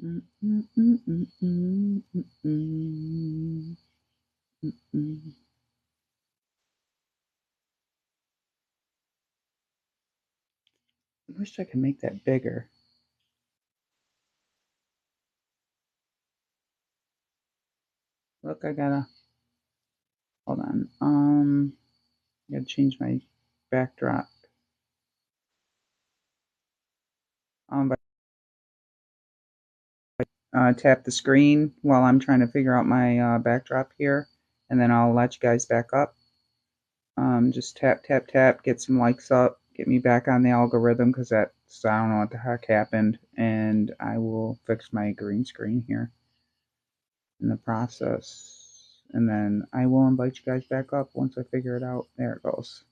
Mm, mm, mm, mm, mm, mm, mm, mm, mm. I wish I could make that bigger. Look, I gotta hold on. Gotta change my backdrop. But tap the screen while I'm trying to figure out my backdrop here, and then I'll let you guys back up. Just tap, tap, tap, get some likes up, get me back on the algorithm because that's, I don't know what the heck happened, and I will fix my green screen here in the process. And then I will invite you guys back up once I figure it out. There it goes.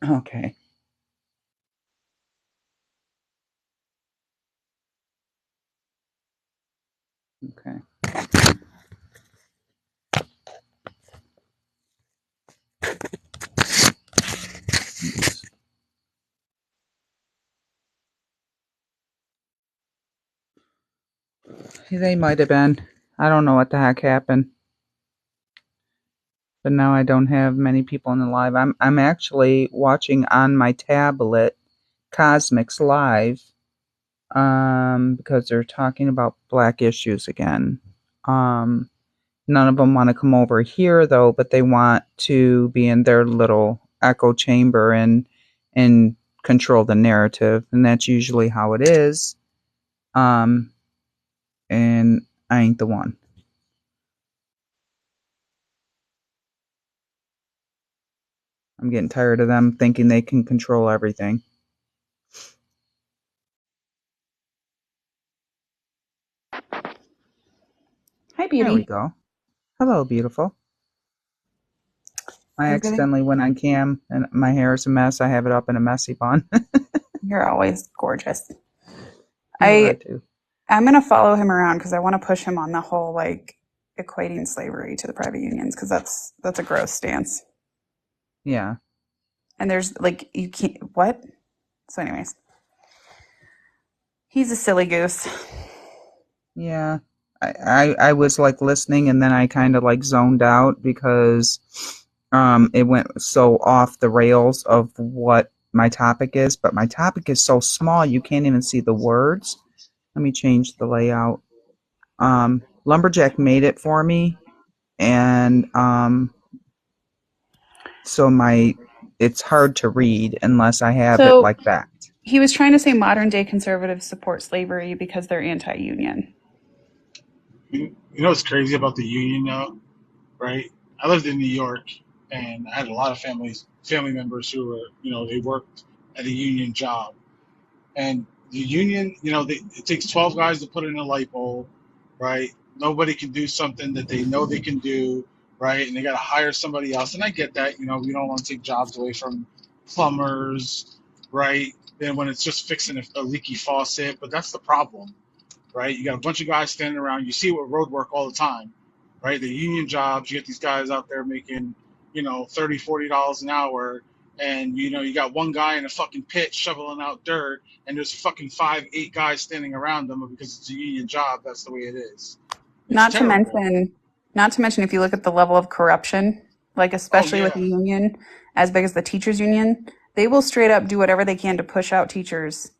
Okay. Okay. They might have been. I don't know what the heck happened. But now I don't have many people in the live. I'm actually watching on my tablet Cosmics Live because they're talking about black issues again. None of them want to come over here though, but they want to be in their little echo chamber and control the narrative, and that's usually how it is. And I ain't the one. I'm getting tired of them thinking they can control everything. Hi, There we beauty. go. Hello, beautiful. I Everything? accidentally went on cam and my hair is a mess. I have it up in a messy bun. You're always gorgeous. You are I too. I'm gonna follow him around because I want to push him on the whole like equating slavery to the private unions because that's a gross stance. Yeah. And there's like you can't what? So, anyways, he's a silly goose. Yeah. I was like listening and then I kind of like zoned out because it went so off the rails of what my topic is, but my topic is so small you can't even see the words. Let me change the layout. Lumberjack made it for me, and so my it's hard to read unless I have it So like that. he was trying to say modern day conservatives support slavery because they're anti-union. You know what's crazy about the union now, right? I lived in New York, and I had a lot of family members who were, they worked at a union job, and the union, it takes 12 guys to put in a light bulb, right? Nobody can do something that they know they can do, right? And they got to hire somebody else. And I get that, we don't want to take jobs away from plumbers, right? Then when it's just fixing a leaky faucet, but that's the problem, right? You got a bunch of guys standing around. You see it with road work all the time, right? The union jobs, you get these guys out there making, $30, $40 an hour. And, you got one guy in a fucking pit shoveling out dirt, and there's fucking 5, 8 guys standing around them because it's a union job. That's the way it is. It's Not to terrible. mention, not to mention if you look at the level of corruption, like Oh, especially with yeah. a union as big as the teachers union, they will straight up do whatever they can to push out teachers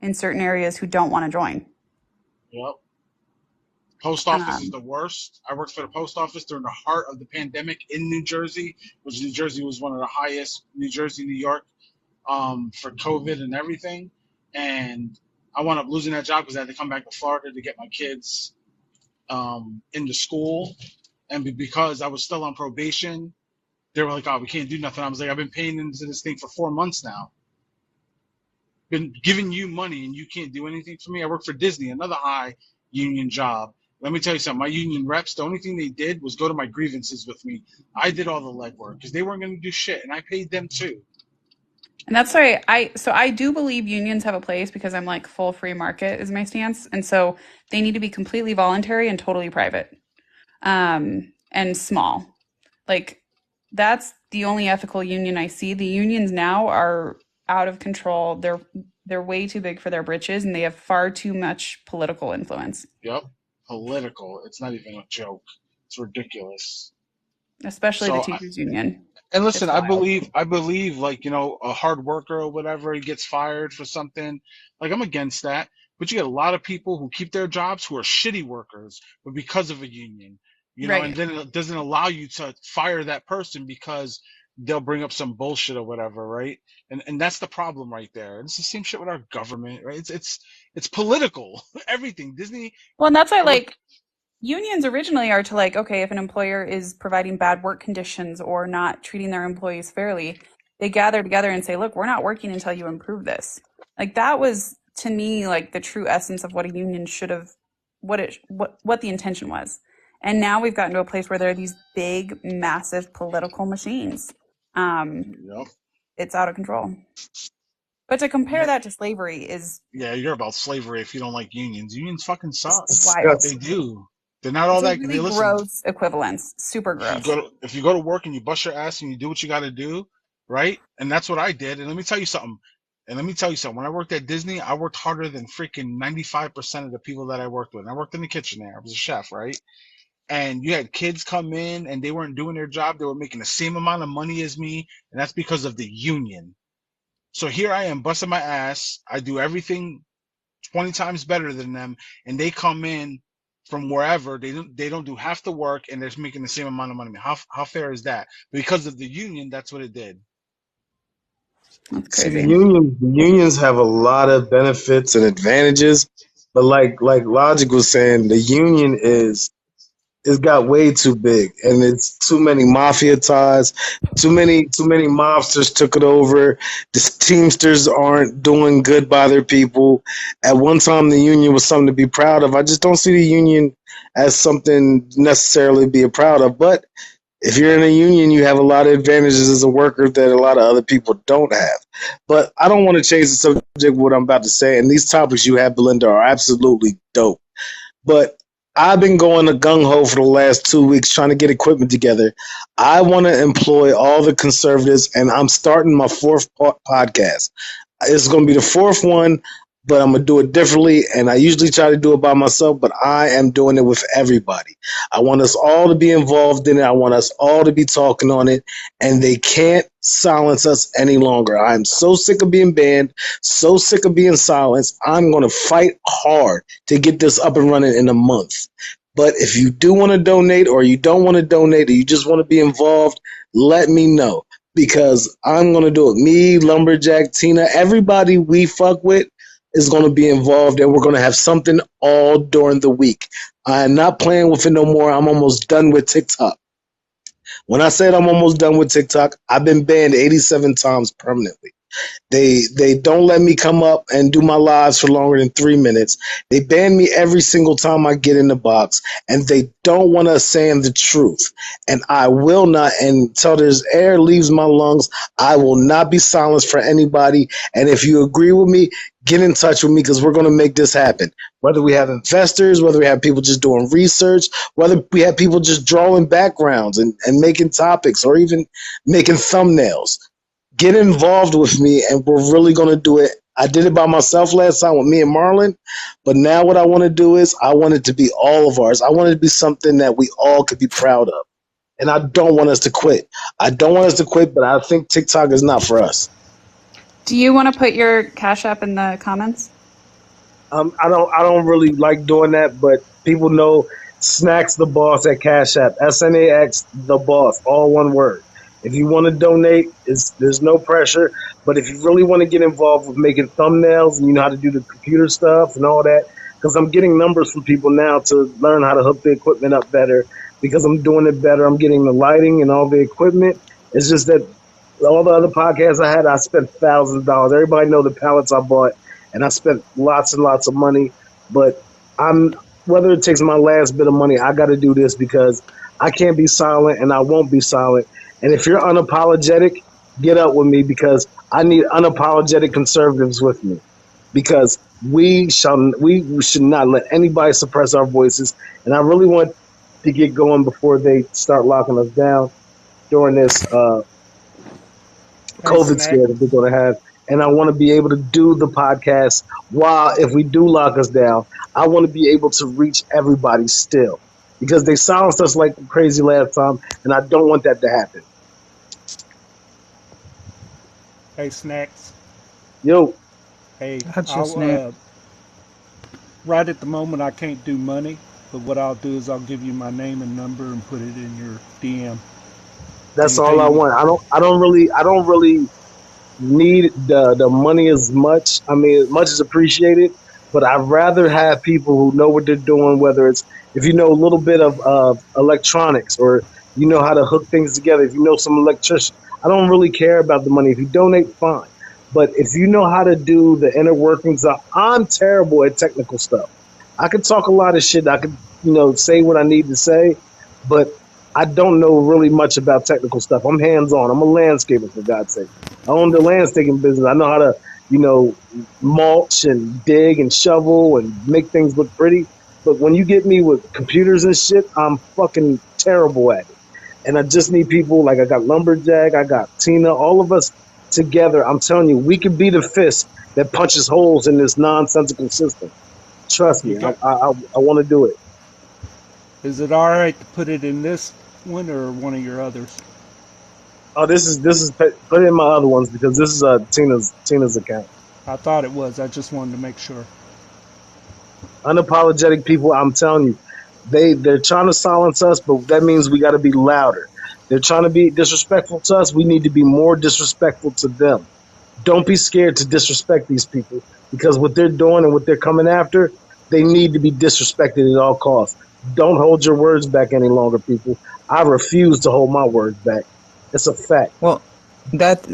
in certain areas who don't want to join. Yep. Post office is Um, the worst. I worked for the post office during the heart of the pandemic in New Jersey, which New Jersey was one of the highest, New Jersey, New York, for COVID and everything. And I wound up losing that job because I had to come back to Florida to get my kids into school. And because I was still on probation, they were like, "Oh, we can't do nothing." I was like, "I've been paying into this thing for 4 months now. Been giving you money and you can't do anything for me." I work for Disney, another high union job. Let me tell you something. My union reps, the only thing they did was go to my grievances with me. I did all the legwork because they weren't going to do shit, and I paid them too. and that's why I do believe unions have a place because I'm like full free market is my stance, and so they need to be completely voluntary and totally private, and small. Like that's the only ethical union I see. The unions now are out of control. They're way too big for their britches, and they have far too much political influence, Yep. Political. It's not even a joke. It's ridiculous. especially the So teachers union. And listen, It's wild. I believe, like, a hard worker or whatever, he gets fired for something. Like, I'm against that. But you get a lot of people who keep their jobs who are shitty workers, but because of a union, and Right. then it doesn't allow you to fire that person because they'll bring up some bullshit or whatever, right? And that's the problem right there. It's the same shit with our government, right? It's political. Everything. Disney, Well, and that's why I work, like unions originally are to like, okay, if an employer is providing bad work conditions or not treating their employees fairly, they gather together and say, look, we're not working until you improve this. Like that was to me like the true essence of what a union should have, what the intention was. And now we've gotten to a place where there are these big, massive political machines. Um, yep. it's out of control. But to compare that to slavery is Yeah, you're about slavery if you don't like unions. Unions fucking It's suck. wild. They disgusting. do. They're not all It's a that. They really listen. gross equivalence. Super gross. If you go to work and you bust your ass and you do what you got to do, right? And that's what I did. And let me tell you something. When I worked at Disney, I worked harder than freaking 95% of the people that I worked with. And I worked in the kitchen there. I was a chef, right? And you had kids come in and they weren't doing their job. They were making the same amount of money as me, and that's because of the union. So here I am busting my ass. I do everything 20 times better than them, and they come in from wherever. They don't do half the work, and they're making the same amount of money. How fair is that? Because of the union, that's what it did. That's See, the crazy. unions have a lot of benefits and advantages, but like Logic was saying, the union it's got way too big, and it's too many mafia ties. Too many mobsters took it over. The Teamsters aren't doing good by their people. At one time, the union was something to be proud of. I just don't see the union as something necessarily to be proud of. But if you're in a union, you have a lot of advantages as a worker that a lot of other people don't have. But I don't want to change the subject of what I'm about to say. And these topics you have, Belinda, are absolutely dope. But I've been going to gung ho for the last 2 weeks trying to get equipment together. I want to employ all the conservatives, and I'm starting my fourth podcast. It's going to be the fourth one, but I'm going to do it differently. And I usually try to do it by myself, but I am doing it with everybody. I want us all to be involved in it. I want us all to be talking on it, and they can't silence us any longer. I'm so sick of being banned, so sick of being silenced. I'm going to fight hard to get this up and running in a month. But if you do want to donate, or you don't want to donate, or you just want to be involved, let me know, because I'm going to do it. Me, Lumberjack, Tina, everybody we fuck with is going to be involved, and we're going to have something all during the week. I am not playing with it no more. I'm almost done with TikTok. When I said I'm almost done with TikTok, I've been banned 87 times permanently. They don't let me come up and do my lives for longer than 3 minutes. They ban me every single time I get in the box, and they don't want us saying the truth. And I will not, until there's air leaves my lungs, I will not be silenced for anybody. And if you agree with me, get in touch with me, because we're going to make this happen. Whether we have investors, whether we have people just doing research, whether we have people just drawing backgrounds and making topics, or even making thumbnails. Get involved with me, and we're really going to do it. I did it by myself last time with me and Marlon, but now what I want to do is I want it to be all of ours. I want it to be something that we all could be proud of. And I don't want us to quit. I don't want us to quit, but I think TikTok is not for us. Do you want to put your Cash App in the comments? I don't really like doing that, but people know Snacks the Boss at Cash App. SNAX the Boss, all one word. If you want to donate, there's no pressure. But if you really want to get involved with making thumbnails, and you know how to do the computer stuff and all that, because I'm getting numbers from people now to learn how to hook the equipment up better, because I'm doing it better. I'm getting the lighting and all the equipment. It's just that all the other podcasts I had, I spent thousands of dollars. Everybody know the pallets I bought, and I spent lots and lots of money. But I'm whether it takes my last bit of money, I got to do this, because I can't be silent, and I won't be silent. And if you're unapologetic, get up with me, because I need unapologetic conservatives with me, because we should not let anybody suppress our voices. And I really want to get going before they start locking us down during this Hey, COVID Snack. scare that they're going to have. And I want to be able to do the podcast while, if we do lock us down, I want to be able to reach everybody still because they silenced us like crazy last time, and I don't want that to happen. Hey, Snacks. Yo, Hey, That's just I'll Nick. right at the moment I can't do money, but what I'll do is I'll give you my name and number and put it in your DM. that's all I Anything. want. I don't really need the money as much. I mean, much is appreciated, but I'd rather have people who know what they're doing. Whether it's if you know a little bit of electronics or you know how to hook things together. If you know some electrician, I don't really care about the money. If you donate, fine. But if you know how to do the inner workings, I'm terrible at technical stuff. I could talk a lot of shit. I could say what I need to say, but I don't know really much about technical stuff. I'm hands on. I'm a landscaper for God's sake. I own the landscaping business. I know how to, mulch and dig and shovel and make things look pretty. But when you get me with computers and shit, I'm fucking terrible at it. And I just need people like I got Lumberjack, I got Tina, all of us together. I'm telling you, we could be the fist that punches holes in this nonsensical system. Trust You me, got? I want to do it. Is it all right to put it in this one or one of your others? Oh, this is put in my other ones because this is Tina's account. I thought it was. I just wanted to make sure. Unapologetic people, I'm telling you, they're trying to silence us, but that means we got to be louder. They're trying to be disrespectful to us. We need to be more disrespectful to them. Don't be scared to disrespect these people because what they're doing and what they're coming after, they need to be disrespected at all costs. Don't hold your words back any longer, people. I refuse to hold my words back. It's a fact. Well,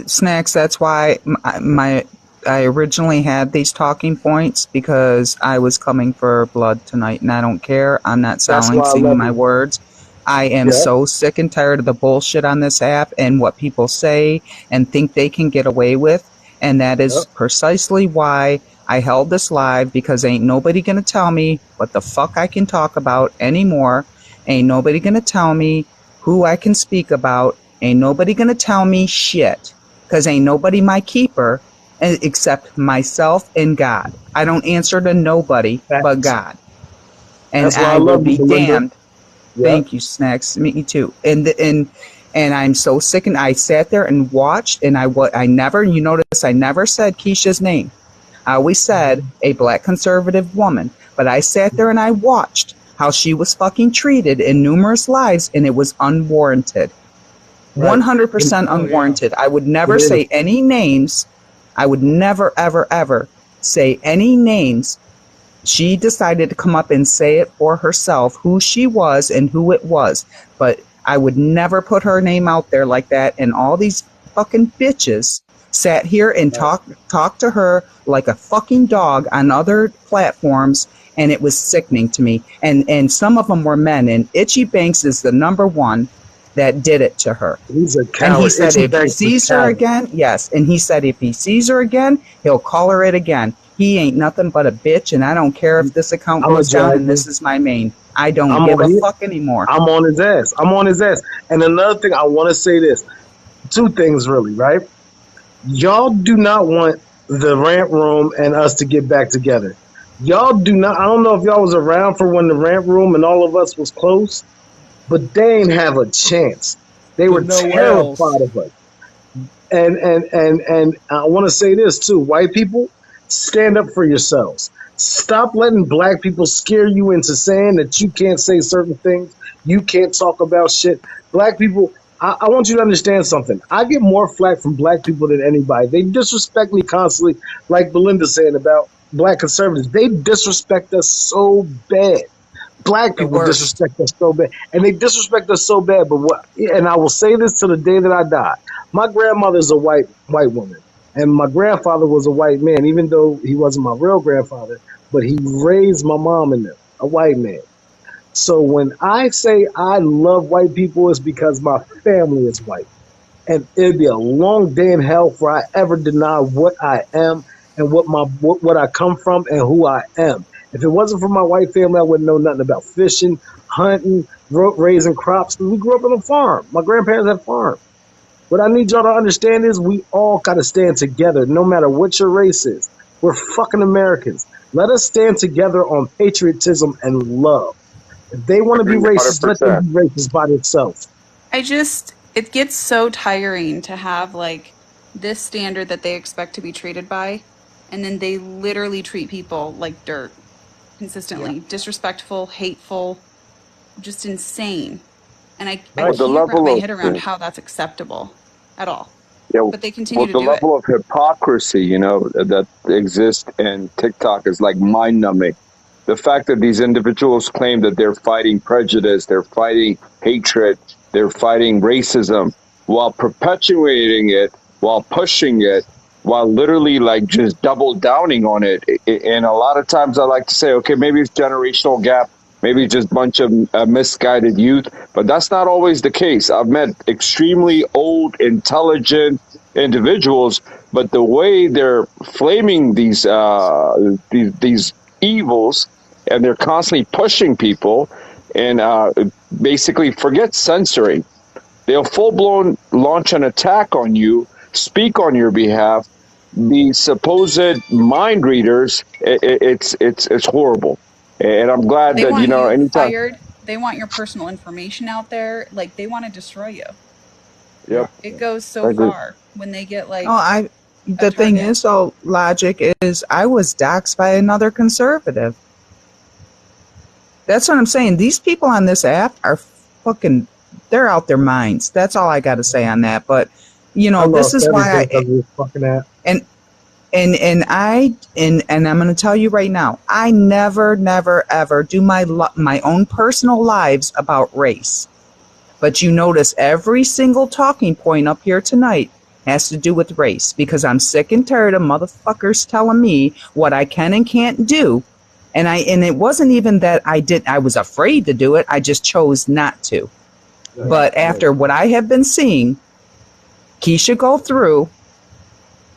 snacks. That's why I originally had these talking points because I was coming for blood tonight, and I don't care. I'm not That's why I silencing love my you. words. I am Yeah. so sick and tired of the bullshit on this app and what people say and think they can get away with, and that Yep. is precisely why I held this live because ain't nobody gonna tell me what the fuck I can talk about anymore. Ain't nobody gonna tell me who I can speak about. Ain't nobody gonna tell me shit, cause ain't nobody my keeper except myself and God. I don't answer to nobody but Facts. God, and That's why I I will love you, be Belinda. damned. Yeah. Thank you, Snacks. Me too. And I'm so sick. And I sat there and watched, and I never. You notice I never said Keisha's name. I always said a black conservative woman, but I sat there and I watched how she was fucking treated in numerous lives, and it was unwarranted. Right. 100% Oh yeah. unwarranted. I would It never is. say any names. I would never, ever, ever say any names. She decided to come up and say it for herself, who she was and who it was. But I would never put her name out there like that. And all these fucking bitches sat here and Right. talked to her like a fucking dog on other platforms. And it was sickening to me. And some of them were men. And Itchy Banks is the number one that did it to her. He's a And he coward. said Itchy if he Banks is sees a her coward. again, yes. And he said if he sees her again, he'll call her it again. He ain't nothing but a bitch, and I don't care if this account I'm a goes down and dragman. this is my main. I don't I'm give a on here. fuck anymore. I'm on his ass. I'm on his ass. And another thing, I want to say this. Two things, really, right? Y'all do not want the rant room and us to get back together. Y'all do not. I don't know if y'all was around for when the rant room and all of us was close, but they ain't have a chance. They The were Noels. terrified of us. And I want to say this too, white people, stand up for yourselves. Stop letting black people scare you into saying that you can't say certain things, you can't talk about shit. Black people, I want you to understand something. I get more flack from black people than anybody. They disrespect me constantly, like Belinda saying about black conservatives. They disrespect us so bad. Black The people worst. disrespect us so bad, and they disrespect us so bad. But what? And I will say this to the day that I die. My grandmother's a white woman, and my grandfather was a white man, even though he wasn't my real grandfather. But he raised my mom and them, a white man. So when I say I love white people, it's because my family is white, and it'd be a long day in hell for I ever deny what I am and what I come from and who I am. If it wasn't for my white family, I wouldn't know nothing about fishing, hunting, raising crops. We grew up on a farm. My grandparents had farms. What I need y'all to understand is we all got to stand together, no matter what your race is. We're fucking Americans. Let us stand together on patriotism and love. If they want to be Agree racist, let them 100%. be racist by themselves. It gets so tiring to have like this standard that they expect to be treated by, and then they literally treat people like dirt Yeah. consistently. Disrespectful, hateful, just insane. And I With Right. the can't wrap level my of head around how that's acceptable at all. yeah, But they continue with to the do it. level of hypocrisy, that exists in TikTok is like mind numbing. The fact that these individuals claim that they're fighting prejudice, they're fighting hatred, they're fighting racism, while perpetuating it, while pushing it, while literally like just double downing on it. And a lot of times I like to say, okay, maybe it's generational gap, maybe it's just a bunch of misguided youth, but that's not always the case. I've met extremely old, intelligent individuals, but the way they're flaming these evils, and they're constantly pushing people, and basically forget censoring. They'll full blown launch an attack on you, speak on your behalf. The supposed mind readers, it's horrible. And I'm glad They that want you anytime. fired. They want your personal information out there. Like they want to destroy you. Yep, It goes I so agree. far when they get Oh, like a the thing target. is, though, logic is I was doxxed by another conservative. That's what I'm saying. These people on this app are fucking, they're out their minds. That's all I got to say on that. But, I this lost is everything why because of this fucking app. and, and I'm going to tell you right now, I never, ever do my own personal lives about race. But you notice every single talking point up here tonight has to do with race because I'm sick and tired of motherfuckers telling me what I can and can't do. And it wasn't even that I was afraid to do it. I just chose not to. Right. But Right. after what I have been seeing Keisha go through,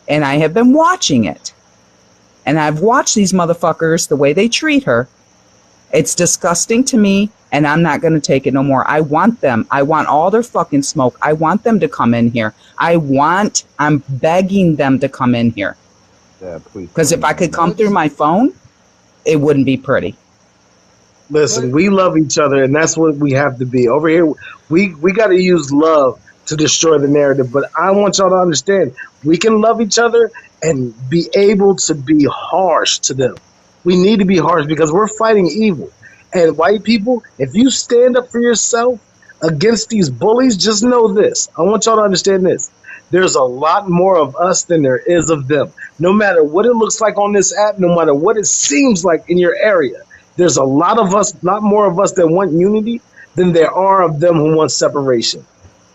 and I have been watching it, and I've watched these motherfuckers, the way they treat her, it's disgusting to me, and I'm not going to take it no more. I want them. I want all their fucking smoke. I want them to come in here. I'm begging them to come in here. Yeah, please Because if come I in. could come through Let's my phone, it wouldn't be pretty. Listen, let we love each other, and that's what we have to be. Over here, we got to use love to destroy the narrative. But I want y'all to understand, we can love each other and be able to be harsh to them. We need to be harsh because we're fighting evil. And white people, if you stand up for yourself against these bullies, just know this. I want y'all to understand this. There's a lot more of us than there is of them. No matter what it looks like on this app, no matter what it seems like in your area, there's a lot more of us that want unity than there are of them who want separation.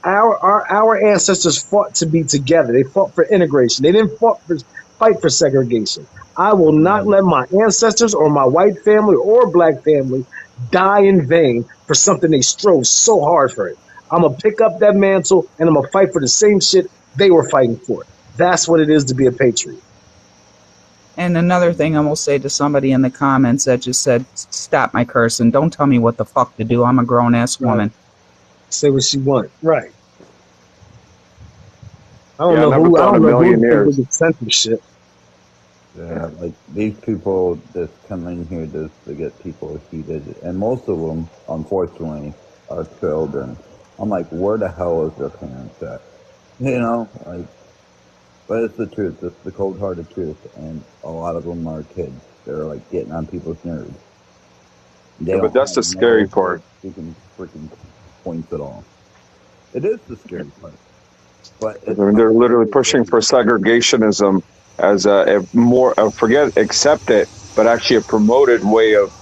Our ancestors fought to be together. They fought for integration. They didn't fight for segregation. I will not let my ancestors or my white family or black family die in vain for something they strove so hard for it. I'm gonna pick up that mantle and I'm gonna fight for the same shit they were fighting for. That's what it is to be a patriot. And another thing I'm going to say to somebody in the comments that just said, stop my cursing. Don't tell me what the fuck to do. I'm a grown ass Right. woman. Say what she want. Right. Yeah, I never I thought don't in a know million who think years. with the censorship. Yeah, like these people just come in here just to get people heated, and most of them, unfortunately, are children. I'm like, where the hell is their parents at? Like, but it's the truth. It's the cold-hearted truth, and a lot of them are kids. They're like getting on people's nerves. They Yeah, but don't that's have the scary no part. freaking points at all. It is the scary part, but I it's mean, like they're literally very pushing for vague. segregationism as a more forget accept it, but actually a promoted way of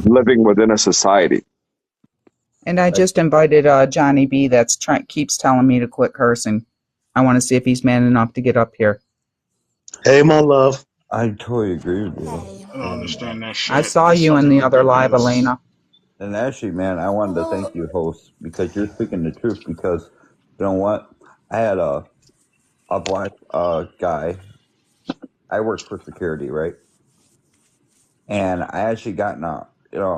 living within a society. And I just invited Johnny B keeps telling me to quit cursing. I want to see if he's man enough to get up here. Hey, my love. I totally agree with you. I don't understand that I shit. saw It's you in fucking the other live, ridiculous. Elena. And actually, man, I wanted to thank you, host, because you're speaking the truth. Because you know what, I had a black guy. I work for security, right? And I actually got in a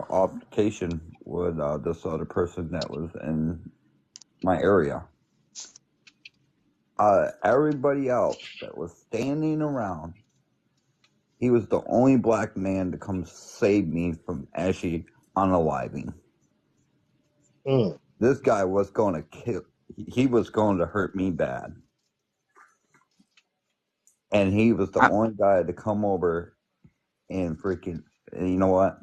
altercation with this other person that was in my area, Everybody else that was standing around, he was the only black man to come save me from actually unaliving. Mm. This guy was going to kill. He was going to hurt me bad, and he was the I, only guy to come over and freaking. And you know what?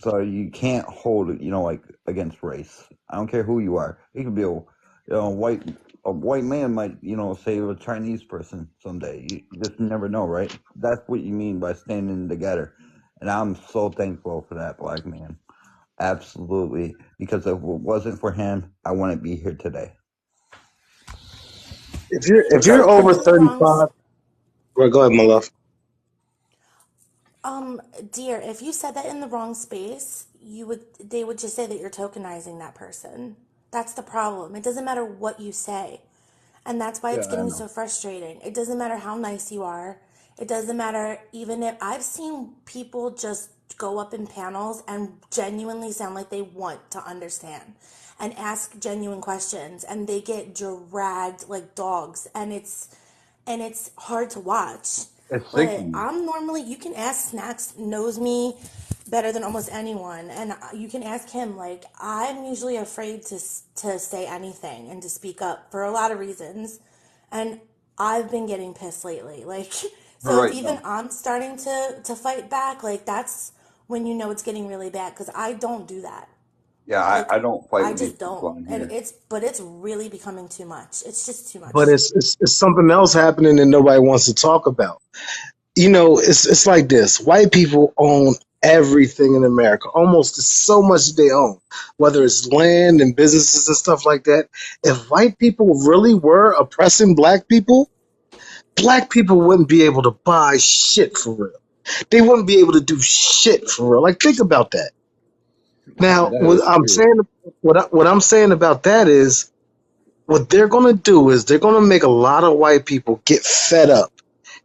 So you can't hold it, like against race. I don't care who you are. It could be a white man might, save a Chinese person someday. You just never know, right? That's what you mean by standing together. And I'm so thankful for that black man. Absolutely. Because if it wasn't for him, I wouldn't be here today. If If you're you're over in the wrong, 35, well, go ahead, my love. dear, if you said that in the wrong space, they would just say that you're tokenizing that person. That's the problem. It doesn't matter what you say. And that's why Yeah, it's I getting know. so frustrating. It doesn't matter how nice you are. It doesn't matter even if I've seen people just go up in panels and genuinely sound like they want to understand and ask genuine questions, and they get dragged like dogs, and it's hard to watch. It's But sickening. I'm normally, you can ask Snacks knows me better than almost anyone, and you can ask him. Like, I'm usually afraid to say anything and to speak up for a lot of reasons, and I've been getting pissed lately. Like, so if Right even now. I'm starting to fight back, like that's when you know it's getting really bad, because I don't do that. Yeah, Like, I don't fight I with these just people don't, on and here. it's really becoming too much. It's just too But much. it's something else happening that nobody wants to talk about. It's like this. White people own everything in America, almost so much they own, whether it's land and businesses and stuff like that. If white people really were oppressing black people wouldn't be able to buy shit for real. They wouldn't be able to do shit for real. Like, think about that. Now, That is true. what I'm saying about that is what they're gonna do is they're gonna make a lot of white people get fed up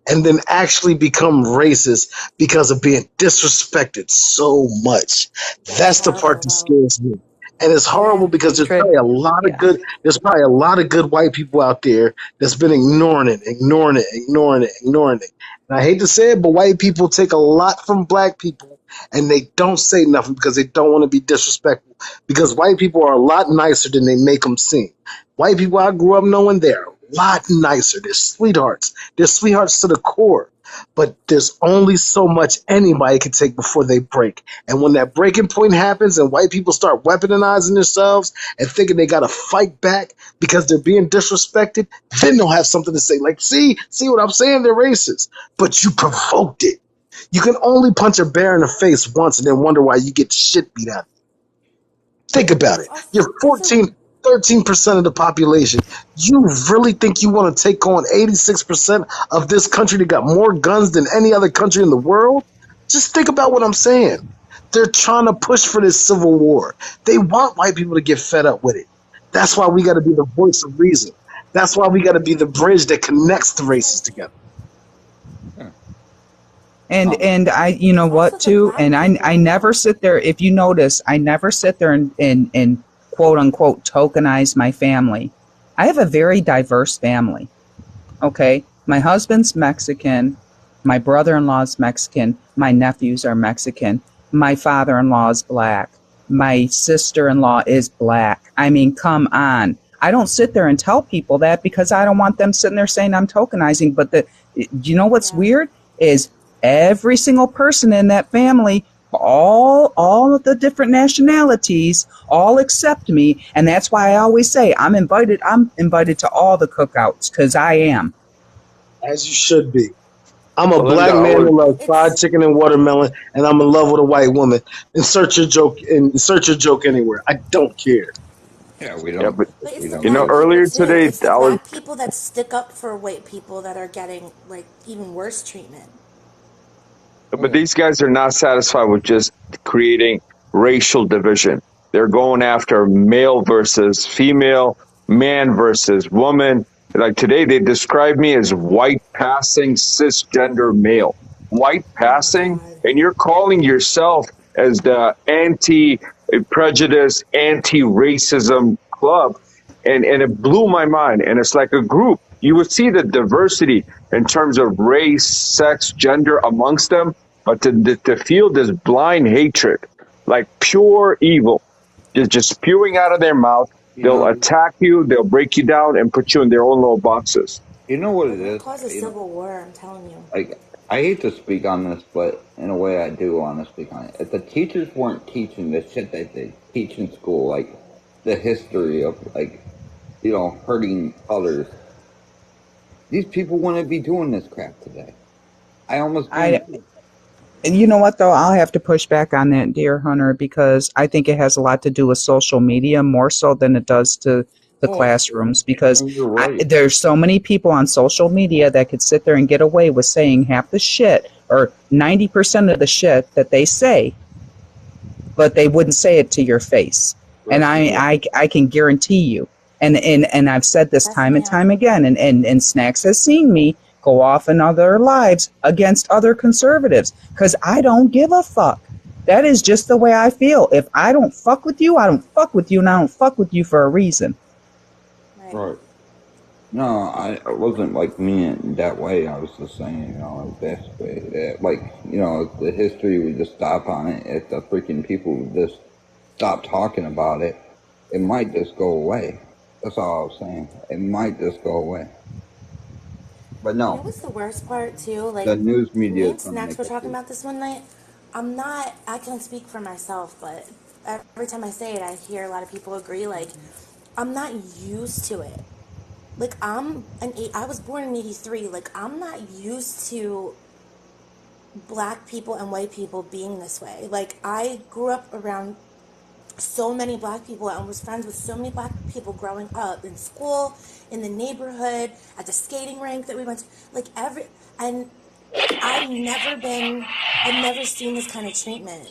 and then actually become racist because of being disrespected so much. That's That's the part horrible, that though. scares me. And it's horrible Yeah. because Hatred. Yeah. there's probably a lot of good white people out there that's been ignoring it. And I hate to say it, but white people take a lot from black people and they don't say nothing because they don't want to be disrespectful. Because white people are a lot nicer than they make them seem. White people I grew up knowing, they're a lot nicer. They're sweethearts. They're sweethearts to the core. But there's only so much anybody can take before they break. And when that breaking point happens and white people start weaponizing themselves and thinking they got to fight back because they're being disrespected, then they'll have something to say. Like, see what I'm saying? They're racist. But you provoked it. You can only punch a bear in the face once and then wonder why you get shit beat out of you. Think about it. You're Also, 13% of the population. You really think you want to take on 86% of this country that got more guns than any other country in the world? Just think about what I'm saying. They're trying to push for this civil war. They want white people to get fed up with it. That's why we got to be the voice of reason. That's why we got to be the bridge that connects the races together. Yeah. And I, you know also what the too, and black I people. never sit there. If you notice, I never sit there and quote unquote tokenize my family. I have a very diverse family. Okay, my husband's Mexican, my brother-in-law's Mexican, my nephews are Mexican, my father-in-law is black, my sister-in-law is black. I mean, come on. I don't sit there and tell people that because I don't want them sitting there saying I'm tokenizing. But you know what's Yeah. weird is every single person in that family, all of the different nationalities, all accept me, and that's why I always say I'm invited to all the cookouts because I am. As you should be. I'm a Belinda, black I man was who loves fried It's chicken and watermelon, and I'm in love with a white woman. Insert your joke anywhere. I don't care. Yeah, yeah, but But it's we the don't. black people earlier too. today It's the I was black people that stick up for white people that are getting like even worse treatment. but these guys are not satisfied with just creating racial division. They're going after male versus female, man versus woman. Like today, they describe me as white passing cisgender male. White Oh my passing, god. and you're calling yourself as the anti prejudice, anti racism club. and it blew my mind. And it's like a group. You would see the diversity in terms of race, sex, gender amongst them, but to feel this blind hatred, like pure evil, is just spewing out of their mouth. You They'll know, attack you, they'll break you down, and put you in their own little boxes. you know what They're it gonna is. cause a civil war. I'm telling you. Like, I hate to speak on this, but in a way I do want to speak on it. If the teachers weren't teaching the shit that they teach in school, like the history of like, hurting others, these people wouldn't be doing this crap today. I almost I, guarantee. you know what though? I'll have to push back on that, dear Hunter, because I think it has a lot to do with social media more so than it does to the Oh, classrooms. Because and you're right. there's so many people on social media that could sit there and get away with saying half the shit or 90% of the shit that they say, but they wouldn't say it to your face. And I can guarantee you, and I've said this That's time me and time out. again, and Snacks has seen me go off in other lives against other conservatives because I don't give a fuck. That is just the way I feel. If I don't fuck with you, I don't fuck with you, and I don't fuck with you for a reason. Right. Right. No, I wasn't like meaning it that way. I was just saying, basically that, the history would just stop on it. If the freaking people would just stop talking about it, it might just go away. That's all I was saying. It might just go away. But You know no, what's the worst part too? the Like, news media me is and going to Snacks make were it talking through. about this one night. I can speak for myself, but every time I say it, I hear a lot of people agree. Like, I'm not used to it. Like, I was born in '83. Like, I'm not used to black people and white people being this way. Like, I grew up around so many black people and was friends with so many black people growing up in school, in the neighborhood, at the skating rink that we went to. Like, and I've never seen this kind of treatment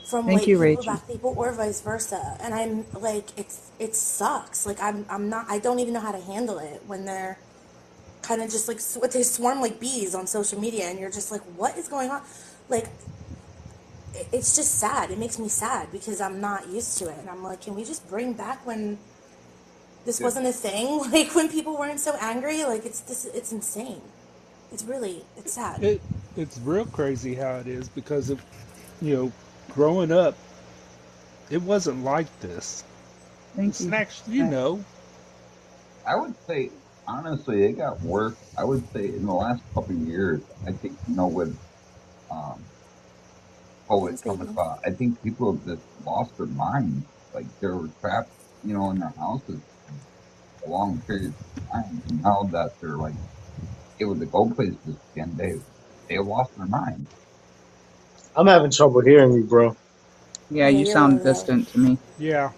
from Thank white you, people to Rachel. black people or vice versa. And I'm like, it sucks. Like, I'm not, I don't even know how to handle it when they're kind of just like, they swarm like bees on social media and you're just like, what is going on? Like, it's just sad. It makes me sad because I'm not used to it. And I'm like, can we just bring back when this wasn't a thing? Like, when people weren't so angry? Like, it's insane. It's sad. It's real crazy how it is because you know, growing up, it wasn't like this. Thank you. Snacks, I would say, honestly, it got worse. I would say in the last couple of years, I think, with um, COVID Thanks, coming baby. about, I think people have just lost their minds. Like they were trapped, in their houses for long periods of time. And now that they're like able to go places again, they lost their minds. I'm having trouble hearing you, bro. Yeah, Yeah, you you're really sound low. distant to me. yeah.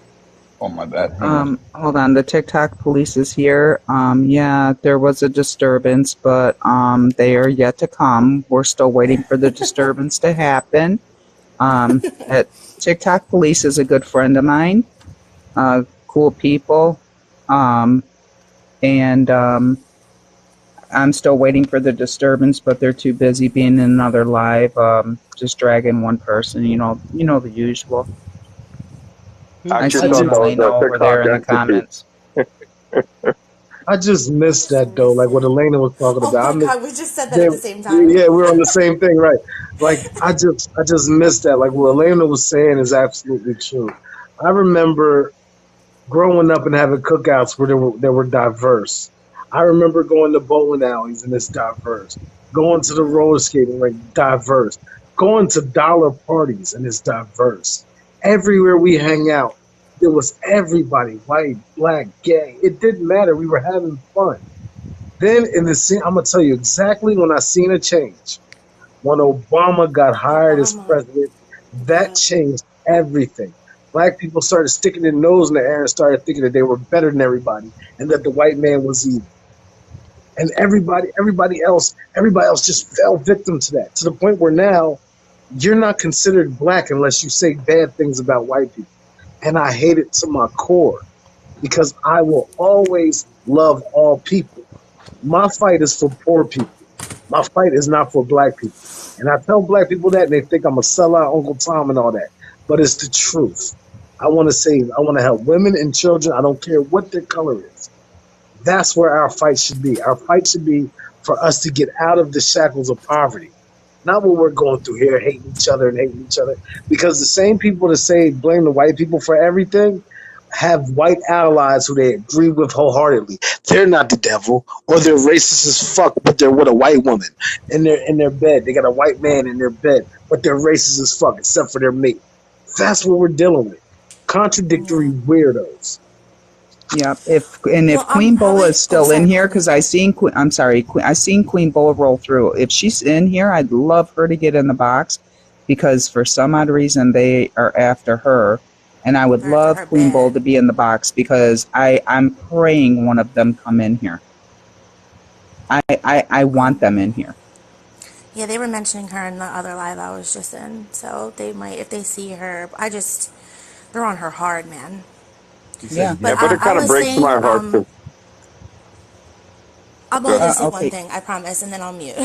Oh my bad. Hang on. Hold on. The TikTok police is here. Yeah, there was a disturbance, but they are yet to come. We're still waiting for the disturbance to happen. At TikTok police is a good friend of mine. Cool people. And I'm still waiting for the disturbance, but they're too busy being in another live. Just dragging one person. You know the usual. Who I Actually, see I thought that just was Elena a over TikTok there in the entity. comments. I just missed Just that though, like what missing. Elena was talking Oh about. I my missed God, we just said that they, at the same time. yeah, we're on the same thing, right? Like I just missed that. Like what Elena was saying is absolutely true. I remember growing up and having cookouts where they were diverse. I remember going to bowling alleys and it's diverse. Going to the roller skating rink, diverse. Going to dollar parties and it's diverse. Everywhere we hang out, there was everybody, white, black, gay. It didn't matter. We were having fun. Then in the scene, I'm gonna tell you exactly when I seen a change. When Obama got hired as Obama. president, that Yeah. changed everything. Black people started sticking their nose in the air and started thinking that they were better than everybody and that the white man was evil. And everybody else just fell victim to that, to the point where now you're not considered black unless you say bad things about white people. And I hate it to my core because I will always love all people. My fight is for poor people. My fight is not for black people. And I tell black people that and they think I'm a sellout Uncle Tom and all that. But it's the truth. I want to save. I want to help women and children. I don't care what their color is. That's where our fight should be. Our fight should be for us to get out of the shackles of poverty. Not what we're going through here, hating each other and hating each other. Because the same people that say blame the white people for everything have white allies who they agree with wholeheartedly. They're not the devil, or they're racist as fuck, but they're with a white woman in their bed. They got a white man in their bed, but they're racist as fuck, except for their mate. That's what we're dealing with. Contradictory Yeah. weirdos. Yep. If Well, Queen how Bola about? is Oh, still in sorry, here, Belinda. because I'm sorry, I seen Queen Bola roll through. If she's in here, I'd love her to get in the box, because for some odd reason they are after her, and I would They're after love her Queen Bola bed. to be in the box because I'm praying one of them come in here. I Okay. want them in here. Yeah, they were mentioning her in the other live I was just in, so they might if they see her. They're on her hard, man. He Yeah. said, But yeah, but it I kind of was breaks saying, my heart to I'm go only ahead. gonna say one Okay. thing, I promise, and then I'll mute.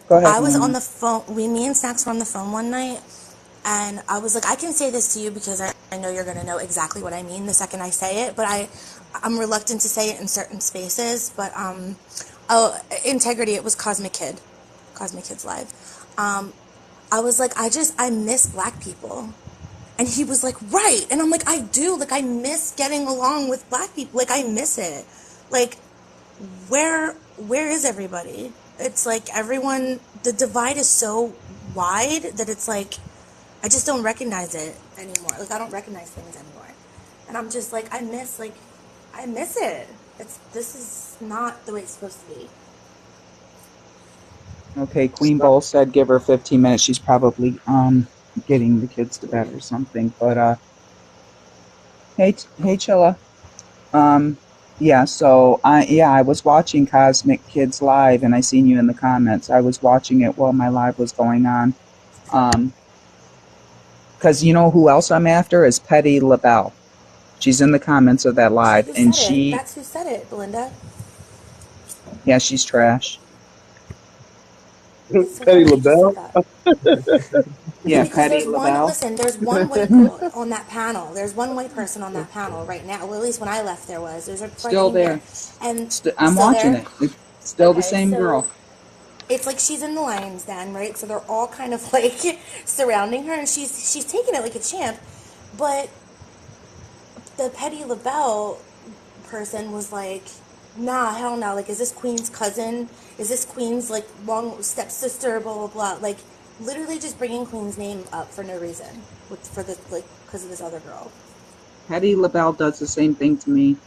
Go ahead, I was on Melinda. the phone. Me and Snacks were on the phone one night, and I was like, I can say this to you because I know you're gonna know exactly what I mean the second I say it. But I'm reluctant to say it in certain spaces. But oh, integrity. It was Cosmic Kids live. I was like, I miss black people. And he was like, right. And I'm like, I do. Like, I miss getting along with black people. Like, I miss it. Like, where is everybody? It's like everyone, the divide is so wide that it's like, I just don't recognize it anymore. Like, I don't recognize things anymore. And I'm just like, I miss it. This is not the way it's supposed to be. Okay, Queen Bola said give her 15 minutes. She's probably getting the kids to bed or something. But hey Chilla. Um, yeah, so I was watching Cosmic Kids live, and I seen you in the comments. I was watching it while my live was going on. Because you know who else I'm after is Petty LaBelle. She's in the comments of that She live, who and said it. That's who said it, Belinda. yeah, she's trash. So tell Petty me who just said LaBelle. that. Yeah, Because Petty LaBelle. there's one white girl on that panel. There's one white person on that panel right now. Well, at least when I left, there was. There's before I Still came here, there. and I'm still watching there. it. It's still the Okay, same girl. so it's like she's in the lion's den, right? So they're all kind of like surrounding her, and she's taking it like a champ. But the Petty LaBelle person was like, nah, hell no. Like, is this Queen's cousin? Is this Queen's like long stepsister? Blah blah blah. Like, literally just bringing Queen's name up for no reason, for the like because of this other girl. Petty LaBelle does the same thing to me.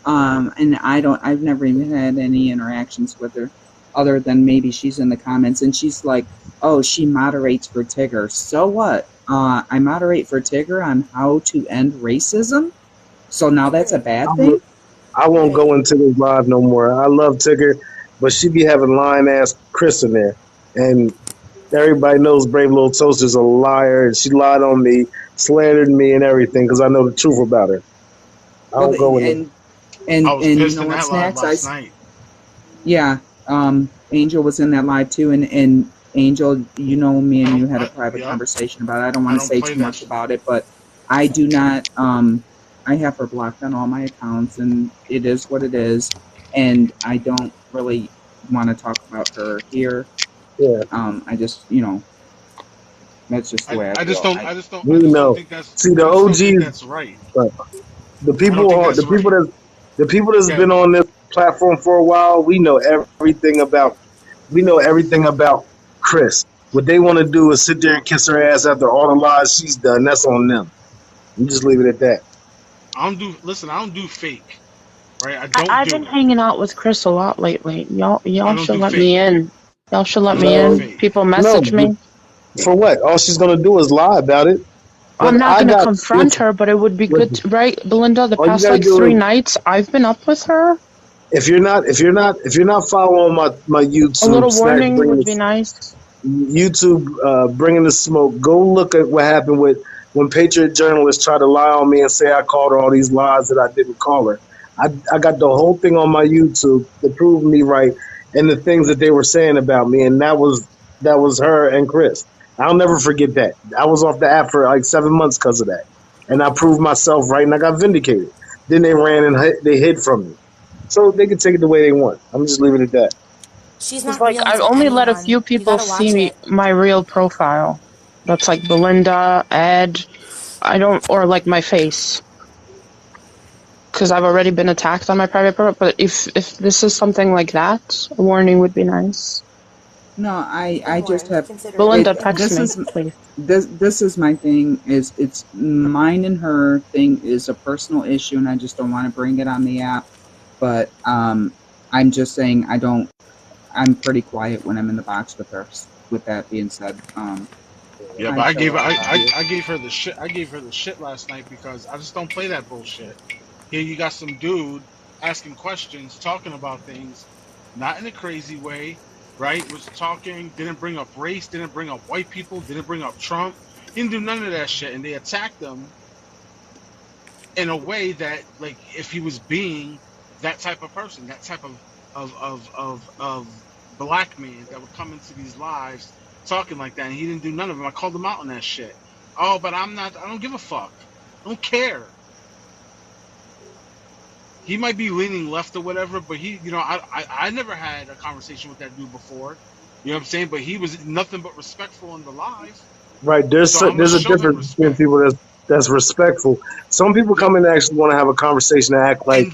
And I've never even had any interactions with her other than maybe she's in the comments and she's like, oh, she moderates for Tigger. So what? I moderate for Tigger on how to end racism. So now that's a Right, bad thing? I won't right. go into this live no more. I love Tigger, but she be having lying ass Chris in there. And everybody knows Brave Little Toaster's a liar, and she lied on me, slandered me, and everything because I know the truth about her. I Well, don't go in there. I was and you pissed know in what, that live Snacks? last night. Yeah, Angel was in that live too, and Angel, you know, me and you had a private Yep. conversation about it. I don't I want to don't say play too that much shit. about it, but I do not. I have her blocked on all my accounts, and it is what it is. And I don't really want to talk about her here. Yeah, I just, you know, that's just the way I I just feel. don't I just don't we I just don't know. think that's See, the I just don't think OGs, that's right. I don't think the that's people right. the people that's Okay. been on this platform for a while, we know everything about Chris. What they want to do is sit there and kiss her ass after all the lies she's done. That's on them. You just leave it at that. I don't do fake. Right? I I, don't I've been do it. hanging out with Chris a lot lately. I Y'all don't should do let me fake. in. Y'all should I let don't me do No, in. fake. People no. message me. For what? All she's gonna do is lie about it. I'm But not I gonna got confront listen, her, but it would be good listen. to, right, Belinda? The All you past gotta like do three is nights, I've been up with her. if you're not following my A YouTube little snacks warning bringing would be this nice. YouTube bringing the smoke. Go look at what happened with when Patriot journalists tried to lie on me and say I called her all these lies that I didn't call her. I got the whole thing on my YouTube to prove me right and the things that they were saying about me, and that was her and Chris. I'll never forget that. I was off the app for like 7 months because of that. and I proved myself right, and I got vindicated. Then they ran and they hid from me, so they can take it the way they want. I'm just leaving it at that. She's It's not like real I've to only let a anyone. few You people gotta watch see it. my real profile. That's like Belinda, Ed. I don't, or like my face, because I've already been attacked on my private profile. But if this is something like that, a warning would be nice. No, Been I just warned. have Consider it. Belinda, it. text This me, is please. this is my thing. Is it's mine and her thing is a personal issue, and I just don't want to bring it on the app. But I'm just saying I don't. I'm pretty quiet when I'm in the box with her. With that being said, Yeah, but hi Philip, I love you. I gave her the shit. I gave her the shit last night because I just don't play that bullshit. Here you got some dude asking questions, talking about things, not in a crazy way, right? Was talking, didn't bring up race, didn't bring up white people, didn't bring up Trump. He didn't do none of that shit, and they attacked him in a way that, like, if he was being that type of person, that type of black man that would come into these lives talking like that, and he didn't do none of them. I called him out on that shit. Oh, but I'm not. I don't give a fuck. I don't care. He might be leaning left or whatever, but I never had a conversation with that dude before. You know what I'm saying? But he was nothing but respectful in the live, Right? so I'm gonna There's a show him difference between respect. people that's respectful. Some people Yep. come in and actually want to have a conversation and act like And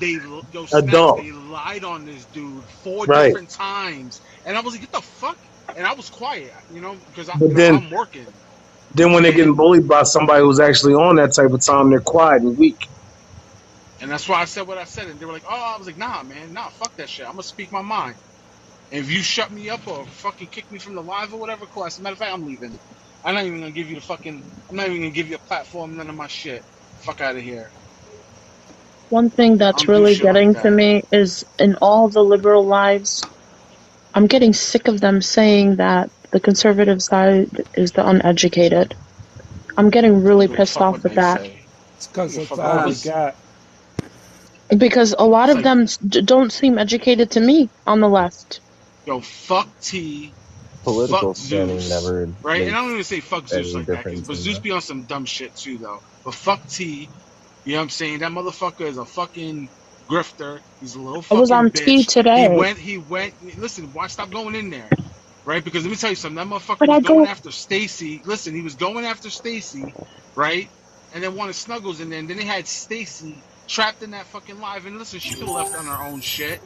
Snaps, adult. they lied on this dude 4 Right? different times, and I was like, "Get the fuck!" And I was quiet, because But then I'm working, when they're getting and bullied by somebody who's actually on that type of time, they're quiet and weak. that's why I said what I said, and they were like, "Oh," I was like, "Nah, man, nah, fuck that shit. I'm gonna speak my mind. And if you shut me up or fucking kick me from the live or whatever, cool. As a matter of fact, I'm leaving. I'm not even gonna give you the fucking. I'm not even gonna give you a platform. None of my shit. Fuck out of here. One thing I that's don't do really shit like getting to that. me is in all the liberal lives, I'm getting sick of them saying that the conservative side is the uneducated. I'm getting I don't really give a pissed fuck off what with they that say. It's I don't because give a that's fuck. all I they was. got. because a lot It's of like, them don't seem educated to me on the left. yo, fuck T, fuck Political standing Zeus, never right? And I don't makes even say fuck Zeus any like that, difference but in Zeus that. be on some dumb shit too, though. But fuck T, you know what I'm saying? That motherfucker is a fucking grifter. He's a little I was fucking on T bitch. today, He went. Listen, why stop going in there? Right? Because let me tell you something. That motherfucker but was I going go, after Stacy. Listen, he was going after Stacy, right? And then wanted Snuggles in there. And then they had Stacy trapped in that fucking live. And listen, she could have left on her own shit.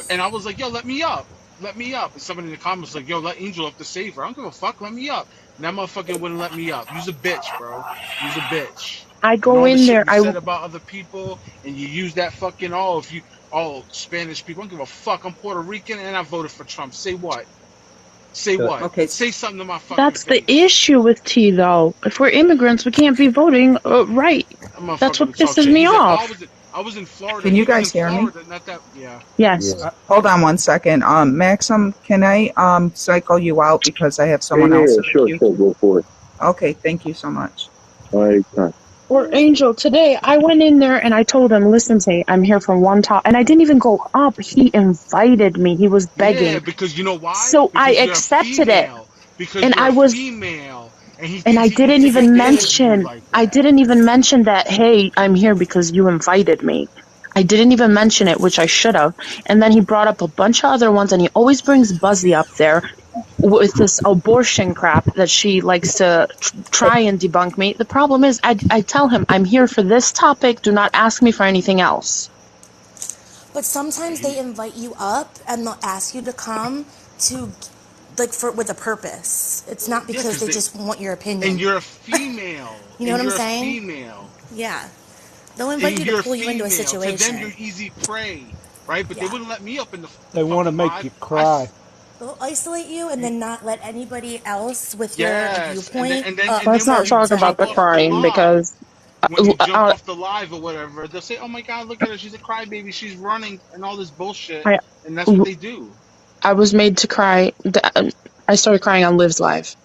And I was like, yo, let me up. Let me up. And somebody in the comments was like, yo, let Angel up to save her. I don't give a fuck. Let me up. And that motherfucker wouldn't let me up. You's a bitch, bro. You's a bitch. I And go all the in shit there. you said about other people, and you use that fucking, Spanish people. I don't give a fuck. I'm Puerto Rican and I voted for Trump. Say what? Say Uh, what? Okay, Say something to my fucking That's the face. issue with T though. If we're immigrants, we can't be voting. Right. That That's motherfucker what to talk pisses shit. me He's like, oh, off. I was in Florida. can you He was in guys hear me? Florida, not that. Yeah. Yes. yeah. Hold on one second. Maxim, can I cycle you out because I have Yeah, someone yeah, else yeah. in the Sure, queue? sure. Go for it. Okay, thank you so much. All right. Or Angel, today I went in there and I told him, listen, T, I'm here for one talk. And I didn't even go up. He invited me. He was Yeah, begging. because you know why? So I Because you're a accepted it. female. Because And you're I a was, female. And he and thinks he can take advantage of you like I that. didn't even mention that, hey, I'm here because you invited me. I didn't even mention it, which I should have. And then he brought up a bunch of other ones and he always brings Buzzy up there with this abortion crap that she likes to try and debunk me. The problem is, I tell him, I'm here for this topic. Do not ask me for anything else. But Yeah, sometimes they invite you up and they'll ask you to come to, like, for with a purpose. It's not yeah, because because they they. just want your And opinion. you're a female. You know And what I'm you're a saying? female. Yeah. They'll And invite you to you're a pull you into a female. To them, situation. you're easy prey, right? But they Yeah. wouldn't let me up in the They want to fucking make live. you cry. They'll isolate you and then not let anybody else with your Yes, and then viewpoint and then up and Let's then when not to you talk about jump the off the crying live, because when you jump uh, off the live or whatever, they'll say, "Oh my God, look at her! She's a crybaby. She's running and all this bullshit." I And that's what they do. I was made to cry. I started crying on Liv's live.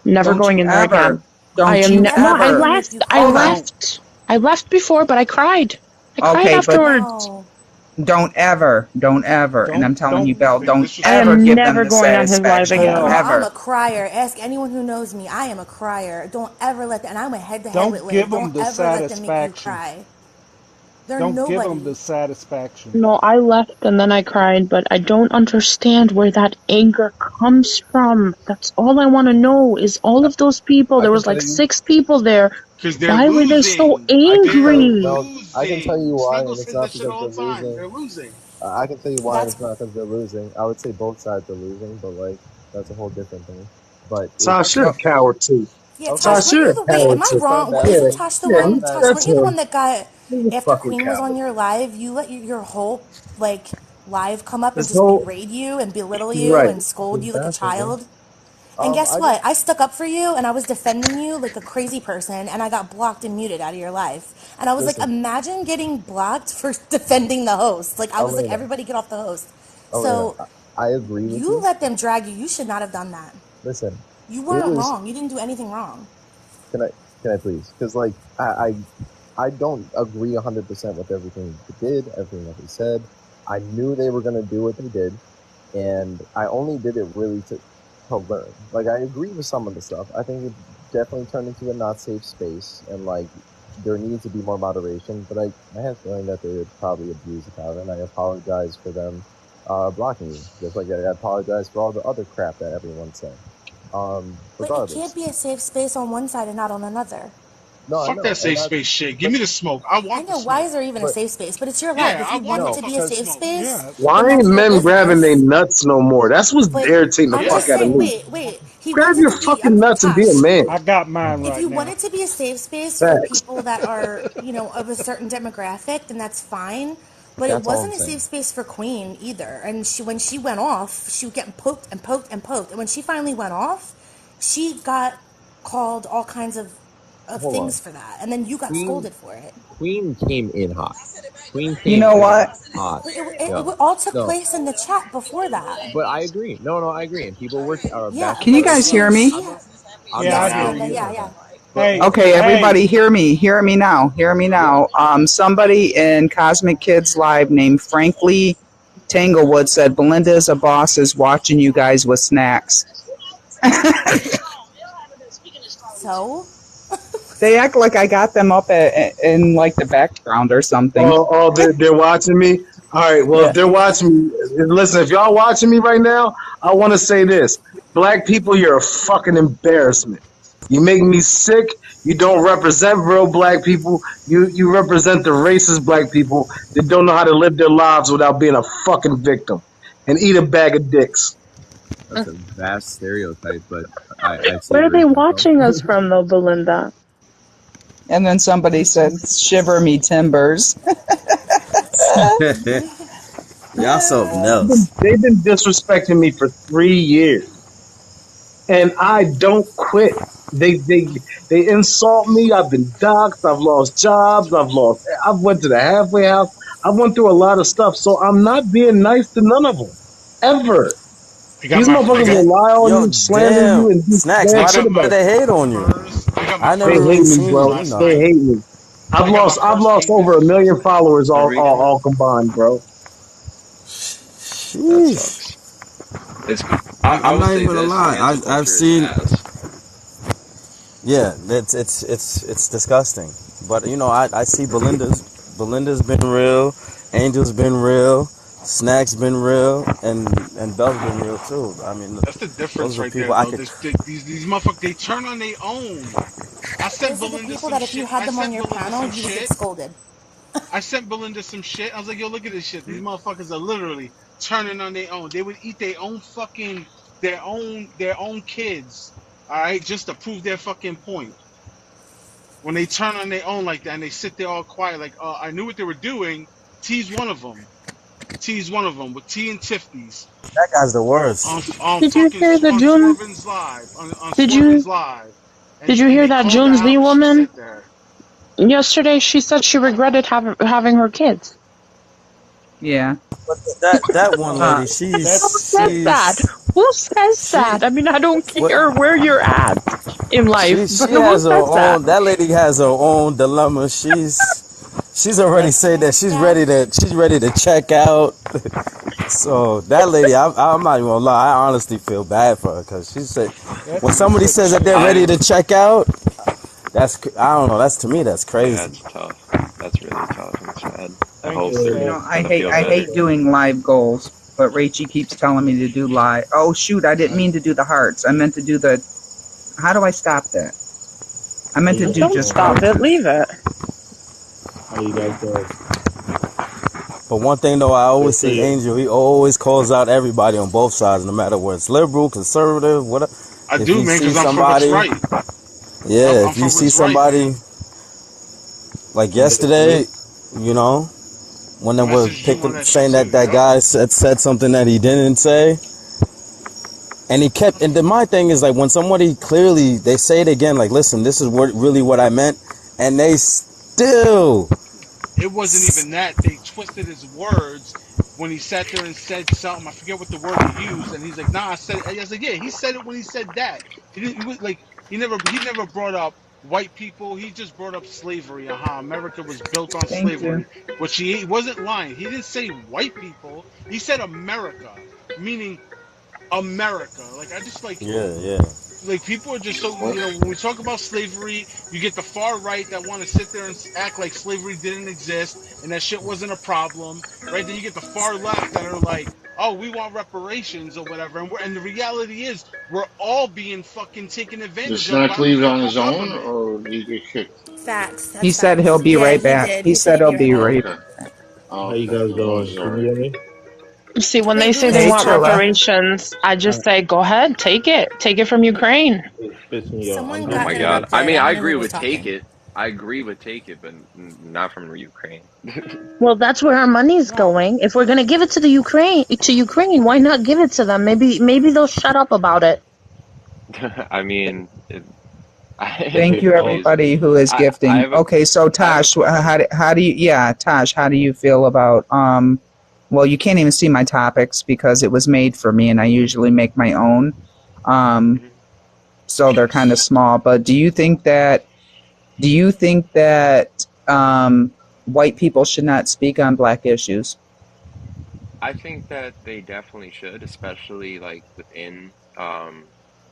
Never Don't going you in there ever, again. I don't am you never no. I go ever. in if left. you I Hold on. cry. left. I left before, but I cried. I cried Okay, but afterwards. No. Don't ever, and I'm telling you, Don't Belle, Being don't I ever disrespectful. am give them never the going on his live satisfaction. again. tell. I'm a Ever. crier. Ask anyone who knows me. I am a crier. Don't ever let them, and I went head to head with Don't Liv. give them Don't the ever let them make you satisfaction. cry. They're Don't give them the nobody. satisfaction. No, I left and then I cried, but I don't understand where that anger comes from. That's all I want to know is all of those people, I there can was tell like you. 6 people there. Because they're Why were they so losing. I can tell They're angry? no. I can tell you losing. why, Snuggle and it's says that not shit because all they're the time. losing. They're losing. I can tell you why, and That's it's not because they're losing. I would say both sides are losing, but like that's a whole different thing. But Tosh, it's you're Oh, a coward too. yeah. okay. Tosh, Tosh, weren't you're you a the wait? Am coward I too. Stand wrong? back. Yeah, Isn't Tosh the yeah, one? Stand back. Tosh, that's weren't you the him. one that got He's a after fucking Queen was on coward. your live? You let your whole like live come up and This just whole berate you and belittle you right. and scold Just you like a bashing me. child. And guess I what? just I stuck up for you and I was defending you like a crazy person and I got blocked and muted out of your life. And I was like, listen, imagine getting blocked for defending the host. Like, I was like, Elena. everybody get off the host. Elena, So I agree with you you. let them drag you. You should not have done that. Listen, You it weren't was. wrong. You didn't do anything wrong. Can I please? Because like I don't agree 100% with everything they did, everything that they said. I knew they were gonna do what they did, and I only did it really to learn. Like I agree with some of the stuff. I think it definitely turned into a not safe space, and like there needs to be more moderation. But I have a feeling that they would probably abuse the power, and I apologize for them blocking you, just like I apologize for all the other crap that everyone said. But it can't Regardless, be a safe space on one side and not on another. no, I Fuck that know, and safe space shit. Give but me the smoke. I I want the know, why smoke. is there even a but safe space? But it's your life. Yeah, If I you want want it the no, to be a fucking because safe smoke. space, Yeah, Why then ain't that's your men grabbing their business. nuts no more? That's what's But irritating the I'm fuck just out of saying, Yes. me. wait. He Grab wanted your to be, fucking nuts and be a Tosh, man. I got mine if right you want now. it to be a safe space for Facts. people that are, of a certain demographic, then that's fine. But it that's all I'm wasn't a safe saying. space for Queen either. And when she went off, she was getting poked and poked and poked. And when she finally went off, she got called all kinds of Hold on. things for that. And then you got Queen scolded for it. Queen came in hot. Queen you came know in what? hot. But Yo, it all took no, place in the chat before that. but I agree. No, I agree. And people were Yeah, bashing Can you like her. guys she hear me? she I'm Yeah, not I yes, hear mad at Belinda, you you. yeah, about that. yeah. But Hey, what? Okay, hey, everybody, hear me now, Yeah. Somebody in Cosmic Kids Live named Frankly Tanglewood said Belinda is a boss is watching you guys with snacks. So They act like I got them up in like the background or something. They're watching me. All right. Well, if Yeah. they're watching me, listen. If y'all watching me right now, I want to say this: Black people, you're a fucking embarrassment. You make me sick. You don't represent real black people. You represent the racist black people that don't know how to live their lives without being a fucking victim and eat a bag of dicks. That's a vast stereotype, but I see Where are where they you come from. watching us from though, Belinda? And then somebody said, "Shiver me timbers." Y'all something else. They've been disrespecting me for 3 years, and I don't quit. They insult me. I've been doxxed. I've lost jobs. I've went to the halfway house. I've went through a lot of stuff. So I'm not being nice to none of them ever. These I motherfuckers got will lie on Yo, you, slander you, damn. and do Snacks, bad I shit got why about my they you. hate on you? I I They never first really hate me, King seen, this bro. you last know. They night. hate me. I got my I've first lost King over a this million followers Puerto Rican? all combined, bro. That Sheesh. sucks. I I'm will not even say gonna this: lie. cancel I've culture is seen. ass. Yeah, it's disgusting. But you know, I see Belinda's been real, Angel's been real, Snacks been real, and Belle's been real too. I mean, That's the those difference are the right there, people I though. could. These motherfuckers, they turn on their own. I sent those are the Belinda people some that if you shit. had them on your panel, you would get scolded. I sent Belinda some shit. I was like, yo, look at this shit. These motherfuckers are literally turning on their own. They would eat their own fucking their own kids. All right, just to prove their fucking point. When they turn on their own like that and they sit there all quiet, like, I knew what they were doing. T's one of them. T's one of them with T and Tifties That guy's the worst. on Did you fucking hear the on June? Swerven's live on Did you Swerven's live, did you and hear they that called her Jones Lee out and she woman? said that. Yesterday she said she regretted having her kids. Yeah. But that one Oh, lady, Uh, Who that's says that? Who says she that? I mean, I don't what care where you're at in life, she but who has her says that? own. That lady has her own dilemma. She's already said that Yeah. she's ready to check out. So that lady, I'm not even gonna lie. I honestly feel bad for her because she said when That's somebody says that they're ready I to check out, I don't know. That's to me that's Yeah, crazy. it's tough. That's really tough and sad. I thank you, hope You they're know, Steph. I gonna hate feel I better. hate doing live goals, but Rachie keeps telling me to do live. Oh shoot, I didn't I, mean to do the hearts. I meant to do the. How do I stop that? I How meant to you do guys Don't just doing? stop hearts. it. Leave it. How you guys doing? But one thing though, I Good always for see you. Angel. He always calls out everybody on both sides, no matter whether it's liberal, conservative, whatever. I If do, you man, see because I'm for what's somebody, right. yeah, I'm if you for see what's right, man. somebody like And that's good. yesterday, you know, when they were Messaged you picking on that shit saying too. that that Yep. guy said something that he didn't say, and he kept. And then my thing is like when somebody clearly they say it again, like, listen, this is what I meant, and they still. It wasn't even that. They twisted his words when he sat there and said something. I forget what the word he used, and he's like, "Nah, I said." It. I was like, "Yeah, he said it when he said that." He didn't. He was like, he never brought up white people. He just brought up slavery. America was built on Thank you. slavery, which he wasn't lying. He didn't say white people. He said America, meaning America. Like I just Yeah, yeah. people are just so What? when we talk about slavery, you get the far right that want to sit there and act like slavery didn't exist and that shit wasn't a problem, right? Then you get the far left that are like, oh, we want reparations or whatever, and the reality is we're all being fucking taken Did advantage of Snack by the leave on his federal own government. or did he get kicked? Facts. He That's said he'll facts. be Yeah, right he back. did. He He said said he'd he'll be right be Oh, back. right okay. back. Oh, How you okay. guys Oh, doing? Can you sorry. hear me? See, when Wait, they who say is they Hey, want Snack? Chilla. reparations, I just say, go ahead, take it. Take it from Ukraine. It's pissing you off. I'm Someone Oh just got my God. I interrupted. mean, I I don't know agree who was with take talking. it. I agree with take it, but not from Ukraine. Well, that's where our money's No, going. If we're gonna give it to the Ukraine, why not give it to them? Maybe they'll shut up about it. I mean, Thank take you, all. geez, everybody who is I gifting. have a Okay, so I have a Tosh, question. yeah, Tosh, how do you feel about well, you can't even see my topics because it was made for me, and I usually make my own. Um, Mhm. so they're kind of small. But do you think that white people should not speak on black issues? I think that they definitely should, especially like within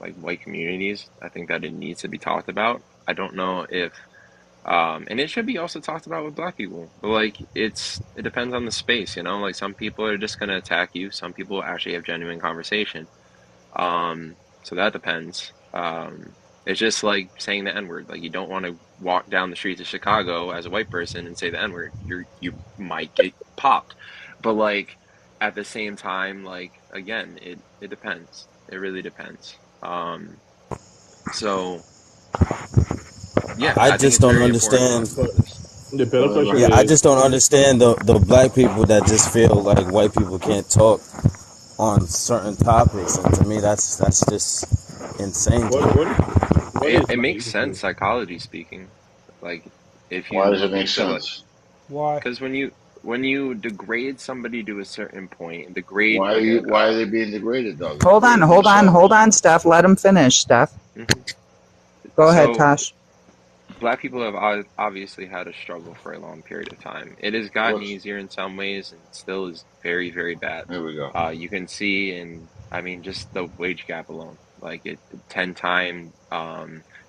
like white communities. I think that it needs to be talked about. I don't know if and it should be also talked about with black people. But like it depends on the space, you know? Like some people are just gonna attack you. Some people actually have genuine conversation. So that depends. It's just like saying the N-word. Like you don't want to walk down the streets of Chicago as a white person and say the N-word. You might get popped. But like at the same time, like again, it depends. It really depends. So yeah, I I think just it's don't very important to understand. talk So about this. the Go better ahead, question Yeah, Ryan. I is just don't understand the black people that just feel like white people can't talk on certain topics, and to me, that's just insane to what me. is It makes sense naivety? psychology speaking. Like if Why does you it make think of like sense? Why? because when you degrade somebody to a certain point, degrade Why are like you? a Why are they being degraded though? They're Hold on, degrading hold on, hold themselves. on, Steph. Let him finish, Steph. Mhm. Go ahead, So Tosh. black people have obviously had a struggle for a long period of time. It has gotten What's? easier in some ways and still is very, very bad. Here we go. You can see in, I mean, just the wage gap alone, like 10 time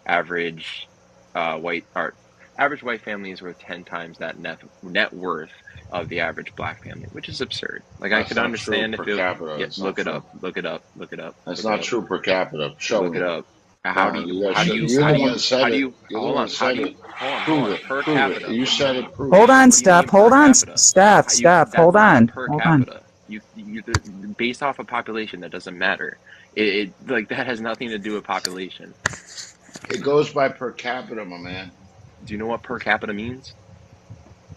average white or average white family is worth 10 times that net worth of the average black family, which is absurd. Like I That's could not true understand if per it, capita. yeah, That's not look it up, true. look it up, look it up, That's look it not up, true per capita. Show look it me. up. How do No, you, you guys. how do you, You're how the do one you, that how said do it. you, You're the hold one on, that how do said you, it. hold Prove on, it. per Prove it. capita. You said it. Prove Hold it. on, What do you Steph. mean per Hold on, capita? Steph. Steph. That's Hold not on. per Hold on. capita. Based off of population, that doesn't matter. Like that has nothing to do with population. It goes by per capita, my man. Do you know what per capita means?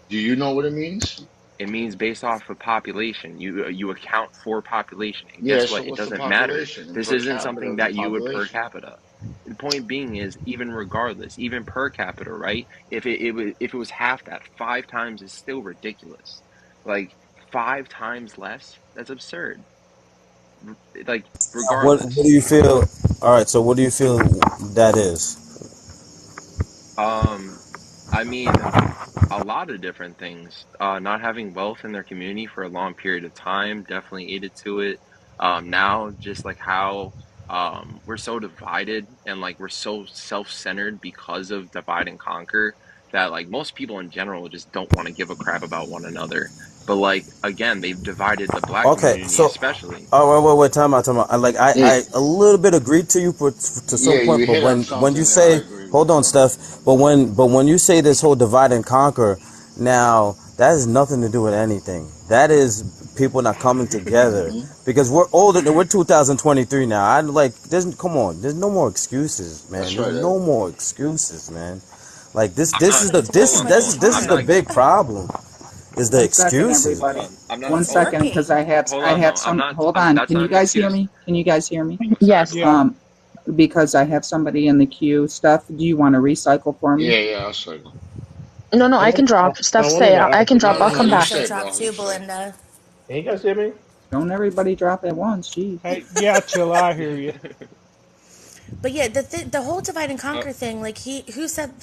Do you know what it means? It means based off of population. You account for population, and Yeah. guess So what? It what's the doesn't matter. population? And This per isn't capita something is the that you would per population. capita. The point being is, even regardless, even per capita, right? If it was half that, 5 times is still ridiculous. Like 5 times less, that's absurd. Like What do regardless. you feel? All right, so what do you feel that is? Um, I mean. a lot of different things. Not having wealth in their community for a long period of time definitely aided to it. Now, just like how we're so divided and like we're so self-centered because of divide and conquer that like most people in general just don't want to give a crap about one another. But like again, they've divided the black Okay, community so especially. wait, time out. Like I It, a little bit agreed to you to some yeah, you point, but hit on when you something there. I say, agree hold with on, something. Steph, but when you say this whole divide and conquer, now that has nothing to do with anything. That is people not coming together Hmm. because we're older. We're 2023 now. I like come on. There's no more excuses, man. That's There's right, no Ed. more excuses, man. Like this, I'm this not. is the It's this Hold is working, on, but hold this it's is on. this is I'm the not. hard. big problem. Is the One second, excuses. everybody. Hold on. I'm not. One It's Hold on. second, because working. Hold I on. have No, I'm some. not. Hold on. That's Can not you an guys hear excuse. me? Can you guys hear me? I'm sorry. Yes. Go ahead. Yeah. Because I have somebody in the queue. Steph, do you want to recycle for me? Yeah, yeah, I'll second. No, no, I I can want, drop. I Steph, wanted say to it. I ask can a drop. No, I'll no, come you You back. should say, drop bro. You too, say. Belinda. Can you guys hear me? Don't everybody drop at once. Jeez. Hey, yeah, till I hear you. But yeah, the whole divide and uh, conquer thing, like who said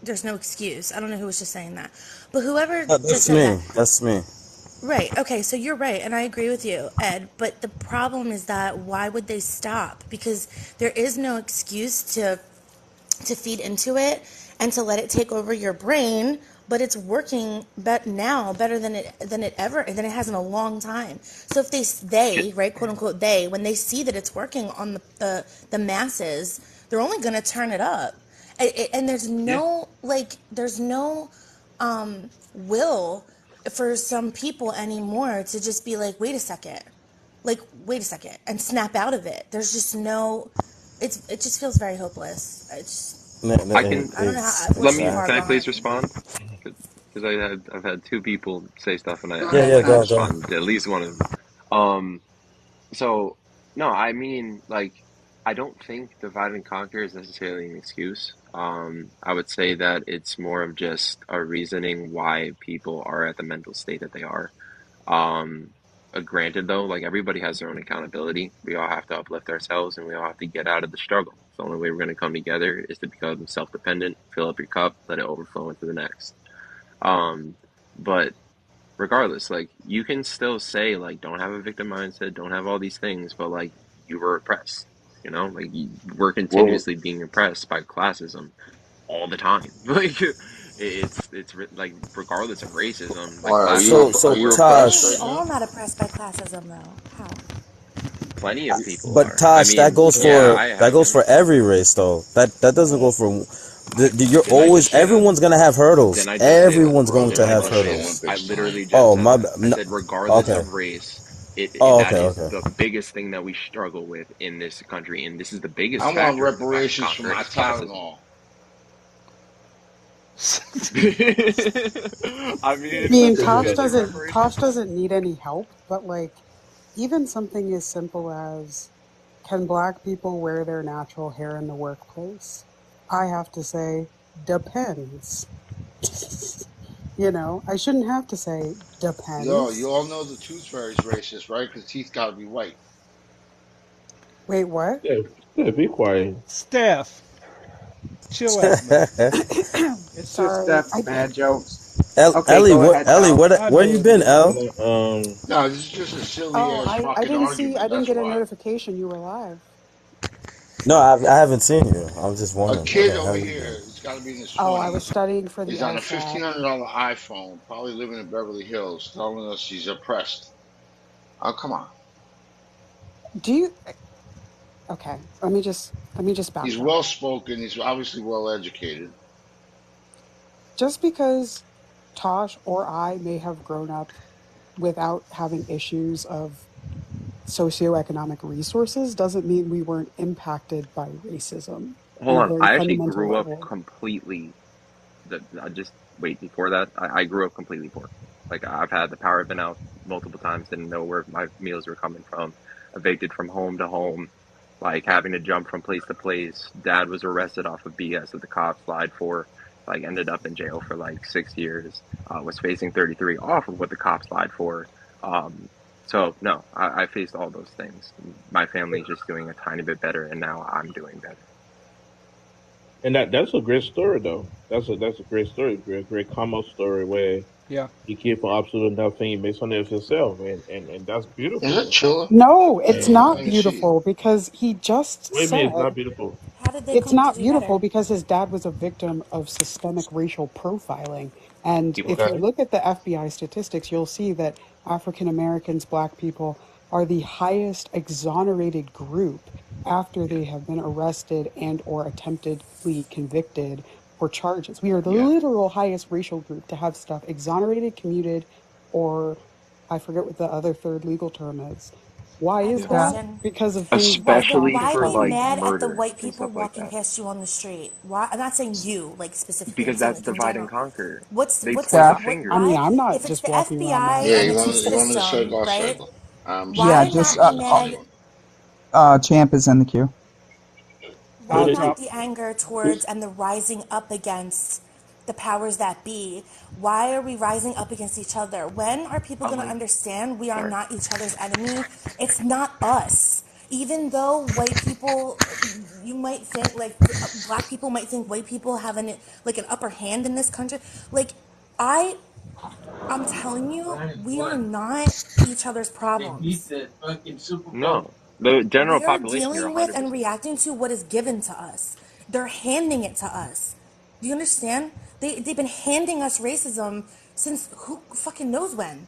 there's no excuse. I don't know who was just saying that, but whoever just That's said that. me. That's me. Right. Okay. So you're right. And I agree with you, Ed. But the problem is that why would they stop? Because there is no excuse to feed into it and to let it take over your brain, but it's working now better than it has in a long time. So if they right, quote unquote they, when they see that it's working on the masses, they're only going to turn it up. And there's yeah. no will for some people anymore to just be like, wait a second, and snap out of it. There's just no, it just feels very hopeless. I can. I don't know how, we're Let too me. far Can I please gone. respond? Because I've had two people say stuff and Go Yeah, I ahead, yeah, want to go. Tosh. respond to at least one of them. Um. So no, I mean like I don't think divide and conquer is necessarily an excuse. I would say that it's more of just a reasoning why people are at the mental state that they are. Um, Granted, though, like everybody has their own accountability. We all have to uplift ourselves and we all have to get out of the struggle. The only way we're going to come together is to become self dependent, fill up your cup, let it overflow into the next. Um, but regardless, like you can still say, like, don't have a victim mindset, don't have all these things, but like you were oppressed. You know, like we're Well, continuously being oppressed by classism all the time. Like like regardless of racism, like why classism is So are still you How oppressive. are oppressed we Tosh, right all now? not oppressed by classism, though? How? Plenty of people but are. I Tosh, mean, yeah, I that have goes been. for every race though. That doesn't go Right. for you're Didn't I just always say that? everyone's gonna have Didn't hurdles. I just say that? Everyone's Bro, going Didn't to I have Rush just the say that? hurdles. I Olympics tonight. literally just Oh said my that. I no, said regardless okay. of race, Oh that okay, is okay. the biggest thing that we struggle with in this country, and this is the biggest I want factor of divide and reparations for conquer my is classism. Tylenol. I mean, Yeah, if I that's what think feels like Tosh reparations. doesn't need any help, but like even something as simple as, can black people wear their natural hair in the workplace? I have to say depends. I shouldn't have to say Yo, depends. you all know the tooth fairy's racist, right? Because teeth gotta be white. Wait, what? yeah, yeah, be quiet. Steph, chill out, man. It's just Sorry. Steph's bad jokes. Okay, Ellie, go ahead, Ellie, Tal. I where you know it, been, man. El? Yeah, No, this is just a silly Oh, ass I fucking didn't see, I argument. didn't That's get a why. notification you were live. No, I haven't seen you. I was just A wondering where kid the over hell you been. here, he's got to be in his Oh, I was 20s. studying for the He's on a LSAT. $1,500 iPhone, probably living in Beverly Hills, telling us he's oppressed. Oh, come on. Do you Okay, let me just He's backtrack. well spoken. He's obviously well educated. Just because Tosh or I may have grown up without having issues of socioeconomic resources doesn't mean we weren't impacted by racism in Hold a on, very I actually fundamental grew up level. completely. I just wait before that. I grew up completely poor. Like I've had the power been out multiple times, didn't know where my meals were coming from, evicted from home to home, like having to jump from place to place. Dad was arrested off of BS that the cops lied for. Like ended up in jail for like 6 years. Was facing 33 off of what the cops lied for. Um, so no, I faced all those things. My family's just doing a tiny bit better, and now I'm doing better. And that's a great story though. That's a great story, great comic story where Yeah. he came for absolute nothing. He made something of himself, and that's Is it beautiful. Chilla? No, I it's mean, not let me see. beautiful because he just What do you mean it's said not beautiful? How did they it's come to not be beautiful better? because his dad was a victim of systemic racial profiling. And if you Okay. look at the FBI statistics, you'll see that African Americans, Black people, are the highest exonerated group after Yeah. they have been arrested and or attemptedly convicted for charges. We are the Yeah. literal highest racial group to have stuff exonerated, commuted, or I forget what the other third legal term is. Why I have a is Yeah. that? question. Because of things Why like the John Especially why for be like Petroni. mad at the murder white and people stuff like walking that. past you on the street? Why? I'm not saying you like specifically. I'm Because saying that's like in divide and general. conquer. What's They what's point the Steph. what? I finger. mean, Why? I'm not If it's just the walking around FBI Yeah, now. and it's a you want me to system, circle? I'll right? circle. Yeah, Why just not be Just mad? one. Champ is in the queue. Why I'll Really? not jump. the anger towards and the rising up against the powers that be? Why are we rising up against each other? When are people I going to like. understand we are Sorry. not each other's enemy? It's not us. Even though white people, you might think like black people might think white people have an upper hand in this country. Like I, I'm telling you, we are not each other's problems. No, the general We are population. You're dealing with and 100% reacting to what is given to us. They're handing it to us. Do you understand? They've been handing us racism since who fucking knows when.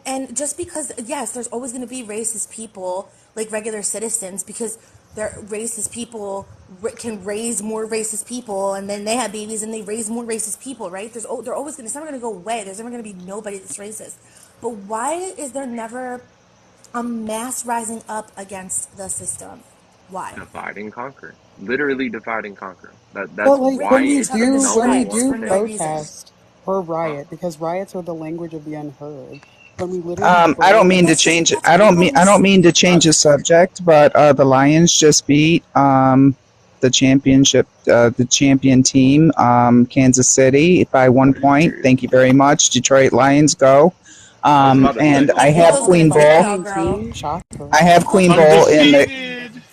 And just because yes, there's always going to be racist people like regular citizens because they're racist people can raise more racist people and then they have babies and they raise more racist people, right? They're always going to, it's never going to go away. There's never going to be nobody that's racist. But why is there never a mass rising up against the system? Why? divide and conquer. Literally divide and conquer. But That's like why Ripping each it's other to no when we more shreds do for no today. reason. protest or Huh? riot, because riots are the language of the unheard, when we literally I don't burn mean to That's change it. that's people who I don't mean to change the subject, but the Lions just beat the champion team, Kansas City by Are one you point. serious? Thank you very much, Detroit Lions. Go. I was about to say, And I I think have goes to the Queen Detroit Bull. champion cowgirl. team, shocker. I have Queen Bull in the. Undefeated.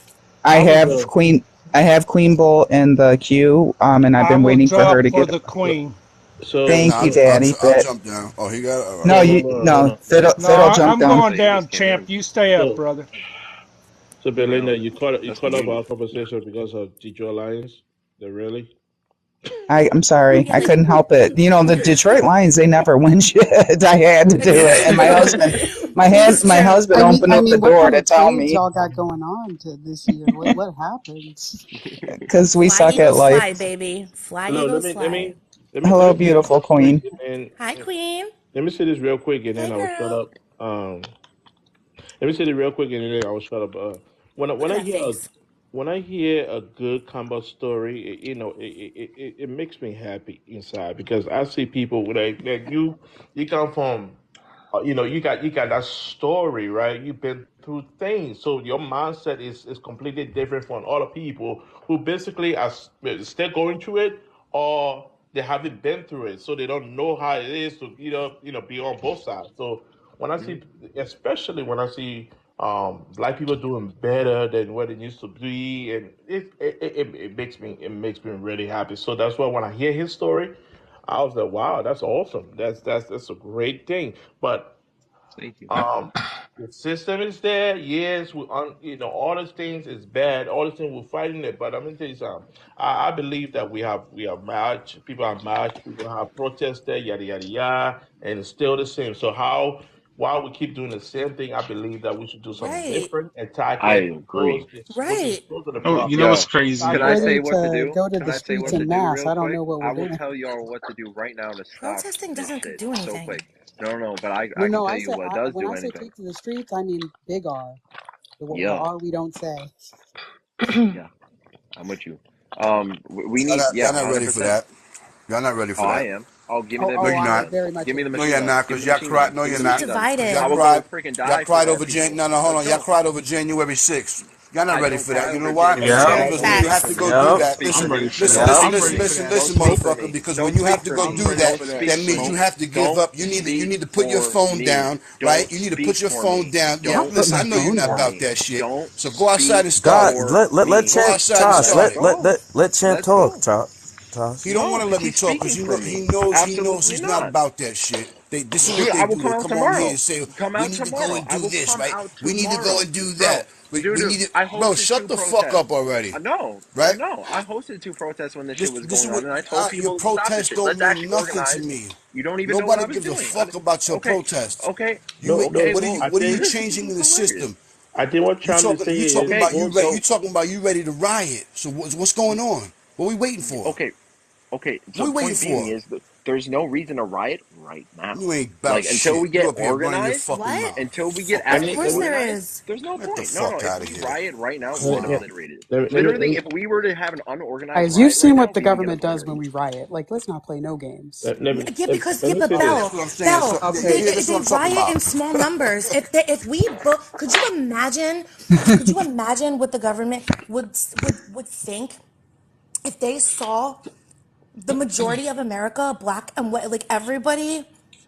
I I was have Queen. I have Queen Bull in the queue. And I've I been will waiting for her drop to for get. the queen. so No, Thank you, so Daddy. I'll But jump down. Oh, he got it? All right. no, no no you no no no. no. No, Fiddle jump I'm Oh, down. going so he down, just came champ. in. You stay up, So brother. so Damn, Belinda, you that's caught up mean. our conversation because of Detroit Lions. The really? I'm sorry. Yeah, I like couldn't help it. You know, the Detroit Lions, they never win shit. I had to do it. And it's my true. husband opened I up the mean, what door kind to of tell trades me y'all got going on to this year? What happened? because we Fly suck at Eagles life. fly, baby. Fly No, Eagles fly. Hello, let me say this beautiful real quick, queen. and Hi, Queen. let me say this real quick, and then Hey, I'll shut girl. up. Let me say this real quick, and then I'll shut up. Look When at I that hear face. when I hear a good combat story, it makes me happy inside because I see people like you come from you got that story, right? You've been through things, so your mindset is completely different from other people who basically are still going through it, or they haven't been through it, so they don't know how it is to be on both sides. So when I see, especially when I see black people doing better than what it used to be, and it makes me really happy. So that's why when I hear his story, I was like, wow, that's awesome. That's a great thing. But Thank you. um, the system is there. Yes, all these things is bad. All these things we're fighting it. But I'm gonna tell you something. I believe that we have march. People have marched. People have protested. Yada yada yada, and it's still the same. So how? While we keep doing the same thing, I believe that we should do something Right. different and I tackle agree. those Right. are the Oh, you know problems. what's Yo, I'm can crazy? I ready say what to to do? go to Can the I say streets what to en do masse. real I don't quick? know what we're I will doing. tell y'all what to do right now to stop Protesting this doesn't shit do so anything. quick. No, but No, I can no, tell I you say what does when do I say anything. take to the streets, I mean big R, the Yeah, R we don't say. yeah, I'm with you. We Y'all need, not, yeah, y'all not ready for 100%. that. Y'all not ready Oh, for I that. am. Oh, give me Oh, the No, oh, you're machine I not. guns. very much Give me the No, machine you're agree. guns. not, Give me because the y'all machine cried. guns. No, Give me you're the Too not. machine guns. Because I divided. will go freaking y'all die for cried that, over Jan. people. No, hold Let's on. Y'all go. cried over January 6th. Y'all not I ready don't for that. You file know for why? jitterbug Facts, Yep. Because emails. when you Facts. have So to go please do Yep. don't that, speak I'm for listen, ready me. for listen, that. Yep. listen, I'm listen, ready for listen, that. Don't listen, speak for motherfucker. me. Because when Don't you have speak to for go I'm me. do ready that, Don't for that. that speak. means you Don't have to give don't up. You speak need to put your for phone me. down, right? Don't You need to put speak your for phone me. down. Yeah, Don't Put listen, my I know you're speak phone not for down. about me. that shit. Don't So go outside speak and start God, it. for let me. Go Champ outside and Tosh, start Let's it. go. let Champ Let's talk, go. He Tosh. don't want No, to because let me he's talk because speaking for he me. knows Absolutely he's not not. about that shit. This is what Dude, they I will do. come They out come on here and tomorrow. say Come we out need to go tomorrow. and I do will this, come right? out We need to go tomorrow. and do that. Bro, We dude, need to, I bro. hosted Shut two the fuck up protests. already, No, right? no, I hosted two protests when this shit was This is going on, what and I told your people to stop this protest shit. don't Let's mean actually nothing to organize. me. You don't even know what Nobody I was gives a doing. fuck about your Okay, protest. okay, No, okay. no. Well, I What are you think this changing is in the hilarious. system? what I'm trying to say You talking is Okay, about well, so you ready to riot. So what's going on? What are we waiting for? okay, okay. What So are we waiting point being for? is that there's no reason to riot right now. You ain't about Like until shit. we You get up here running your organized, fucking What? mouth. until we get Fuck let out Of me of actually let course me there here. organized, is. there's no Get the point. No, no. fuck If out of we here. riot right now, we get let, obliterated. let Literally, me if we were to have an unorganized Guys, you've riot right seen now, what the we would get government does when obliterated. we riot. Like, let's not play no games. Yeah, because let yeah, me but say Oh, this. that's what I'm saying. So Okay. yeah, that's what They I'm talking riot about. in small numbers. If we book, could you imagine what the government would think if they saw the majority of America, black and white, like everybody,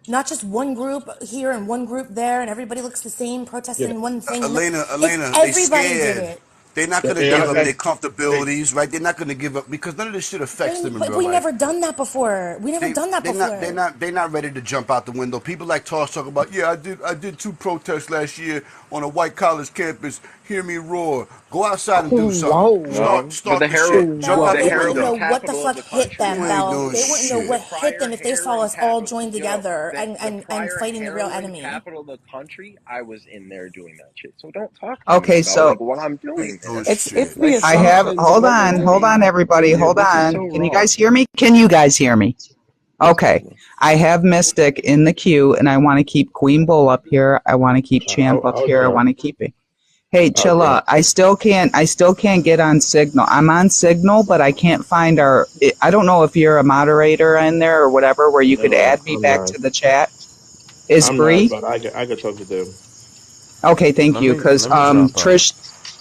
not just one group here and one group there, and everybody looks the same, Yeah, protesting one thing. No, if Elena, they everybody did scared. it, They're not gonna yeah, Yeah, give but up I, their Hey, comfortabilities, right? They're not gonna give up because none of this shit affects them in but real we never life. done that before. We never done that before. They're not ready to jump out the window. People like Toss talk about, yeah, I did two protests last year on a white college campus. Hear me roar. Go outside and do something. Whoa. no. But Start the shit. Jump Bell, out the they the wouldn't know window. heroin what the capital of fuck the hit country, them, You ain't Bell. doing They wouldn't know the what shit. hit prior them if they saw heroin us all capital, joined yo, together the and prior fighting the real heroin enemy. capital of the country, I was in there doing that shit. So don't talk to me Okay, about like so what I'm You doing, ain't doing man. It's shit. the Like, I shut up. have, assumptions of hold what you're on, doing. everybody, Yeah, hold this is on. so Can you guys wrong. hear me? Can you guys hear me? Yes, we Okay. can. I have Mystic in the queue and I want to keep Queen Bull up here. I want to keep Champ up I'll here. I drop. want to keep it. Hey, I'll drop. Chilla, I still can't get on Signal. I'm on Signal, but I can't find I don't know if you're a moderator in there or whatever where you could No, add me I'm back not. to the chat. Is I'm not, Bree? but I can talk to them. Okay, thank you. Cause, Let me drop out. Trish,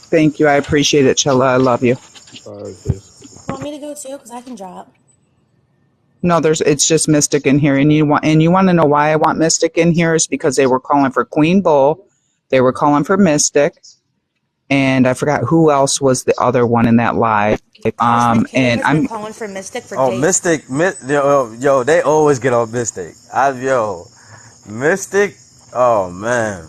thank you. I appreciate it, Chilla. I love you. All right, sis. Want me to go too? Because I can drop. No, it's just Mystic in here, and you want to know why I want Mystic in here is because they were calling for Queen Bull, they were calling for Mystic, and I forgot who else was the other one in that live. Cosmic Carol And has been calling for Mystic for Oh, days. Mystic, yo, they always get on Mystic. Mystic. Oh man,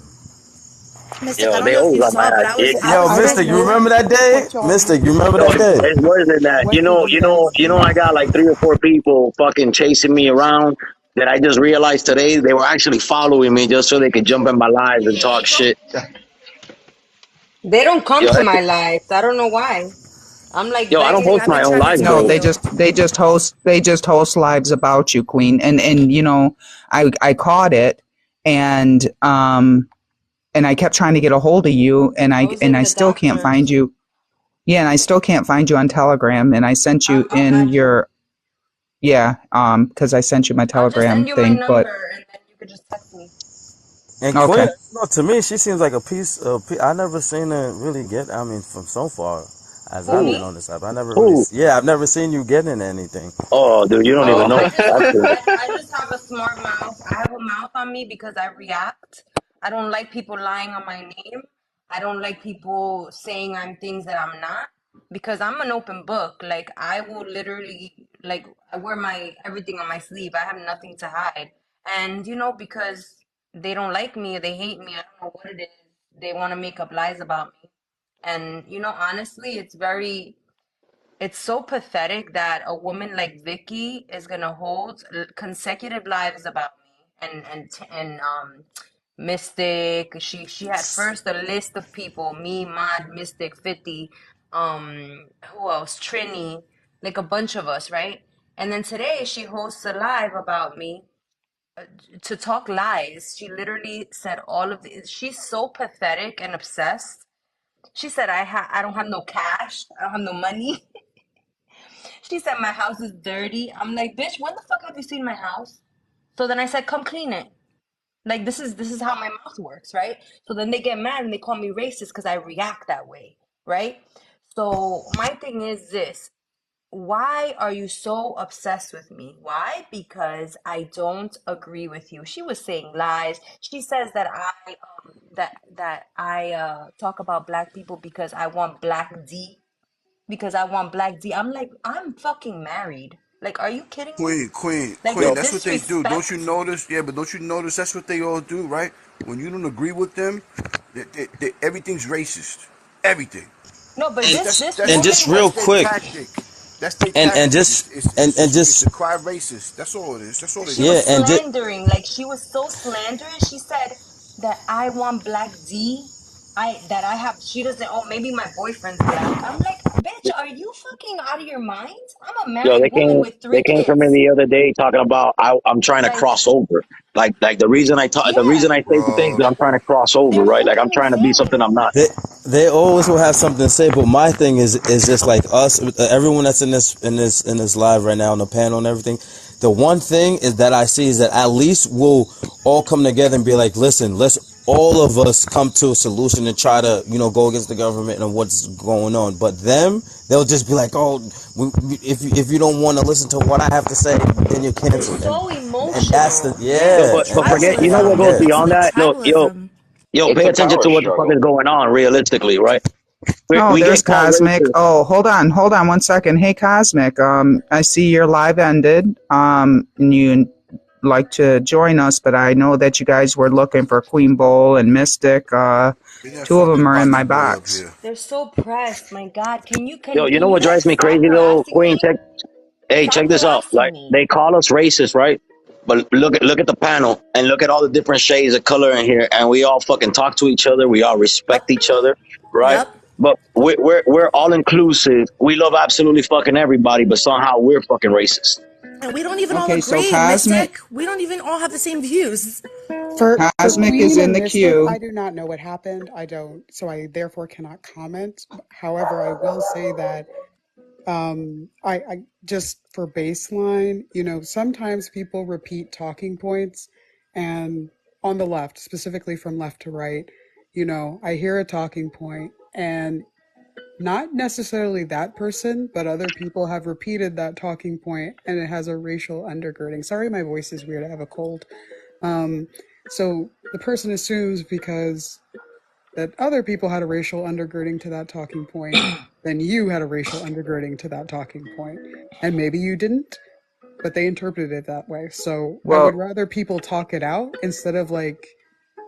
Mystic, I Yo, don't they know if always you on my saw, but ass. I yo, was I Mystic, don't you trending. know remember that day? what y'all Mystic, you mean. remember No, that day? it's worse than that. What did you guys I do? got like 3 or 4 people fucking chasing me around that I just realized today they were actually following me just so they could jump in my lives and talk shit. They don't come Yo, to that's, my lives. I don't know why. I'm like yo, I don't begging host I've my been own trying to lives tell no, though. you. they just host lives about you, Queen, and I caught it, and and I kept trying to get a hold of you, those and are I the still can't find doctors. you. Yeah, and I still can't find you on Telegram, and I sent you I'll in add you. your yeah, because I sent you my I'll just Telegram send you my thing, but number and then you could just text me. And Queen, okay. you know, to me, she seems like a piece of. I never seen her really get. I mean, from so far as Who, I've Who? been me? on this app, I never really. Who? Yeah, I've never seen you getting anything. Oh, dude, you don't even Oh, know. That's it. I just have a smart mouth. I have a mouth on me because I react. I don't like people lying on my name. I don't like people saying I'm things that I'm not because I'm an open book. Like I will literally like I wear my everything on my sleeve. I have nothing to hide. And because they don't like me or they hate me, I don't know what it is. They want to make up lies about me. And honestly, it's so pathetic that a woman like Vicky is gonna hold consecutive lives about me and Mystic. She had first a list of people, me, Mod, Mystic, 50, who else? Trini, like a bunch of us, right? And then today she hosts a live about me to talk lies. She literally said all of this. She's so pathetic and obsessed. She said I don't have no cash. I don't have no money. She said my house is dirty. I'm like, bitch, when the fuck have you seen my house? So then I said, come clean it. Like this is how my mouth works, right? So then they get mad and they call me racist because I react that way. right? So my thing is this. Why are you so obsessed with me? Why? Because I don't agree with you. She was saying lies. She says that I talk about black people because I want black D. Because I want black D. I'm like, I'm fucking married. Like, are you kidding me? Like the Yo, That's what they do. Don't you disrespect. notice? Yeah, but don't you notice that's what they all do, right? When you don't agree with them, everything's racist. Everything. No, but and this and woman just That's real was their quick, tactic. That's their and tactic. just and It's just to cry racist. That's all it is. That's all they she do. yeah, was and just slandering. Like she was so slanderous. She said that I want black D. I have she doesn't oh maybe my boyfriend's black. I'm like, bitch, are you fucking out of your mind? I'm a Yo, married woman with they three came for me kids. the other day talking about I'm trying to Like, cross over. Like the yeah, reason I say the things Bro, that I'm trying to cross over, they're right? Like I'm holding me trying to be something I'm down. not. they always will have something to say. But my thing is just like us, everyone that's in this live right now on the panel and everything. The one thing is that I see is that at least we'll all come together and be like, listen, let's all of us come to a solution and try to go against the government and what's going on. But them, they'll just be like, oh, if you don't want to listen to what I have to say, then you're It's canceled. And so that's the emotional. Yo, Yes, yeah, it's and but that's the forget. thing You I know don't what tribalism. goes get. It's beyond the that? tribalism. Pay It's a attention power to what the fuck is struggle. going on realistically, right? Oh, We there's get called Cosmic. racist. Oh, hold on 1 second. Hey, Cosmic. I see your live ended. And you like to join us, but I know that you guys were looking for Queen Bowl and Mystic. bring that Two of them fucking are in my bati boy up box. here. They're so pressed. My God, can you Yo, you know you what like drives me stop crazy though, harassing Queen? me? Hey, Stop check this out. harassing Like me. they call us racist, right? But look at the panel and look at all the different shades of color in here, and we all fucking talk to each other. We all respect Yep. each other, right? Yep. But we're all inclusive. We love absolutely fucking everybody, but somehow we're fucking racist. And we don't even all Okay, so agree, Cosmic. Mystic. We don't even all have the same views. For Cosmic is Queen in and the Mystic, queue. I do not know what happened. I don't, so I therefore cannot comment. However, I will say that I just for baseline, sometimes people repeat talking points, and on the left, specifically from left to right, I hear a talking point, and not necessarily that person, but other people have repeated that talking point, and it has a racial undergirding. Sorry, my voice is weird. I have a cold. Um, so the person assumes because that other people had a racial undergirding to that talking point, then you had a racial undergirding to that talking point. And maybe you didn't, but they interpreted it that way. So I would Well, rather people talk it out instead of like,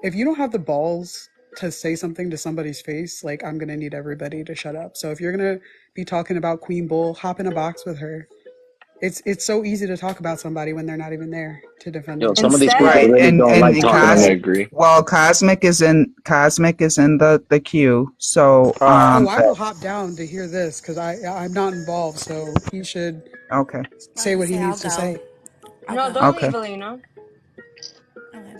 if you don't have the balls to say something to somebody's face, like, I'm going to need everybody to shut up. So if you're going to be talking about Queen Bull, hop in a box with her. It's so easy to talk about somebody when they're not even there to defend Yo, some of these themselves. people right, Instead, really don't like and talking to I Cos. me. agree. Well, Cosmic is in the queue. So Oh, Ah, I will hop down to hear this because I'm not involved, so he should okay, I was say gonna what he say I'll needs to go. say. I'll no, go. don't leave, okay, Alina. Okay.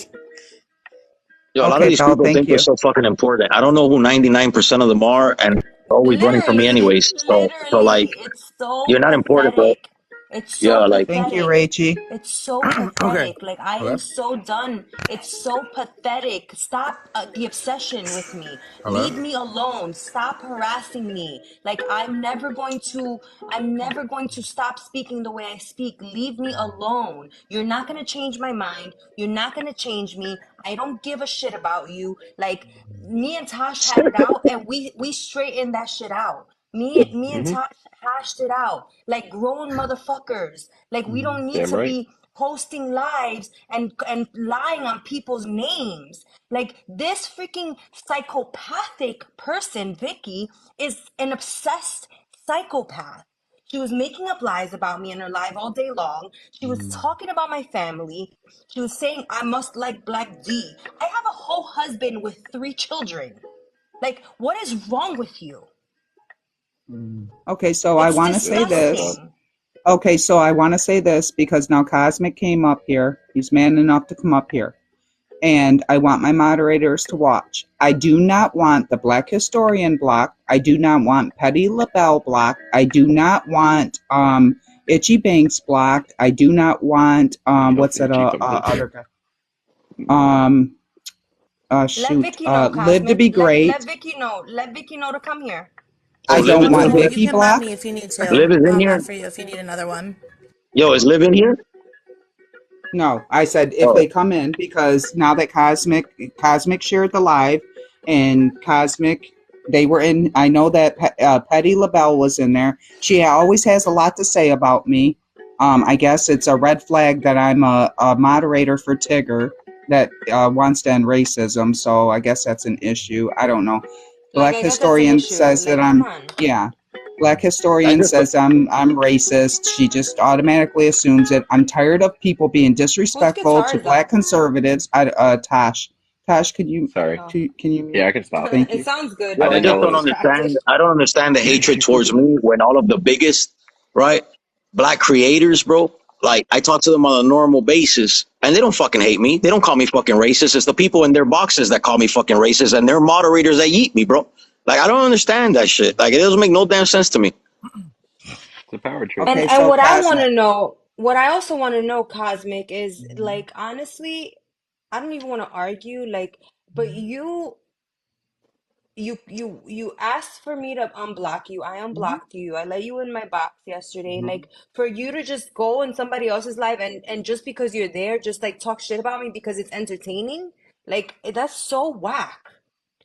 yo, a lot of okay, these pal. people Thank think they're you. so fucking important. I don't know who 99% of them are, and they're always running from me Literally, anyways. So like, literally, it's so you're not important, bro. pathetic. It's Yeah, so like. Thank you, pathetic. Rachie. It's so Okay. pathetic. Like, I Hello? am so done. It's so pathetic. Stop the obsession with me. Hello? Leave me alone. Stop harassing me. Like, I'm never going to stop speaking the way I speak. Leave me alone. You're not going to change my mind. You're not going to change me. I don't give a shit about you. Like, me and Tosh had it out, and we straightened that shit out. Me and Hmm. Tosh hashed it out like grown motherfuckers. Like, we don't need Damn to right. be posting lives and lying on people's names. Like, this freaking psychopathic person, Vicky, is an obsessed psychopath. She was making up lies about me in her live all day long. She was talking about my family. She was saying I must like Black D. I have a whole husband with 3 children. Like, what is wrong with you? Okay, so I It's want to That's say fucked up. this. disgusting. Okay, so I want to say this because now Cosmic came up here. He's man enough to come up here. And I want my moderators to watch. I do not want the Black Historian block. I do not want Petty LaBelle block. I do not want Itchy Banks blocked. I do not want You don't what's that think she coming up other here? guy? Um Let shoot. Vicky know, Live to Cosmic. be Let great. Vicky know. Let Vicky know to come here. Oh, I Liv don't is in want Nicole, here. you Vicky can mod me blocked. if you need Liv to. is in I'll here. mod for you if you need another one. Yo, is Liv in here? No, I said if Oh, they come in, because now that Cosmic shared the live, and Cosmic, they were in. I know that Petty LaBelle was in there. She always has a lot to say about me. I guess it's a red flag that I'm a moderator for Tigger that wants to end racism. So I guess that's an issue. I don't know. Like, Black I guess that's an historian issue. says that Like, come I'm, on. yeah. Black I historian just says I'm racist. She just automatically assumes it. I'm tired of people being Whose disrespectful guitar to is black that? conservatives. Tosh, could you Sorry. Oh. can you mute? Yeah, I can stop. Thank It you. sounds good, I yo, I didn't but just know I'm it don't was. understand. distracted. I don't understand the hatred towards me when all of the biggest, right, black creators, bro. Like I talk to them on a normal basis, and they don't fucking hate me. They don't call me fucking racist. It's the people in their boxes that call me fucking racist, and they're moderators that yeet me, bro. Like I don't understand that shit. Like it doesn't make no damn sense to me. It's a power trip. Okay, And so what I want Cosmic. to know, what I also want to know, Cosmic, is like honestly, I don't even want to argue, like, but you asked for me to unblock you. I unblocked you. I let you in my box yesterday. Like for you to just go in somebody else's life and just because you're there, just like talk shit about me because it's entertaining. Like that's so whack.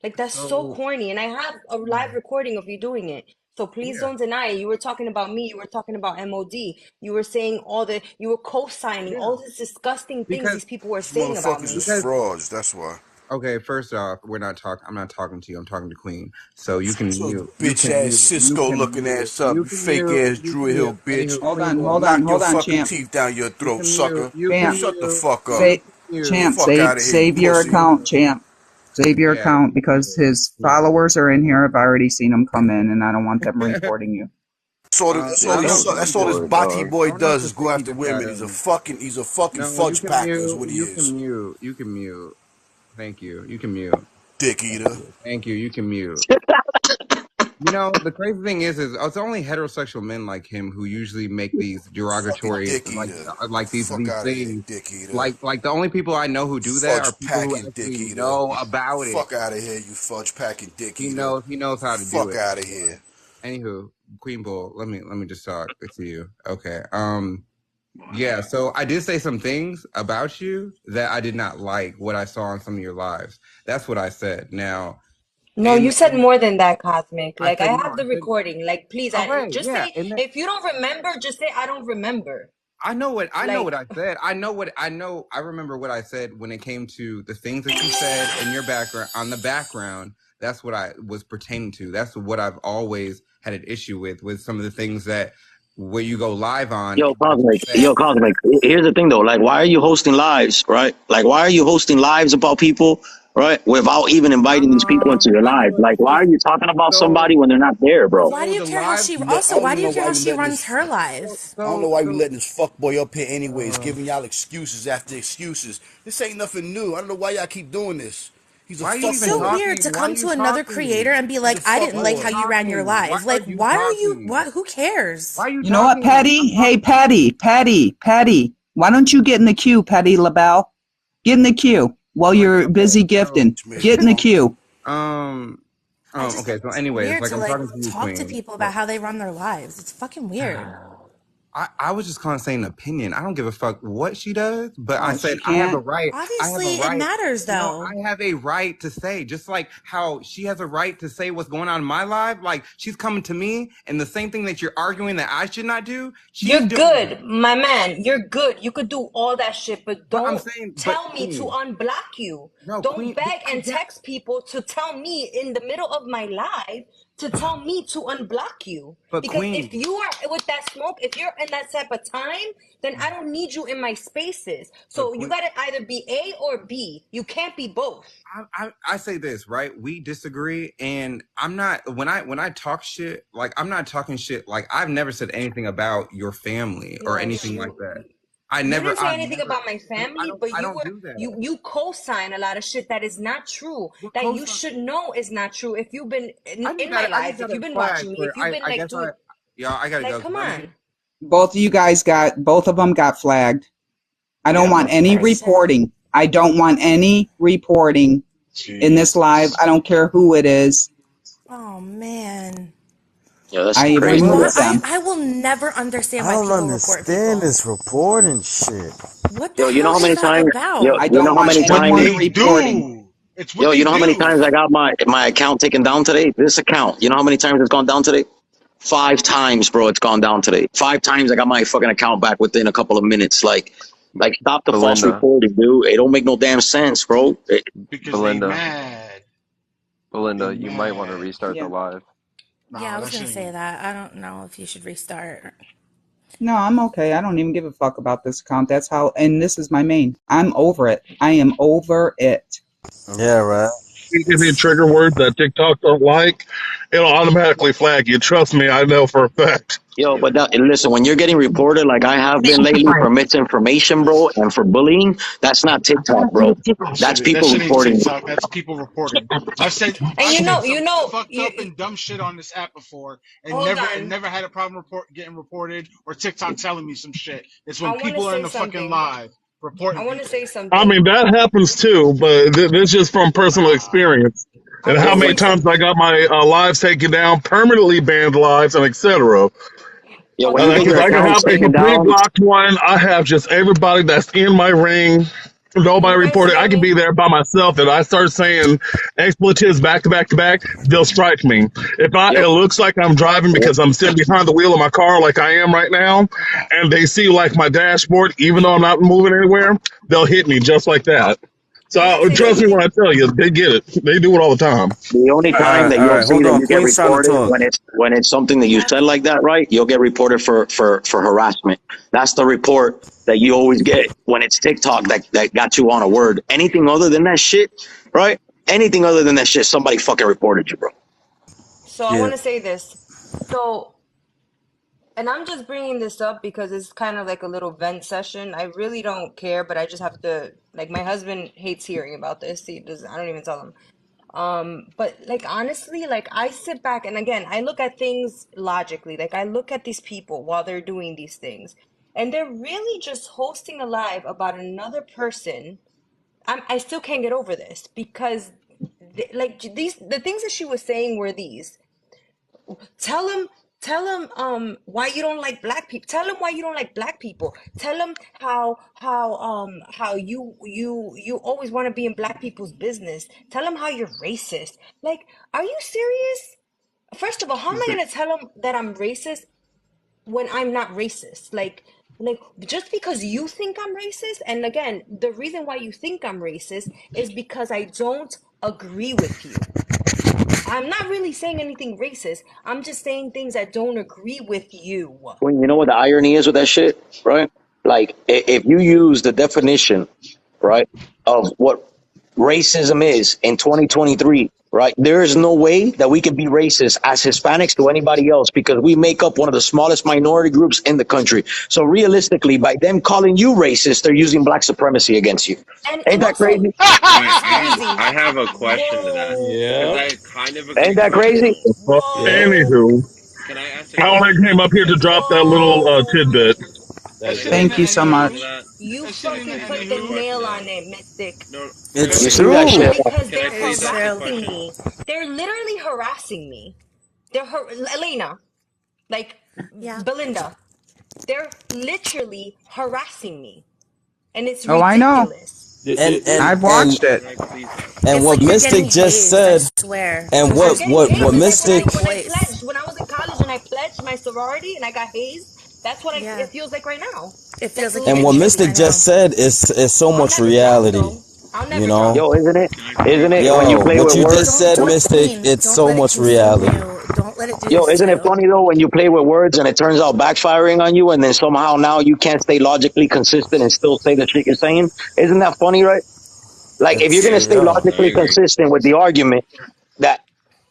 Like that's so So corny. And I have a live recording of you doing it. So please yeah, don't deny it. You were talking about me. You were talking about MOD. You were saying you were co-signing yeah. all these disgusting things Because these people were These saying about motherfuckers is me. because frauds. That's why. okay, first off, we're not talking. I'm not talking to you. I'm talking to Queen. So you can So mute. You bitch can ass mute. You Cisco can looking mute. ass up, You you can fake mute. ass You can Druid Hill mute. bitch. Anywho, Hold Queen on, Bull. hold on, Knock your hold on, fucking champ. teeth down your You throat, can mute. sucker. You can Champ. Shut the mute. fuck up. You Say can mute. champ, Fuck out of here, you save your pussy. account, champ. Save your Yeah. account because his followers are in here. I've already seen them come in, and I don't want them reporting you. That's all Yeah, this. don't Queen That's all this do Bull. it, Bati dog. boy I don't know does if is it's go Vicky after just women. got He's a him. fucking. He's a fucking No, you fudge can packer. Is mute. what he You is. can mute. You can mute. Thank you. You can mute. Dick Thank eater. you. Thank you. You can mute. You know, the crazy thing is it's only heterosexual men like him who usually make these Fucking derogatory, dick eater. like Fuck these out of here, things. dick eater. Like the only people I know who do that are Fudge people who packing dick actually eater. know about it. Fuck out of here, you fudge packing dick He eater. knows. He knows how to do Fuck it. out of here. Anywho, Queen Bull, let me just talk to you. Okay. Yeah, so I did say some things about you that I did not like what I saw on some of your lives. That's what I said. Now, No, you and said more than that, Cosmic. I Like I said no, have I the said recording. Like please, okay, just yeah, say and then if you don't remember, just say I don't remember. I know what Like I said. I remember what I said when it came to the things that you said in your background on the background. That's what I was pertaining to. That's what I've always had an issue with some of the things that where you go live on Yo, that you Cosmic. say. Yo, Cosmic. Here's the thing though. Like, why are you hosting lives, right? Like, why are you hosting lives about people, right? Without even inviting these people into your I live. know Like, why it's are you talking about so somebody when they're not there, bro? Why do you the care how live. she I also? don't Why do even you know care why how we she letting runs this. her So live? I don't know so why we so. letting this fuckboy up here anyways, Uh, giving y'all excuses after excuses. This ain't nothing new. I don't know why y'all keep doing this. He's a why are you It's even so fuckboy. weird to talking? Why are come you to another creator talking? and be He's a like, I didn't Why are like you how fuckboy. you ran your talking? Why live. are Like, you why are you? talking? What? Who Why cares? are you You know what, talking? I'm Patty? Hey, talking to you. Patty. Why don't you get in the queue, Patty LaBelle? Get in the queue while Like, you're okay, busy so, gifting. Which made Get in the wrong. queue. um, I just okay. think So, it's anyways, weird like to I'm like talking to you, talk to Queen. people about how they run their lives. It's fucking weird. I was just kind of saying an opinion. I don't give a fuck what she does, but I Oh, said she I have a can't. right. I have a Obviously, it right. matters No, though. I have a right to say, just like how she has a right to say what's going on in my life. Like she's coming to me, and the same thing that you're arguing that I should not do, she's you're doing it. good, my man. You're good. You could do all that shit, but But I'm don't saying, but tell me to Queen, unblock you. no, Don't Queen, but beg I and get. text people to tell me in the middle of my live to tell me to unblock you. But Because if Queen, you are with that smoke, if you're in that type of time, then I don't need you in my spaces. but So you Queen. gotta either be A or B. You can't be both. I say this right. We disagree, and I'm not when I talk shit. Like I'm not talking shit. Like I've never said anything about your family or Yo, anything like that. you didn't say I've anything never. about my family, but I don't do that. you co-sign a lot of shit that is not true, What that you cosign? should know is not true if you've been in my I just lives, if got a you've been flag watching me, for. if you've been I like guess doing Yeah, I gotta like go come because on. Both of them got flagged. I don't Yeah, I'm want not any Oh surprised. shit. reporting. I don't want any reporting in this live. Jesus. I don't care who it is. Oh man. Yo, that's I some crazy What? removed shit. them. I will never understand I why don't people report understand people. this reporting shit. What the Yo, you know hell how is many that times? Yo, about? I you don't know how want many It's what anyone times? they reporting. do. It's what Yo, they you know how many do. times I got my account taken down today? This account. You know how many times it's gone down today? 5 times, bro. It's gone down today. 5 times I got my fucking account back within a couple of minutes. Like stop the false Belinda, reporting, dude. It don't make no damn sense, bro. Because they Belinda, mad. They Belinda, you might want to mad. restart the Yeah. live. Yeah, Nah, I was that gonna shit say ain't. that. I don't know if you should restart. No, I'm okay. I don't even give a fuck about this account. That's how, and this is my main. I'm over it. I am over it. Yeah, right. Any trigger words that TikTok don't like, it'll automatically flag you. Trust me, I know for a fact. Yo, but listen, when you're getting reported like I have been lately for misinformation, bro, and for bullying, that's not TikTok, bro. That's That people shit ain't reporting. TikTok. That's people reporting. And I've said you some know, fucked up and dumb shit on this app before, and hold on. never had a problem getting reported or TikTok telling me some shit. It's when I want to people are in say the fucking something. live reporting I want to people. say I something. mean, that happens too, but this is just from personal Nah. experience. I And want how to Yo, many say times I something. got my lives taken down, permanently banned lives, and etc. yo, when Okay, you I get want your to Because I say can accounts have a taken something. complete down, blocked one. I have just everybody that's in my ring. Can Nobody you guys reported. hear I can me? be there by myself. If I start saying expletives back to back to back, they'll strike me. yo, It looks like I'm driving because I'm sitting behind the wheel of my car like I am right now, and they see like my dashboard, even though I'm not moving anywhere, they'll hit me just like that. So Can I say trust me when something? I tell you, they get it. They do it all the time. the only All right. time that All you'll right. see Hold that on. you get Queen's trying to reported talk. when it's something that you said like that, right? You'll get reported for harassment. That's the report that you always get when it's TikTok that got you on a word. Anything other than that shit, right? Anything other than that shit, somebody fucking reported you, bro. So I Yeah. want to say this. So, and I'm just bringing this up because it's kind of like a little vent session. I really don't care, but I just have to. Like, my husband hates hearing about this. He does. I don't even tell him. But like honestly, like I sit back and again, I look at things logically. Like I look at these people while they're doing these things, and they're really just hosting a live about another person. I still can't get over this because like these the things that she was saying were these. Tell him, tell him, why you don't like black people. Tell him why you don't like black people. Tell him how you always want to be in black people's business. Tell him how you're racist. Like, are you serious? First of all, how am I gonna tell him that I'm racist when I'm not racist? Like just because you think I'm racist, and again, the reason why you think I'm racist is because I don't agree with you. I'm not really saying anything racist. I'm just saying things that don't agree with you. Well, you know what the irony is with that shit, right? Like, if you use the definition, right, of what racism is in 2023, right, there is no way that we can be racist as Hispanics to anybody else because we make up one of the smallest minority groups in the country. So realistically, by them calling you racist, they're using black supremacy against you. Ain't And that also, crazy? it's crazy. I have a question to that Whoa, because Yep. I kind of agree Ain't with that what you're crazy? saying. Well, Yep. whoa, anywho, Can I ask a I only question? came up here to drop that little whoa. tidbit. That Can That's I shit say ain't right. a Thank you so something to anywho. much. that? You That shit Can ain't I a fucking say put something to the the anywho. question nail then? on it, Mystic. No, can I You It's say see that something? shit? true. Because Can they're I please It's ask a true. harassing question? me. They're literally harassing me. Elena, like Yeah. Belinda, they're literally harassing me. And it's Oh, I know. ridiculous. And and I've and watched it. Can I please ask a and It's what like you're question? getting Mystic just hazed, I said, swear. and Because I'm there's getting you hazed. what have a It's like Mystic different when I voice. pledged, when I was in college and I pledged my sorority and I got hazed. That's what Yeah. it feels like right now. It Like feels like you're and getting what hazed. literally. I Mystic know. just said is so I'll much never drop reality. though. I'll You never know, drop. Yo, Can I isn't please it ask when a you yo, play what with you question? just words? said, Don't Mystic, Queen. it's Don't so let it much consume reality. you. Don't let it do Yo, this isn't to it you. funny though when you play with words and it turns out backfiring on you, and then somehow now you can't stay logically consistent and still say the shit you're saying? Isn't that funny, right? Like if you're It's gonna stay yo. I logically agree. consistent with the argument that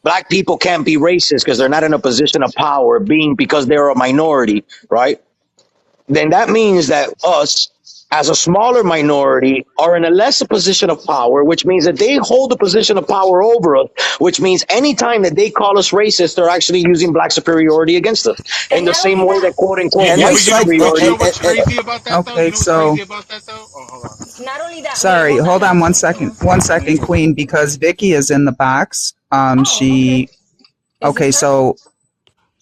black people can't be racist because they're not in a position of power, being because they're a minority, right? Then that means that us as a smaller minority are in a lesser position of power, which means that they hold a position of power over us, which means anytime that they call us racist, they're actually using black superiority against us in And the not same only way that, that quote unquote And Yeah, white but it's like, you superiority. know what's crazy about that though? You Okay, know what's crazy so about that though? Oh, hold on. not only that, wait, sorry. hold Hold on. on one Hold second. on. One second, Queen, because Vicky is in the box. Oh, okay. She Is this okay. her? So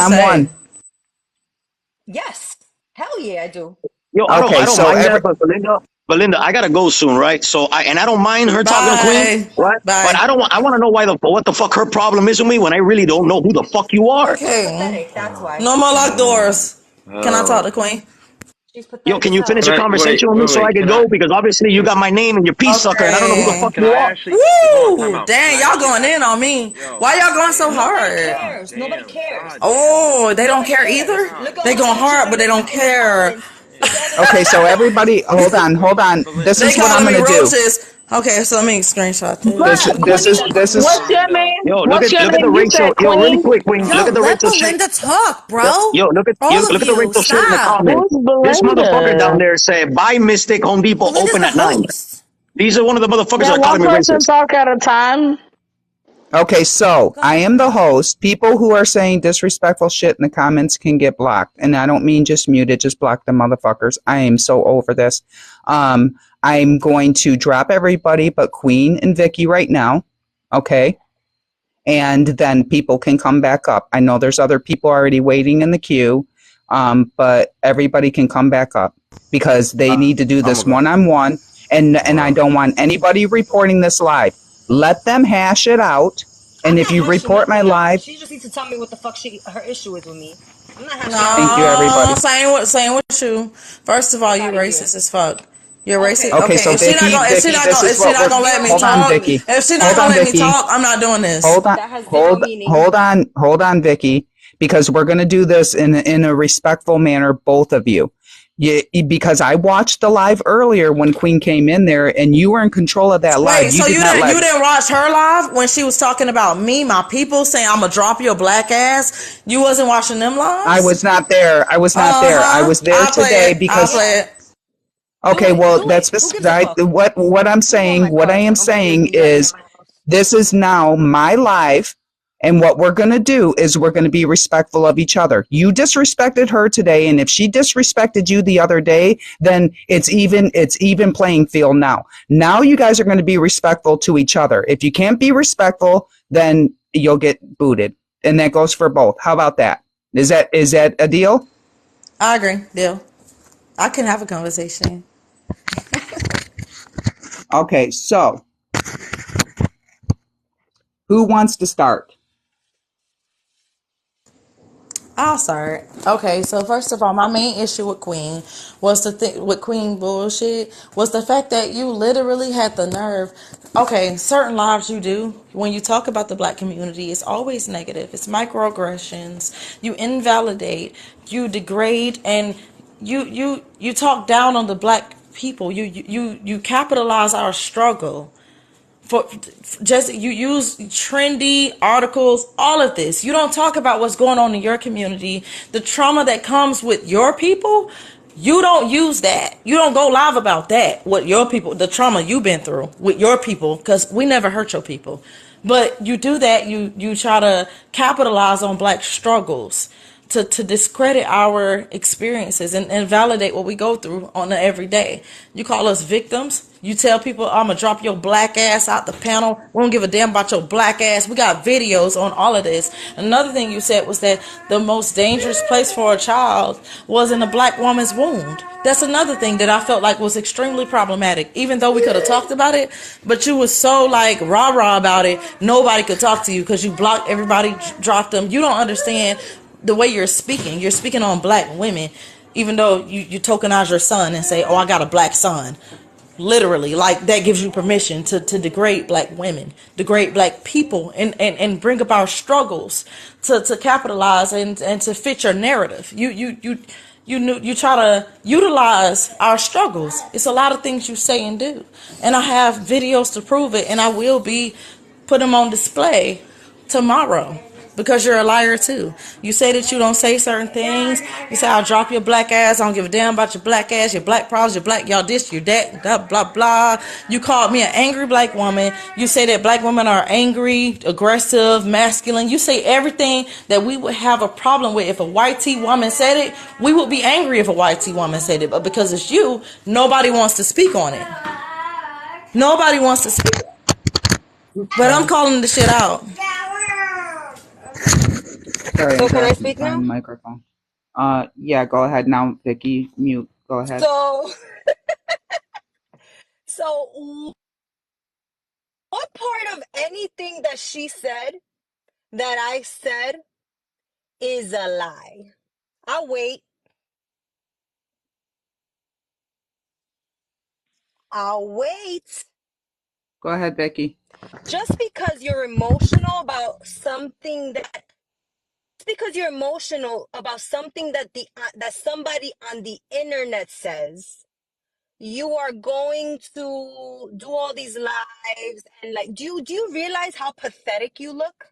you I'm say? one. Yes. Hell yeah, I do. Yo, I Okay, don't so mind every that, but Belinda, Belinda, I gotta go soon, right? So I don't mind her talking to Queen, Bye. right? But Bye. I don't want. I want to know what the fuck her problem is with me when I really don't know who the fuck you are. She's Okay. pathetic. That's why. No more locked doors. Can I talk Oh. to Queen? She's Yo, pathetic can as you hell. finish Can a I conversation wait? with me Wait, so I wait. can Can I? go? Because obviously you got my name and your peace sucker, and I don't know who the Okay. fuck Can you I are. actually hold on? Time Woo! out. Can Dang, I y'all actually going ask? in on me. Yo, Why y'all going so damn. Nobody hard? God cares. Nobody damn. cares. God damn. Oh, they don't Nobody care cares. either? God Look at They all the going shit damn. you're hard, but they bringing don't up in the care. comments. Look at all the Okay, shit. so everybody, hold Queen, on. This They is Belinda. what I'm calling me gonna do. roaches. Okay, so let me screenshot This, this. Bruh, this is, Queen, this Okay. is. What's your Belinda. name? Yo, What's your look at the name? You racial. said Yo, really Queen. quick, Queen. Look Yo, at the Yo. let racial shit. Belinda talk, Yo, bro. yo, All of look at the you, racial shit in the stop. comments. Who's This motherfucker down Belinda? there said, "Buy Mystic Home Depot Belinda's open the at 9." host. These are one of the motherfuckers that Can are one calling me person racist. talk at a time? Okay, so Go I ahead, am the Belinda. host. People who are saying disrespectful shit in the comments can get blocked. And I don't mean just muted, just block the motherfuckers. I am so over this. I'm going to drop everybody but Queen and Vicky right now. Okay. And then people can come back up. I know there's other people already waiting in the queue. But everybody can come back up because they need to do I'm this gonna go. one on one. And I Wow. don't want anybody reporting this live. Let them hash it out. I'm And if not you hashing report my nothing out. live, She just needs to tell me what the fuck her issue is with me. I'm not hashing out thank you, nothing. No, everybody. same with you. First of all, Fuck you out of here. racist as fuck. You're racist. Okay. Okay, Okay, so if she not Vicky, gonna, if she Vicky, not this gonna, is if she what not we're. gonna let Zero me Hold on, meaning to talk, Vicky. me. if she not Hold gonna on, let me Vicky. talk, I'm not doing this. Hold on, That has zero meaning. hold on, Vicky, because we're gonna do this in a respectful manner, both of you. Because I watched the live earlier when Queen came in there, and you were in control of that live. Wait, You so did you not didn't let. you didn't watch her live when she was talking about me, my people, saying I'm gonna drop your black ass? You wasn't watching them I lives? was not there. I was not there. I was there I'll play today it. I'll because. play Yeah. it. Do Okay, it. well, Do it. that's Who gives a beside fuck? what I'm Let me go in saying. my What I car so am I don't get saying dragging in is my house. this is now my live, and what we're going to do is we're going to be respectful of each other. You disrespected her today, and if she disrespected you the other day, then it's even playing field now. Now you guys are going to be respectful to each other. If you can't be respectful, then you'll get booted, and that goes for both. How about that? Is that a deal? I agree. Deal. I can have a conversation. Okay, so who wants to start? I'll start. Okay, so first of all, my main issue with Queen was with Queen bullshit was the fact that you literally had the nerve. Okay, certain lives you do when you talk about the black community, it's always negative. It's microaggressions. You invalidate, you degrade, and you talk down on the black people. You capitalize our struggle for just you use trendy articles, all of this. You don't talk about what's going on in your community, the trauma that comes with your people. You don't use that. You don't go live about that, what your people, the trauma you've been through with your people, because we never hurt your people. But you do that, you try to capitalize on black struggles to discredit our experiences and validate what we go through on an everyday. You call us victims. You tell people, I'm going to drop your black ass out the panel. We don't give a damn about your black ass. We got videos on all of this. Another thing you said was that the most dangerous place for a child was in a black woman's wound. That's another thing that I felt like was extremely problematic, even though we could have talked about it, but you was so like rah-rah about it. Nobody could talk to you because you blocked everybody, dropped them. You don't understand the way you're speaking. You're speaking on black women, even though you tokenize your son and say, oh, I got a black son. Literally, like that gives you permission to degrade black women, degrade black people, and bring up our struggles to capitalize and to fit your narrative. You try to utilize our struggles. It's a lot of things you say and do, and I have videos to prove it, and I will be put them on display tomorrow because you're a liar too. You say that you don't say certain things. You say I'll drop your black ass. I don't give a damn about your black ass, your black problems, your black y'all this, your that, blah blah blah. You called me an angry black woman. You say that black women are angry, aggressive, masculine. You say everything that we would have a problem with if a white T woman said it. We would be angry if a white T woman said it, but because it's you, nobody wants to speak on it. Nobody wants to speak. But I'm calling the shit out. Sorry, I'm So can I trying to speak find now? the microphone. Yeah, go ahead now, Vicky. Mute. Go ahead. So So, what part of anything that she said that I said is a lie? I'll wait. I'll wait. Go ahead, Vicky. Just because you're emotional about something that because you're emotional about something that that somebody on the internet says, you are going to do all these lives and like do you realize how pathetic you look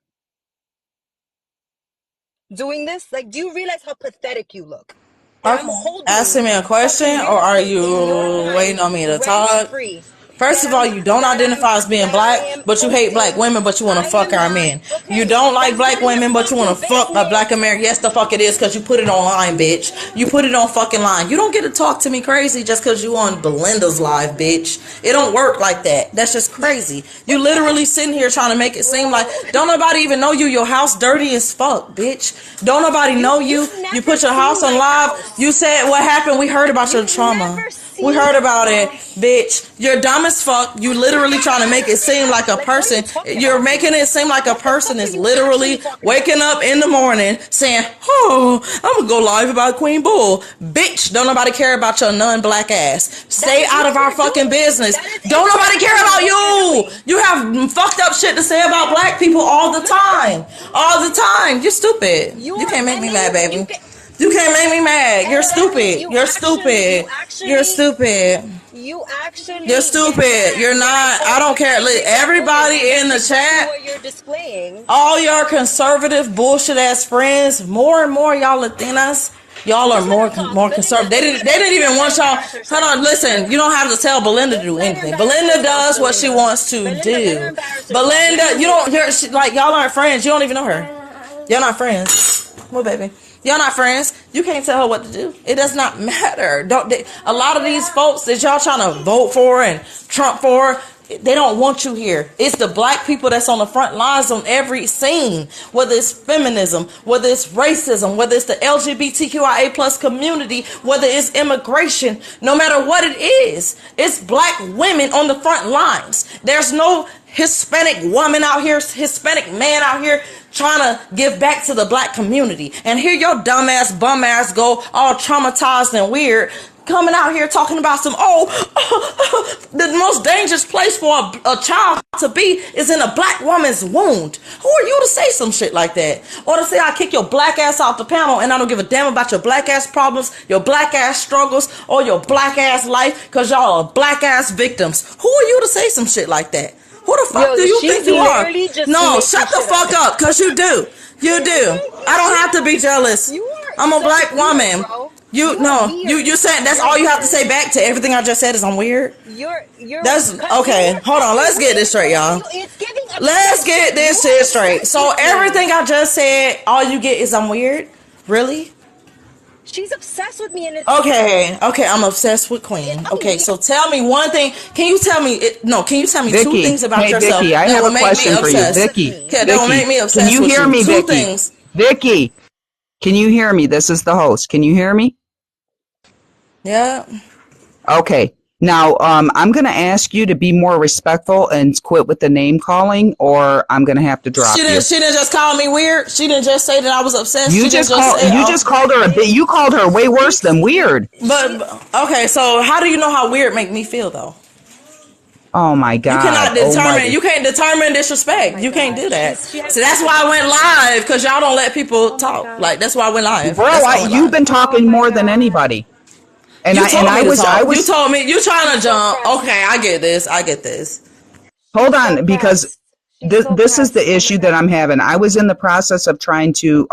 doing this? Like, do you realize how pathetic you look? That I'm Okay. holding Asking me a a question, or are community in your you waiting mind on me to rent talk? free. First of all, you don't identify as being That I black, am but you hate black hosting. women, but you want to I fuck am our not men. You okay. don't like That's black none of your women, but you want fucking to fuck a black business. American. Yes, the fuck it is, because you put it online, bitch. You put it on fucking line. You don't get to talk to me crazy just because you on Belinda's live, bitch. It don't work like that. That's just crazy. You What the literally heck, sitting here trying to make it seem like bro? don't nobody even know you. Your house dirty as fuck, bitch. Don't nobody know you. You've You never put your house seen on my live. You house. said what happened. We heard about your You've trauma. never We seen heard my about it, house. bitch. You're dumb as fuck. You literally trying to make it seem like a Like, what are you person. talking You're about, making dude? it seem like a What the person fuck are is you actually literally talking waking about? up in the morning saying, "Oh, I'm gonna go live about Queen Bull." Bitch, don't nobody care about your non-black ass. That Stay is out of what our you're fucking doing. business. That is Don't nobody care exactly about what you're you. doing. You have fucked up shit to say about black people all the time. All the time. You're stupid. You You're can't make me mad, you baby. get You can't make me mad. You're exactly. stupid. You're stupid. You're stupid. You You're actually get stupid. mad You're when I not. I call don't women care. black women, and Everybody in that's the exactly chat, what you're displaying. all your conservative bullshit ass friends, more and more y'all Latinas, y'all are Just let her talk. more conservative. They didn't even Belinda want y'all. embarrass Hold herself. on, listen. You don't have to tell Belinda to Just do let her anything. embarrass Belinda herself, does what she Belinda. wants to Let her do. embarrass herself. Let her Belinda, you do it. don't hear like y'all aren't friends. You don't even know her. Y'all not friends. Well, baby, y'all not friends. You can't tell her what to do. It does not matter. Don't they, a lot of these folks that y'all trying to vote for and Trump for, they don't want you here. It's the black people that's on the front lines on every scene, whether it's feminism, whether it's racism, whether it's the LGBTQIA plus community, whether it's immigration, no matter what it is, it's black women on the front lines. There's no Hispanic woman out here, Hispanic man out here trying to give back to the black community. And here your dumbass bum ass go all traumatized and weird, coming out here talking about some, the most dangerous place for a child to be is in a black woman's wound. Who are you to say some shit like that? Or to say I kick your black ass off the panel and I don't give a damn about your black ass problems, your black ass struggles, or your black ass life because y'all are black ass victims. Who are you to say some shit like that? Who the fuck do Yo, you she's think you are? literally just No, making shut the shit fuck up. up, cause you do. You She's do. making I don't shit have to up. be jealous. You are I'm a so black weird, woman. bro. You You are no, weird. you saying that's You're all you have to weird. say back to everything I just said is I'm weird? You're That's cause you okay. are Hold on, fucking let's get this weird, straight, bro. y'all. It's giving Let's get obsession. You this are shit straight. obsessed So with me. everything I just said, all you get is I'm weird? Really? She's obsessed with me, and it's Okay, I'm obsessed with Queen. I'm Okay, weird. so tell me one thing. Can you tell me no, can you tell me two Vicky. things about Hey, yourself Vicky, I that have will a make me question for you. obsessed? With Vicky, me. Okay, that will make Vicky, me can obsessed you with hear you. me, Two Vicky? things. Vicky, can you hear me? This is the host. Can you hear me? Yeah. Okay. Now, I'm going to ask you to be more respectful and quit with the name calling, or I'm going to have to She drop didn't you. she didn't just call me weird. She didn't just say that I was obsessed. You She didn't just just call. say, You oh, just called her a bit. You called her way worse than weird. but okay, so how do you know how weird make me feel though? Oh my You God. cannot Oh my. determine. You can't determine Oh disrespect. my You can't god. do that. She has So that's such a why I big went mouth. live because y'all don't let people Oh my talk. god. Like that's why I went live. Bro, That's why I went you've live. been Oh talking my more than god. anybody, and You told I me to was talk. You told me you trying to She's so jump. pressed. Okay, I get this. I get this. hold She's so on because pressed. She's so this is pressed. the Oh my issue that god. I'm having. I was in the process of trying to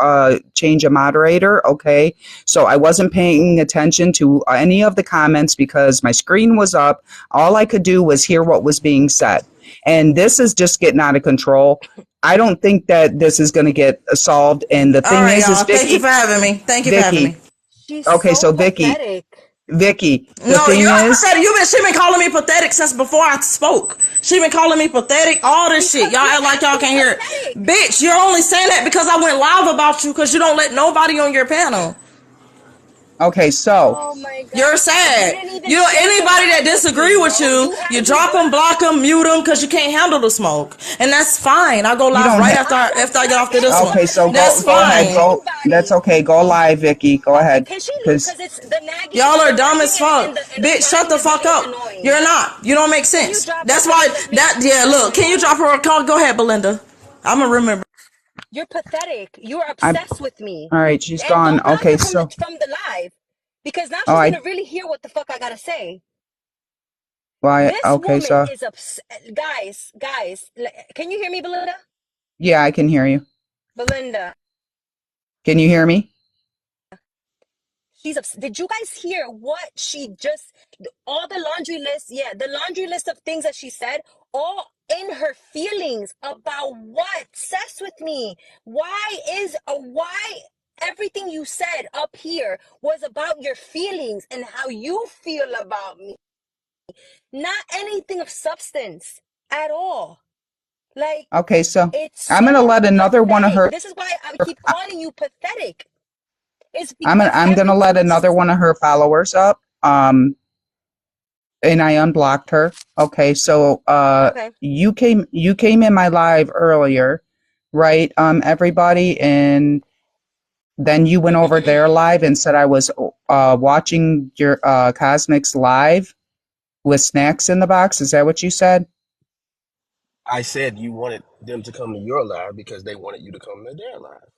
change a moderator. Okay, so I wasn't paying attention to any of the comments because my screen was up. All I could do was hear what was being said, and this is just getting out of control. I don't think that this is going to get solved. And the All thing right, is y'all. Thank you for Vicky, having me. Thank you for having me. Vicky. She's Okay, so so Vicky, pathetic. Vicky. The No, thing you're is, pathetic. She been calling me pathetic since before I spoke. She been calling me pathetic. All this shit. Because Y'all you're act like y'all acting can't hear it. pathetic. Bitch, you're only saying that because I went live about you because you don't let nobody on your panel. Okay, so Oh my You're God. You sad. didn't even You know, share the anybody that live with disagree me, with bro. you, you drop them, block them, mute them, because you can't handle the smoke, and that's fine. I go you live don't right have. after I get off to this one. Okay, so That's go ahead. fine. Go. That's Anybody. okay. Go live, Vicky. Go Okay, ahead. can she leave? Cause Because it's the nagging, Y'all the are dumb nagging as fuck. and the Bitch, shut crying the is fuck getting up. annoying. You're not. You don't make Can you sense. drop her, That's why Belinda, that please? yeah, look, can you drop her a call? Go ahead, Belinda. I'ma remember. You're pathetic. You're I. obsessed with me. All right, she's And gone. don't block Okay, her so. from the live. Because now Oh, she's I. gonna really hear what the fuck I gotta say. Why? This Okay, woman so. is guys, can you hear me, Belinda? Yeah, I can hear you. Belinda, Can you hear me? did you guys hear what she just, all the laundry list, yeah, the laundry list of things that she said, all in her feelings about what? Obsessed with me. Why everything you said up here was about your feelings and how you feel about me? Not anything of substance at all. Like, Okay, so it's I'm gonna so let another one of pathetic. her. This is why I keep calling you pathetic. It's I'm gonna because I'm gonna let everything another she's one of her followers up. And I unblocked her. Okay, so okay. you came in my live earlier, right? Everybody, and then you went over their live and said I was watching your Cosmics live with snacks in the box. Is that what you said? I said you wanted them to come to your live because they wanted you to come to their live.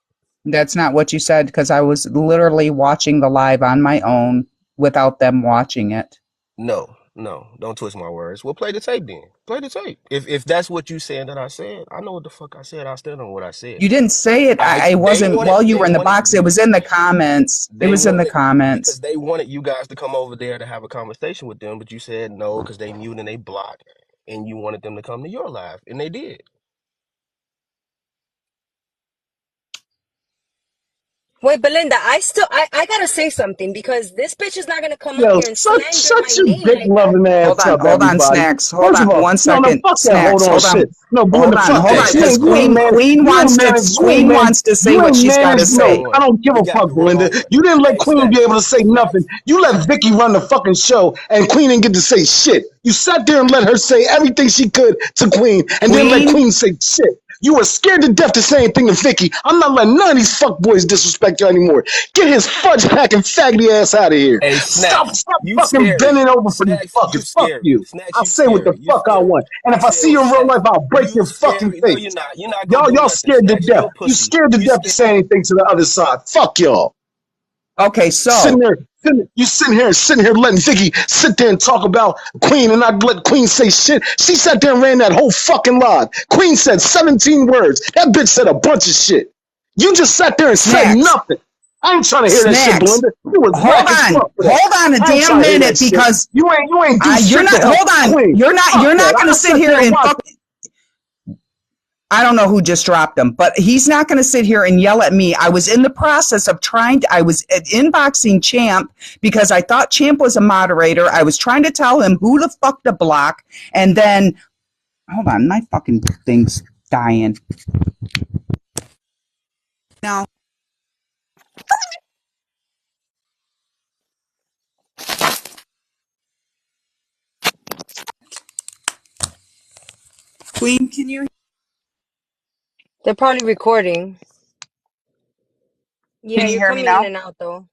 That's not what you said because I was literally watching the live on my own without them watching it. No, no, don't twist my words. Well, play the tape then. Play the tape. If that's what you saying that I said, I know what the fuck I said. I stand on what I said. You didn't say it. I wasn't while you They were in the wanted box. It was in the comments. It they was in the wanted comments. because they wanted you guys to come over there to have a conversation with them, but you said no because they mute and they block, and you wanted them to come to your live, and they did. Wait, Belinda, I gotta say something because this bitch is not gonna come up Yo, here and slander my shut your name dick like that. loving ass up, Hold on, everybody. snacks. Hold First on, of all, one no, second, fuck that. Hold snacks. on, Hold on, shit. No, Belinda, fuck hold that. on, Hey, because You ain't Queen, managed. Queen You ain't wants to, managed. You ain't Queen managed. wants to say You what ain't she's got to managed. the No, say. wrong I one. don't give You a got fuck, the Belinda. wrong one. You didn't let Hey, Queen be able to say nothing. snacks. You let Vicky run the fucking show, and Queen didn't get to say shit. You sat there and let her say everything she could to Queen, and didn't let Queen, Queen say shit. You were scared to death to say anything to Vicky. I'm not letting none of these fuckboys disrespect you anymore. Get his fudge packing faggoty ass out of here. Hey, Stop, snacks. stop You fucking scary. bending over for these Snacks. You fuckers. Fuck scary. you. Snacks. I'll You say what the scary. You fuck I scary. want. And I if I said see what you I in real said. life, I'll break You your fucking scary. No, you're face. not. You're not gonna do Y'all nothing. scared to Snacks. death. You a You pussy. scared to You death to scared. say anything to the other side. Fuck y'all. okay, Sitting so, there, sitting here letting Vicky sit there and talk about Queen and not let Queen say shit. She sat there and ran that whole fucking live. Queen said 17 words. That bitch said a bunch of shit. You just sat there and said snacks, nothing. I ain't trying to hear that shit, snacks. Belinda. You was whack as fuck for that. Hold on a I ain't damn trying to hear that minute shit. because You ain't do you're shit to not, help hold on. Queen. You're Fuck that. not going to I sit sat here there and and watched. fuck. I don't know who just dropped him, but he's not going to sit here and yell at me. I was in the process of I was inboxing Champ because I thought Champ was a moderator. I was trying to tell him who the fuck to block. And then, hold on, my fucking thing's dying. Now, Queen, They're probably recording. can Yeah, you you're hear me coming in now? and out though.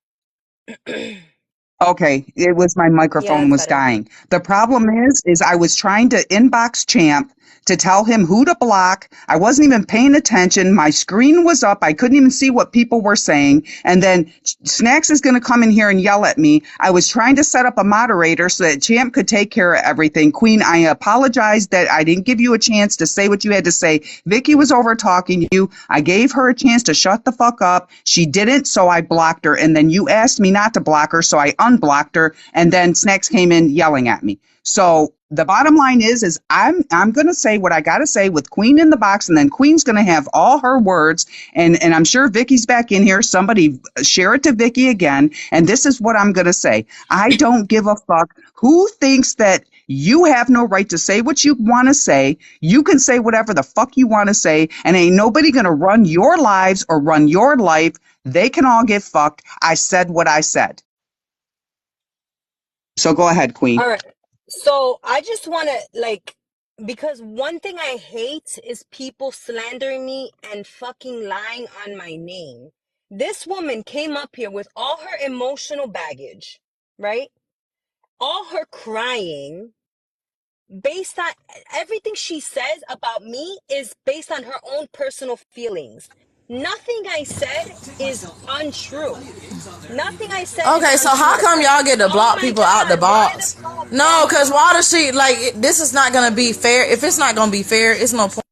Okay, it was my Yeah, microphone that's was better. dying. The problem is I was trying to inbox Champ to tell him who to block. I wasn't even paying attention. My screen was up. I couldn't even see what people were saying. And then Snacks is going to come in here and yell at me. I was trying to set up a moderator so that Champ could take care of everything. Queen, I apologize that I didn't give you a chance to say what you had to say. Vicky was over talking to you. I gave her a chance to shut the fuck up. She didn't, so I blocked her. And then you asked me not to block her, so I unblocked her. And then Snacks came in yelling at me. So the bottom line is I'm gonna say what I gotta say with Queen in the box, and then Queen's gonna have all her words, and I'm sure Vicky's back in here. Somebody share it to Vicky again, and this is what I'm gonna say. I don't give a fuck who thinks that you have no right to say what you want to say. You can say whatever the fuck you want to say, and ain't nobody gonna run your lives or run your life. They can all get fucked. I said what I said. So go ahead, Queen. All right. So I just want to because one thing I hate is people slandering me and fucking lying on my name. This woman came up here with all her emotional baggage, right? All her crying based on everything she says about me is based on her own personal feelings. Nothing I said is untrue. Nothing I said is Okay, so how untrue. come y'all get to Oh block my people out the God, why the box? fuck? No, cause why does she this is not gonna be fair. If it's not gonna be fair, it's no point.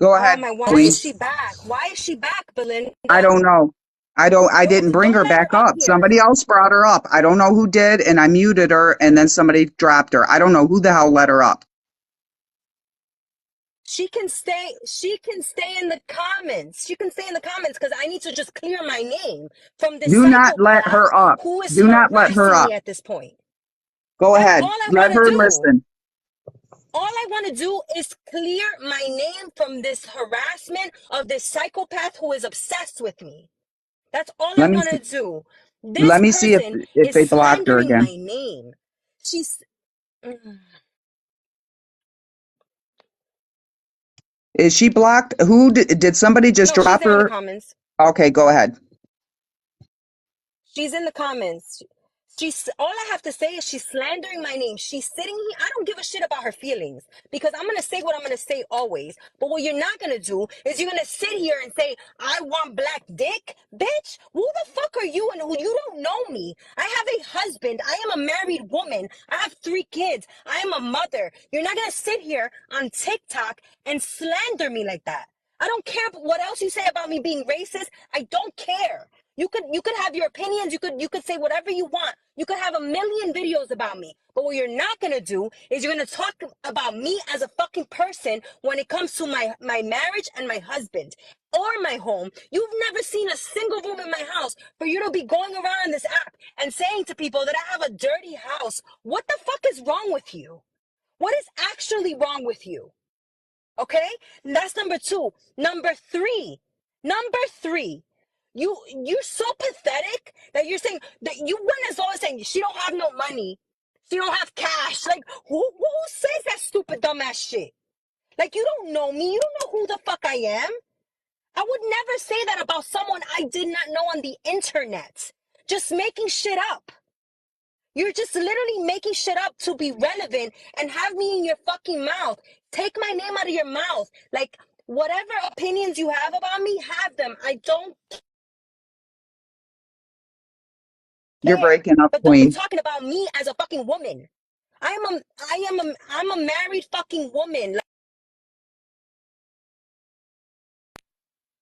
Go Oh ahead, my, why is Queen. she back? Why is she back, Belinda? I don't know. I didn't bring Don't her let back her up up. here. Somebody else brought her up. I don't know who did, and I muted her, and then somebody dropped her. I don't know who the hell let her up. She can stay in the comments. She can stay in the comments because I need to just clear my name from this Do not let psychopath her up. who is Do not let her harassing me up. at this point. Go That's all ahead. I Let want to her do. listen. All I want to do is clear my name from this harassment of this psychopath who is obsessed with me. That's all I Let me want see. to do. This Let me see person if is they blocked her slandering again. my name. She's. Mm. Is she blocked? Who did somebody just No, she's drop there in the her? comments. Okay, go ahead. She's in the comments. She's all I have to say is she's slandering my name. She's sitting here. I don't give a shit about her feelings because I'm gonna say what I'm gonna say always. But what you're not gonna do is you're gonna sit here and say, I want black dick. Bitch, who the fuck are you and who you don't know me? I have a husband. I am a married woman. I have 3 kids. I am a mother. You're not gonna sit here on TikTok and slander me like that. I don't care what else you say about me being racist. I don't care. You could have your opinions. You could say whatever you want. You could have a million videos about me. But what you're not gonna do is you're gonna talk about me as a fucking person when it comes to my marriage and my husband or my home. You've never seen a single room in my house for you to be going around this app and saying to people that I have a dirty house. What the fuck is wrong with you? What is actually wrong with you? Okay? That's number 2. Number 3. You're so pathetic that you're saying that you went as always saying she don't have no money. She don't have cash. Like who says that stupid dumbass shit? Like you don't know me. You don't know who the fuck I am. I would never say that about someone I did not know on the internet. Just making shit up. You're just literally making shit up to be relevant and have me in your fucking mouth. Take my name out of your mouth. Like, whatever opinions you have about me, have them. I don't You're care. breaking up, But don't be Queen. talking about me as a fucking woman. I'm a married fucking woman. Like,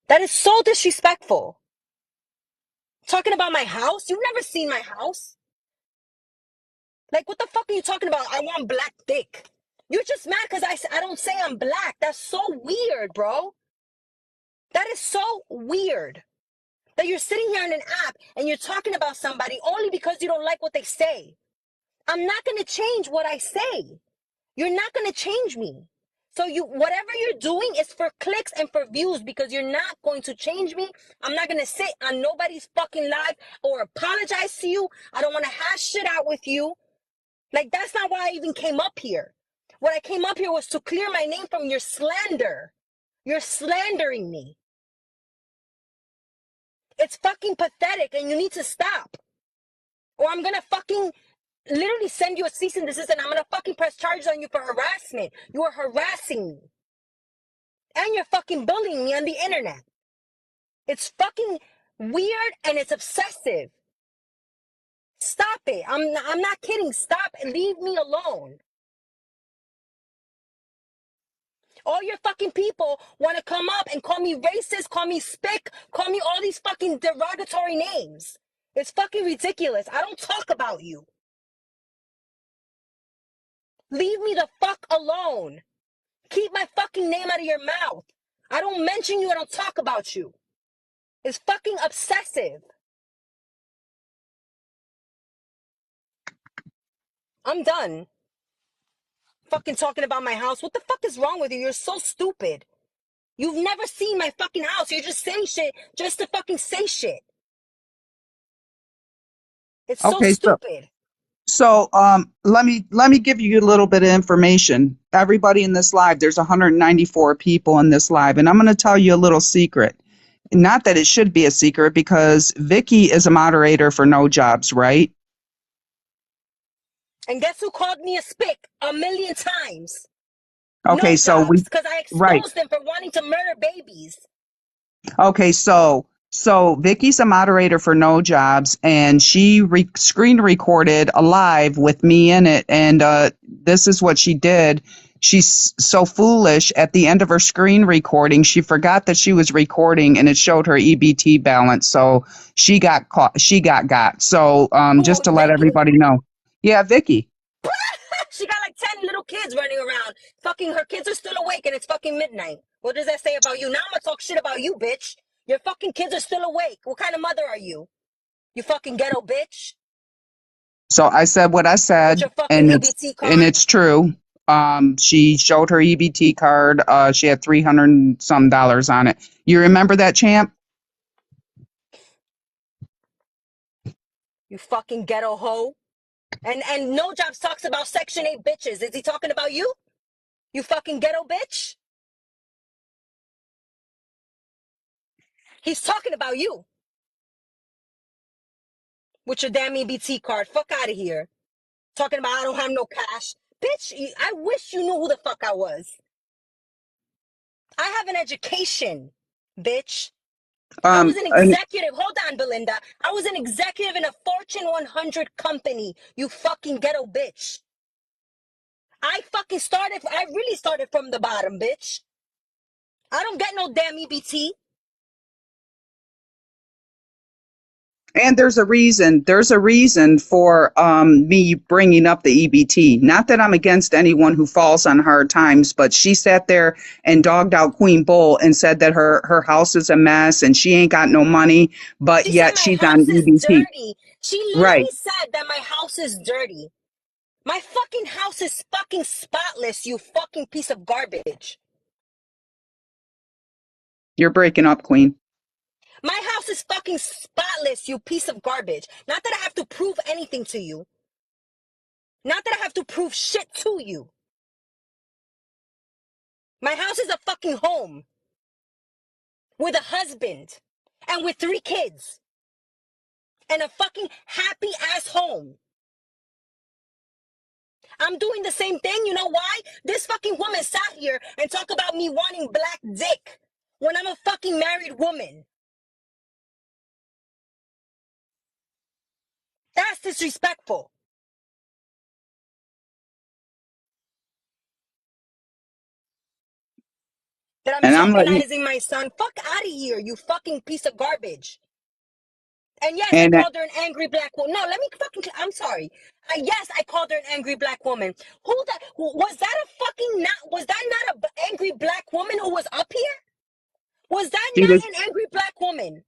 that is so disrespectful. Talking about my house? You've never seen my house. Like, what the fuck are you talking about? I want black dick. You're just mad because I don't say I'm black. That's so weird, bro. That is so weird that you're sitting here on an app and you're talking about somebody only because you don't like what they say. I'm not going to change what I say. You're not going to change me. So whatever you're doing is for clicks and for views because you're not going to change me. I'm not going to sit on nobody's fucking live or apologize to you. I don't want to hash shit out with you. Like, that's not why I even came up here. What I came up here was to clear my name from your slander. You're slandering me. It's fucking pathetic and you need to stop. Or I'm gonna fucking literally send you a cease and desist and I'm gonna fucking press charges on you for harassment. You are harassing me. And you're fucking bullying me on the internet. It's fucking weird and it's obsessive. Stop it. I'm not kidding. Stop and leave me alone. All your fucking people want to come up and call me racist, call me spick, call me all these fucking derogatory names. It's fucking ridiculous. I don't talk about you. Leave me the fuck alone. Keep my fucking name out of your mouth. I don't mention you. I don't talk about you. It's fucking obsessive. I'm done. Fucking talking about my house. What the fuck is wrong with you? You're so stupid. You've never seen my fucking house. You're just saying shit just to fucking say shit. It's so Okay, so stupid. So let me give you a little bit of information. Everybody in this live, there's 194 people in this live, and I'm going to tell you a little secret. Not that it should be a secret because Vicky is a moderator for No Jobs, right? And guess who called me a spick 1,000,000 times? Okay, No so we Jobs, because I right. exposed them for wanting to murder babies. Okay, so Vicky's a moderator for No Jobs, and she screen recorded a live with me in it, and this is what she did. She's so foolish. At the end of her screen recording, she forgot that she was recording, and it showed her EBT balance. So she got caught. She got. So Who, just to let Vicky? everybody know, yeah, Vicky. She got like 10 little kids running around. Fucking her kids are still awake and it's fucking midnight. What does that say about you? Now I'm gonna talk shit about you, bitch. Your fucking kids are still awake. What kind of mother are you? You fucking ghetto bitch. So I said what I With said, your fucking and EBT card. it's true. She showed her EBT card. She had $300 some on it. You remember that, champ? You fucking ghetto hoe. And No Jobs talks about Section 8 bitches. Is he talking about you? You fucking ghetto bitch? He's talking about you. With your damn EBT card. Fuck out of here. Talking about I don't have no cash. Bitch, I wish you knew who the fuck I was. I have an education, bitch. I was an And executive. Hold on, Belinda. I was an executive in a Fortune 100 company. You fucking ghetto bitch. I really started from the bottom, bitch. I don't get no damn EBT. and there's a reason. There's a reason for me bringing up the EBT. Not that I'm against anyone who falls on hard times, but she sat there and dogged out Queen Bull and said that her house is a mess and she ain't got no money, but She said yet my she's on house is EBT. dirty. She Right. literally said that my house is dirty. My fucking house is fucking spotless, you fucking piece of garbage. You're breaking up, Queen. My house is fucking spotless, you piece of garbage. Not that I have to prove anything to you. Not that I have to prove shit to you. My house is a fucking home. With a husband. And with 3 kids. And a fucking happy ass home. I'm doing the same thing. You know why? This fucking woman sat here and talked about me wanting black dick. When I'm a fucking married woman. That's disrespectful. That I'm And I'm letting jeopardizing my son. Fuck out of here, you fucking piece of garbage. And yes, I and called her an angry black woman. No, let me fucking. I'm sorry. Yes, I called her an angry black woman. Was that a fucking not? Was that not an angry black woman who was up here? Was that she was not an angry black woman?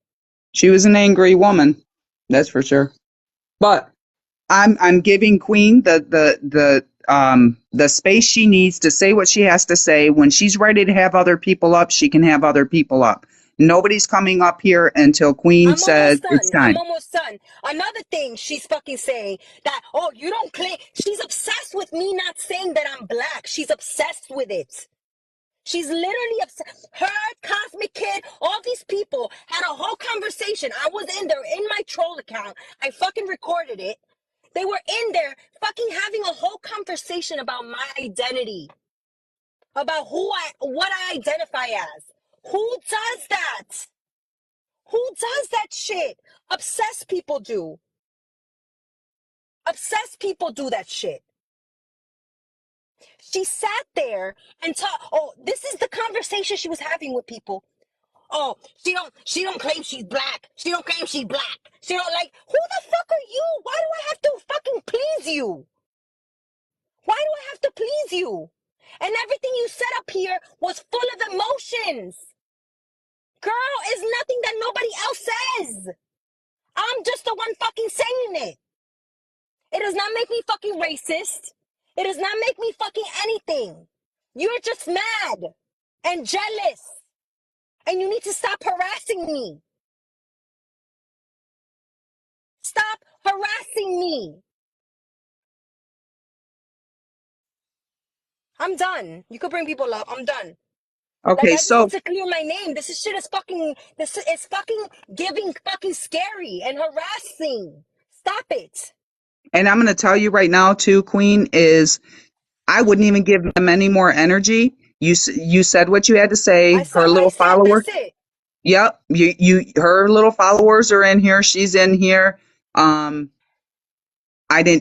she was an angry woman. That's for sure. But I'm giving Queen the space she needs to say what she has to say. When she's ready to have other people up, she can have other people up. Nobody's coming up here until Queen I'm says almost it's done. I'm time. almost done. Another thing she's fucking saying that, oh, you don't claim. She's obsessed with me not saying that I'm black. She's obsessed with it. She's literally obsessed. Her, Cosmic Kid, all these people had a whole conversation. I was in there in my troll account. I fucking recorded it. They were in there fucking having a whole conversation about my identity. About what I identify as. Who does that? Who does that shit? Obsessed people do. Obsessed people do that shit. She sat there and talked. Oh, this is the conversation she was having with people. Oh, she don't claim she's black. She don't claim she's black. She don't like, who the fuck are you? Why do I have to fucking please you? Why do I have to please you? And everything you said up here was full of emotions. Girl, it's nothing that nobody else says. I'm just the one fucking saying it. It does not make me fucking racist. It does not make me fucking anything. You're just mad and jealous. And you need to stop harassing me. Stop harassing me. I'm done. You could bring people up. I'm done. Like, Okay, I just need so to clear my name. This is shit is fucking, this is fucking giving fucking scary and harassing. Stop it. and I'm gonna tell you right now too, Queen, is I wouldn't even give them any more energy. You said what you had to say. I said Her what I little said. followers. That's it. Yep, her little followers are in here. She's in here. Um,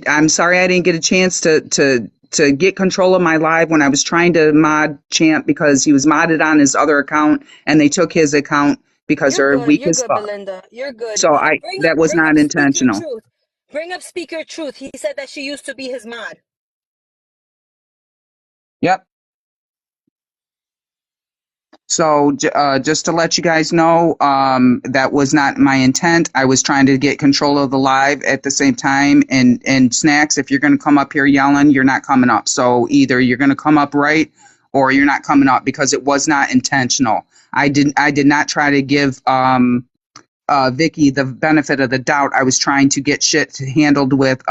I'm sorry I didn't get a chance to get control of my live when I was trying to mod Champ because he was modded on his other account and they took his account because You're they're good. weak You're as good, fuck. Belinda. You're good. So that was Bring up not Speak Your intentional. Truth. Bring up Speak Your Truth. He said that she used to be his mod. Yep. So just to let you guys know, that was not my intent. I was trying to get control of the live at the same time. And Snacks, if you're going to come up here yelling, you're not coming up. So either you're going to come up right or you're not coming up because it was not intentional. I did not try to give Vicky the benefit of the doubt. I was trying to get shit handled with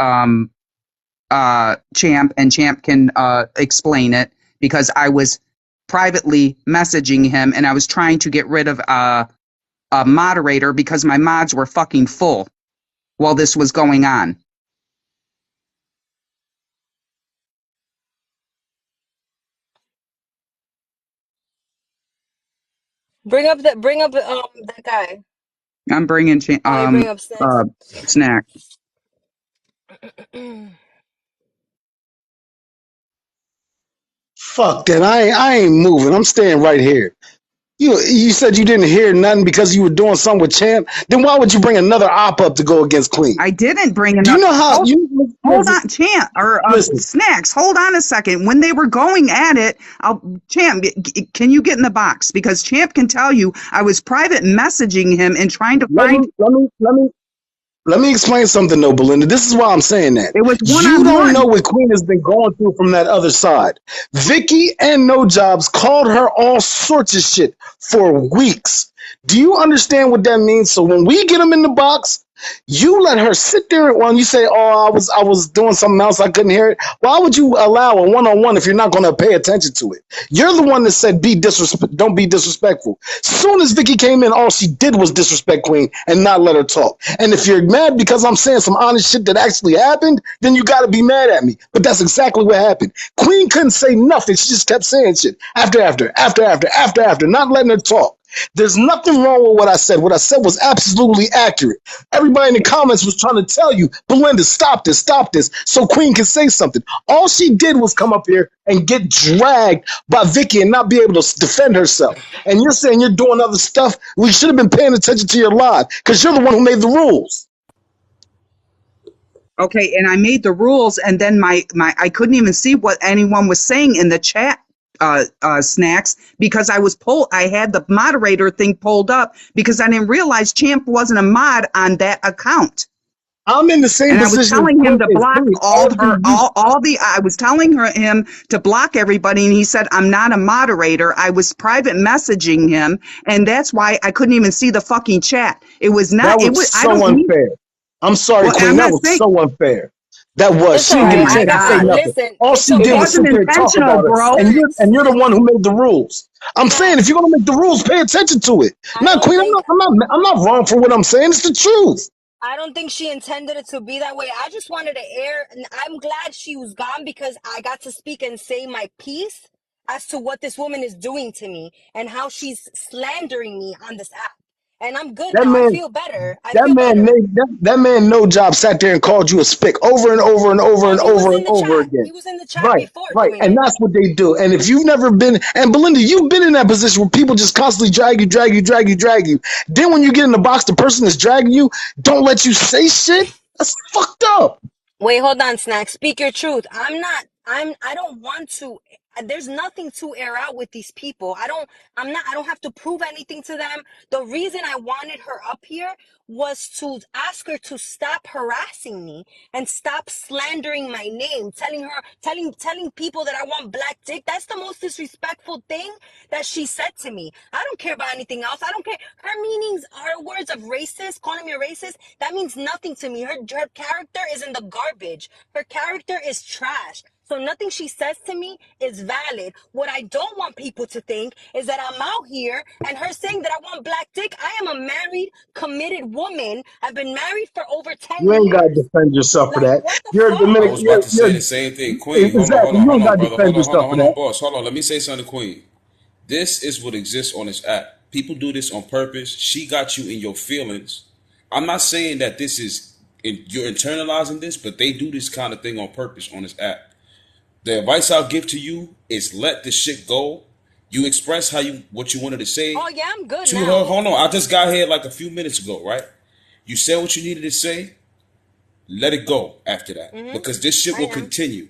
Champ, and Champ can explain it because I was privately messaging him and I was trying to get rid of a moderator because my mods were fucking full while this was going on. Bring up that guy. I'm bringing Oh, you bring up Snacks. Snack. Fuck that. I ain't moving. I'm staying right here. You said you didn't hear nothing because you were doing something with Champ. Then why would you bring another op up to go against Queen? I didn't bring Do you enough. know how you Hold on, Champ, or listen? Snacks. Hold on a second. When they were going at it, Champ, can you get in the box? Because Champ can tell you I was private messaging him and trying to Let find. me let me let me Let me explain something though, Belinda. This is why I'm saying that. It was one You on don't know one. what Queen has been going through from that other side. Vicky and No Jobs called her all sorts of shit for weeks. Do you understand what that means? So when we get them in the box, you let her sit there while you say, "Oh, I was doing something else, I couldn't hear it." Why would you allow a one-on-one if you're not going to pay attention to it? You're the one that said, don't be disrespectful." Soon as Vicky came in, all she did was disrespect Queen and not let her talk. And if you're mad because I'm saying some honest shit that actually happened, then you got to be mad at me. But that's exactly what happened. Queen couldn't say nothing. She just kept saying shit after, not letting her talk. There's nothing wrong with what I said. What I said was absolutely accurate. Everybody in the comments was trying to tell you, Belinda, stop this, so Queen can say something. All she did was come up here and get dragged by Vicky and not be able to defend herself. And you're saying you're doing other stuff. We should have been paying attention to your live because you're the one who made the rules. Okay, and I made the rules, and then my I couldn't even see what anyone was saying in the chat. Snacks, because I had the moderator thing pulled up because I didn't realize Champ wasn't a mod on that account. I'm in the same And I was position as telling him to block Queen. I was telling him to block everybody, and he said, "I'm not a moderator." I was private messaging him, and that's why I couldn't even see the fucking chat. That was I so don't need, unfair. I'm sorry, well, Queen. I'm That not was saying, so unfair. That was. It's She all didn't oh get right. a my I chance to say got, God. nothing. listen, All it's she It did okay. was sit wasn't there and talk intentional, about her. bro. And you're the Snacks, one who made the rules. I'm saying if you're snacks. gonna make the rules, pay attention to it. I Not don't Queen. think I'm not wrong for what I'm saying. It's the truth. I don't think she intended it to be that way. I just wanted to air, and I'm glad she was gone because I got to speak and say my piece as to what this woman is doing to me and how she's slandering me on this app. And I'm good That now. I man, feel better. I that feel man, better. that man, No Job sat there and called you a spick over and over and over Oh, and he was over in and the over chat. again. He was in the chat Right, before right. doing And it. that's what they do. And if you've never been, and Belinda, you've been in that position where people just constantly drag you. Then when you get in the box, the person that's dragging you don't let you say shit. That's fucked up. Wait, hold on, Snack. Speak your truth. I don't want to. There's nothing to air out with these people. I don't have to prove anything to them. The reason I wanted her up here was to ask her to stop harassing me and stop slandering my name, telling people that I want black dick. That's the most disrespectful thing that she said to me. I don't care about anything else. I don't care. Her words of racist, calling me a racist, that means nothing to me. Her character is in the garbage. Her character is trash. So nothing she says to me is valid. What I don't want people to think is that I'm out here and her saying that I want black dick. I am a married, committed woman. I've been married for over 10 You ain't gotta years. defend yourself for Like, that. what the You're a I fuck? Dominican. was about to say You're the same thing. Queen, exactly. You ain't hold on, gotta brother. defend yourself for Hold on, that. boss. Hold on. Let me say something, Queen. This is what exists on this app. People do this on purpose. She got you in your feelings. I'm not saying that this is you're internalizing this, but they do this kind of thing on purpose on this app. The advice I'll give to you is let this shit go. You express what you wanted to say Oh, yeah, I'm good to her. now. Hold on, I just got here like a few minutes ago, right? You said what you needed to say. Let it go after that, because this shit I will am. continue.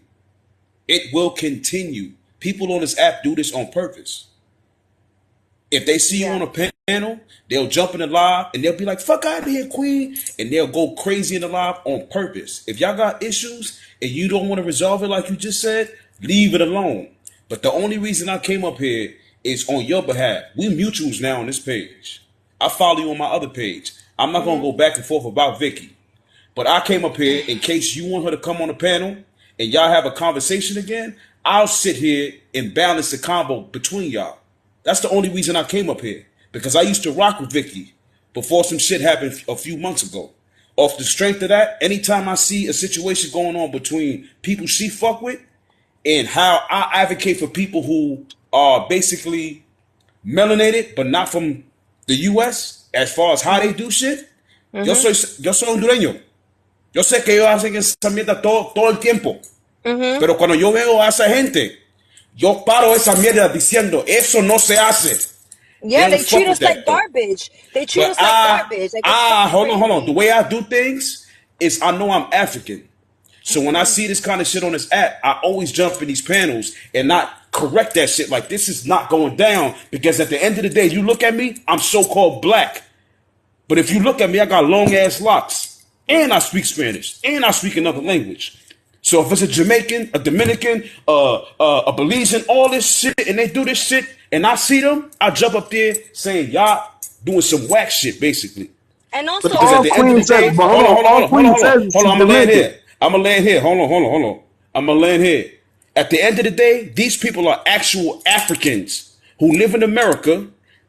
It will continue. People on this app do this on purpose. If they see you on Yeah. a panel, they'll jump in the live and they'll be like, fuck out of here, queen. And they'll go crazy in the live on purpose. If y'all got issues and you don't want to resolve it like you just said, leave it alone. But the only reason I came up here is on your behalf. We mutuals now on this page. I follow you on my other page. I'm not going to go back and forth about Vicky. But I came up here in case you want her to come on the panel and y'all have a conversation again. I'll sit here and balance the combo between y'all. That's the only reason I came up here. Because I used to rock with Vicky before some shit happened a few months ago. Off the strength of that, anytime I see a situation going on between people she fuck with and how I advocate for people who are basically melanated but not from the US as far as how they do shit, yo soy hondureño. Yo sé que ellos hacen esa mierda todo el tiempo. Pero cuando yo veo a esa gente, yo paro esa mierda diciendo, eso no se hace. They Yeah, don't they treat fuck with us like that though. garbage. They treat But us like garbage. Like, it's fucking hold on. The crazy. way I do things is I know I'm African. So when I see this kind of shit on this app, I always jump in these panels and not correct that shit. Like, this is not going down, because at the end of the day, you look at me, I'm so-called black. But if you look at me, I got long ass locks, and I speak Spanish, and I speak another language. So if it's a Jamaican, a Dominican, a Belizean, all this shit, and they do this shit, and I see them, I jump up there saying, y'all doing some whack shit, basically. And But also, Because at all the end of Queen the says, day, but hold hold on, on, hold on, all hold on, hold Queen on, hold says on, is hold on. she's I'm gonna land Dominican. here. Hold on. I'm gonna land here. At the end of the day, these people are actual Africans who live in America.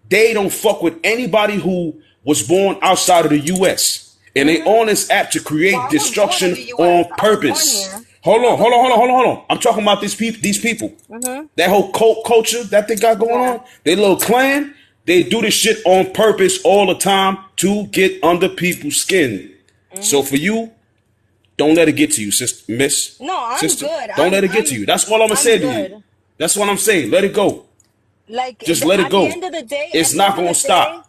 They don't fuck with anybody who was born outside of the U.S. And they on this app to well, create I was born in destruction the U.S. on I was born purpose. here. I was born Hold here. on. I'm talking about these people. Mm-hmm. That whole cult culture that they got going Yeah. on, they little clan, they do this shit on purpose all the time to get under people's skin. So for you, don't let it get to you, No, I'm sister. good. Don't let it get to you. That's all I'm gonna I'm say to you. good. That's what I'm saying. Let it go. Like, Just let it at the go. end of the day, It's not gonna stop.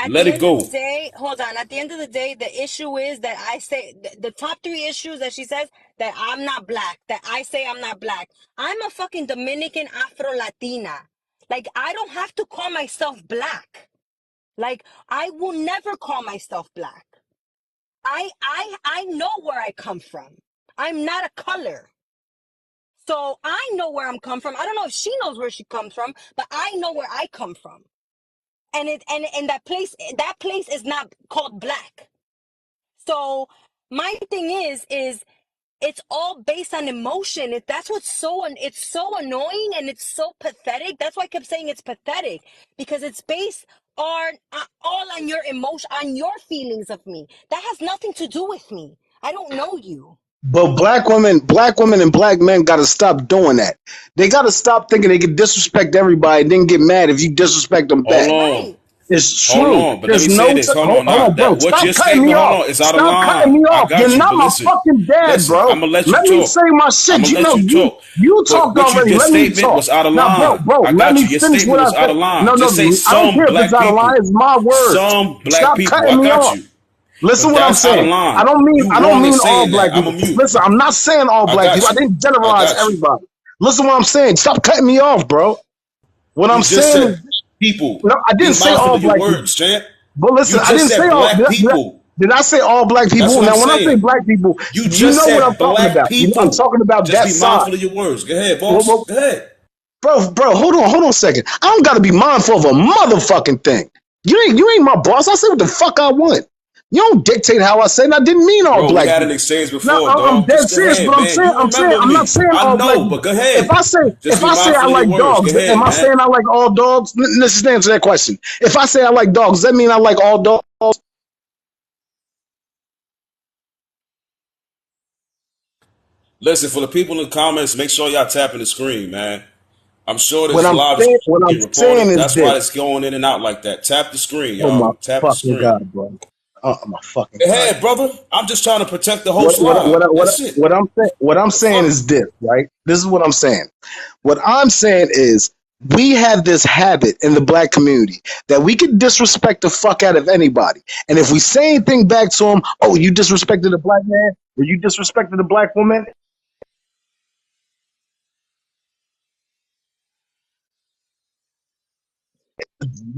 Let it go. hold on. At the end of the day, the issue is that I say the top three issues that she says that I'm not black, that I say I'm not black. I'm a fucking Dominican Afro Latina. Like, I don't have to call myself black. Like, I will never call myself black. I know where I come from. I'm not a color. So I know where I'm come from. I don't know if she knows where she comes from, but I know where I come from. And that place is not called black. So my thing is it's all based on emotion. That's what's it's so annoying and it's so pathetic. That's why I kept saying it's pathetic, because it's based on all on your emotion, on your feelings of me. That has nothing to do with me. I don't know you. But black women and black men got to stop doing that. They got to stop thinking they can disrespect everybody and then get mad if you disrespect them Hold back. on. Right. It's Hold true. on. But let There's me say no, this. Hold on. hold Nah, on, bro. that what Stop your cutting me statement, hold off. on, is out of Stop cutting line. me I off. got You're you. not But my listen. fucking dad, Listen, bro. I'm gonna let you Let me talk. say my I'm shit. gonna let you talk. You But talked already. your Let me statement talk. was out of Now, line. bro, I let got me you. Your finish statement what I was out said. of line. No, Just say I don't some care if it's black out of line. people. It's my words. Some black Stop people. cutting I me got off. you. Listen But what I'm that's out of saying. line. I You don't wrong in mean all saying black that. I'm a people. mute. Listen, I'm not saying all I black people. got I you. didn't I generalize got you. everybody. Listen what I'm saying. Stop cutting me off, bro. What I'm You just saying said is, people. no, I Be didn't say mindful all of your black people. words, champ. But listen, You I just didn't say said all. black people. Did I say all black That's people? what I'm Now, when I say saying. black people, You you just know what I'm said talking black about. I'm people. talking about Just that be side. mindful of your words. Go ahead, Well, boss. well, Go ahead. bro, hold on a second. I don't got to be mindful of a motherfucking thing. You ain't my boss. I say what the fuck I want. You don't dictate how I say it. I didn't mean all Bro, we black had an people. exchange No, before, I'm dog. dead Just go serious, ahead, but man. You remember I'm not me. saying I all black know, people. but go ahead. Just If be I say I mindful of your like words. Go dogs, ahead, am I man. saying I like all dogs? Let's just answer that question. If I say I like dogs, does that mean I like all dogs? Listen, for the people in the comments, make sure y'all tapping the screen, man. I'm sure What this I'm live is saying, what I'm getting saying recorded. is That's this. why it's going in and out like that. Tap the screen, Oh my y'all. Tap the fucking screen. god, bro. Oh my fucking Go god. ahead, brother. I'm just trying to protect the host live. That's it. What I'm The saying fuck? is this, right? This is what I'm saying. What I'm saying is we have this habit in the black community that we can disrespect the fuck out of anybody. And if we say anything back to them, oh, you disrespected a black man or you disrespected a black woman,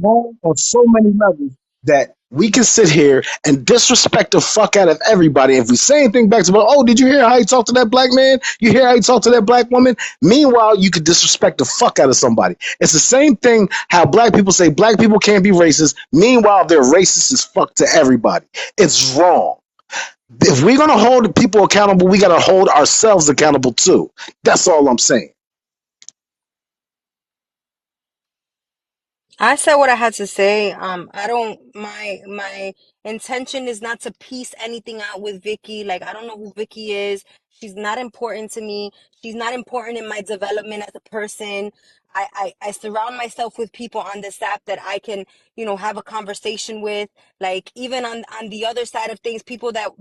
wrong on so many levels that we can sit here and disrespect the fuck out of everybody. If we say anything back to them, oh, did you hear how you talk to that black man? You hear how you talk to that black woman? Meanwhile, you could disrespect the fuck out of somebody. It's the same thing how black people say black people can't be racist. Meanwhile, they're racist as fuck to everybody. It's wrong. If we're gonna hold people accountable, we gotta hold ourselves accountable too. That's all I'm saying. I said what I had to say. I don't my intention is not to piece anything out with Vicky. Like I don't know who Vicky is. She's not important to me. She's not important in my development as a person. I surround myself with people on this app that I can, have a conversation with. Like even on the other side of things, people that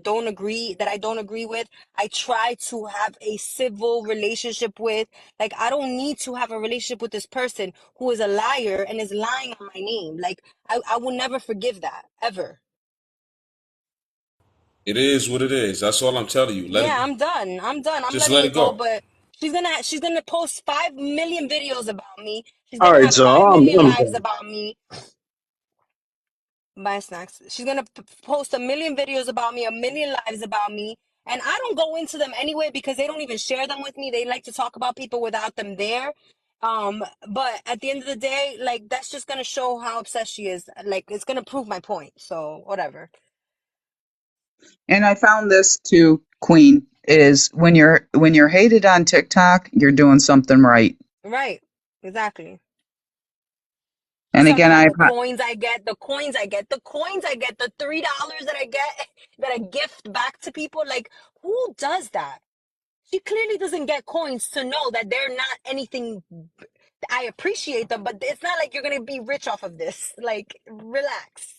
don't agree, that I don't agree with, I try to have a civil relationship with. Like I don't need to have a relationship with this person who is a liar and is lying on my name. Like I will never forgive that ever. It is what it is. That's all I'm telling you. Let Yeah, it. I'm done. I'm done. I'm Just letting let it it go. go. But she's gonna post 5 million videos about me. She's All gonna right, have five y'all. million I'm lives done. about me. Buy snacks. She's gonna post a million videos about me, a million lives about me, and I don't go into them anyway because they don't even share them with me. They like to talk about people without them there. But at the end of the day, like that's just gonna show how obsessed she is. Like it's gonna prove my point. So whatever. And I found this too, Queen, is when you're hated on TikTok, you're doing something right. Right. Exactly. She's And talking again, about I the coins I get, the coins I get, the coins I get, the $3 that I get that I gift back to people. Like, who does that? She clearly doesn't get coins to know that they're not anything. I appreciate them, but it's not like you're gonna be rich off of this. Like, relax.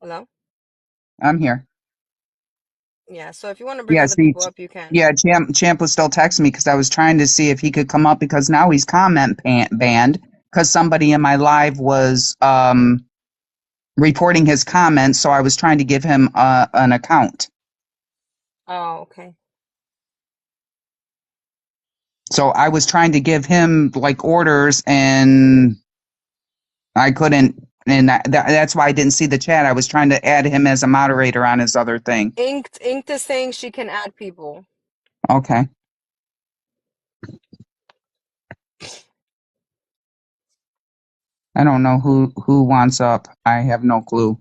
Hello? I'm here. Yeah, so if you want to bring Yeah, other see, people up, you can. yeah, Champ was still texting me because I was trying to see if he could come up because now he's banned because somebody in my live was reporting his comments, so I was trying to give him an account. Oh, okay. So I was trying to give him like orders, and I couldn't, and that's why I didn't see the chat. I was trying to add him as a moderator on his other thing. Inked is saying she can add people. Okay, I don't know who wants up. I have no clue.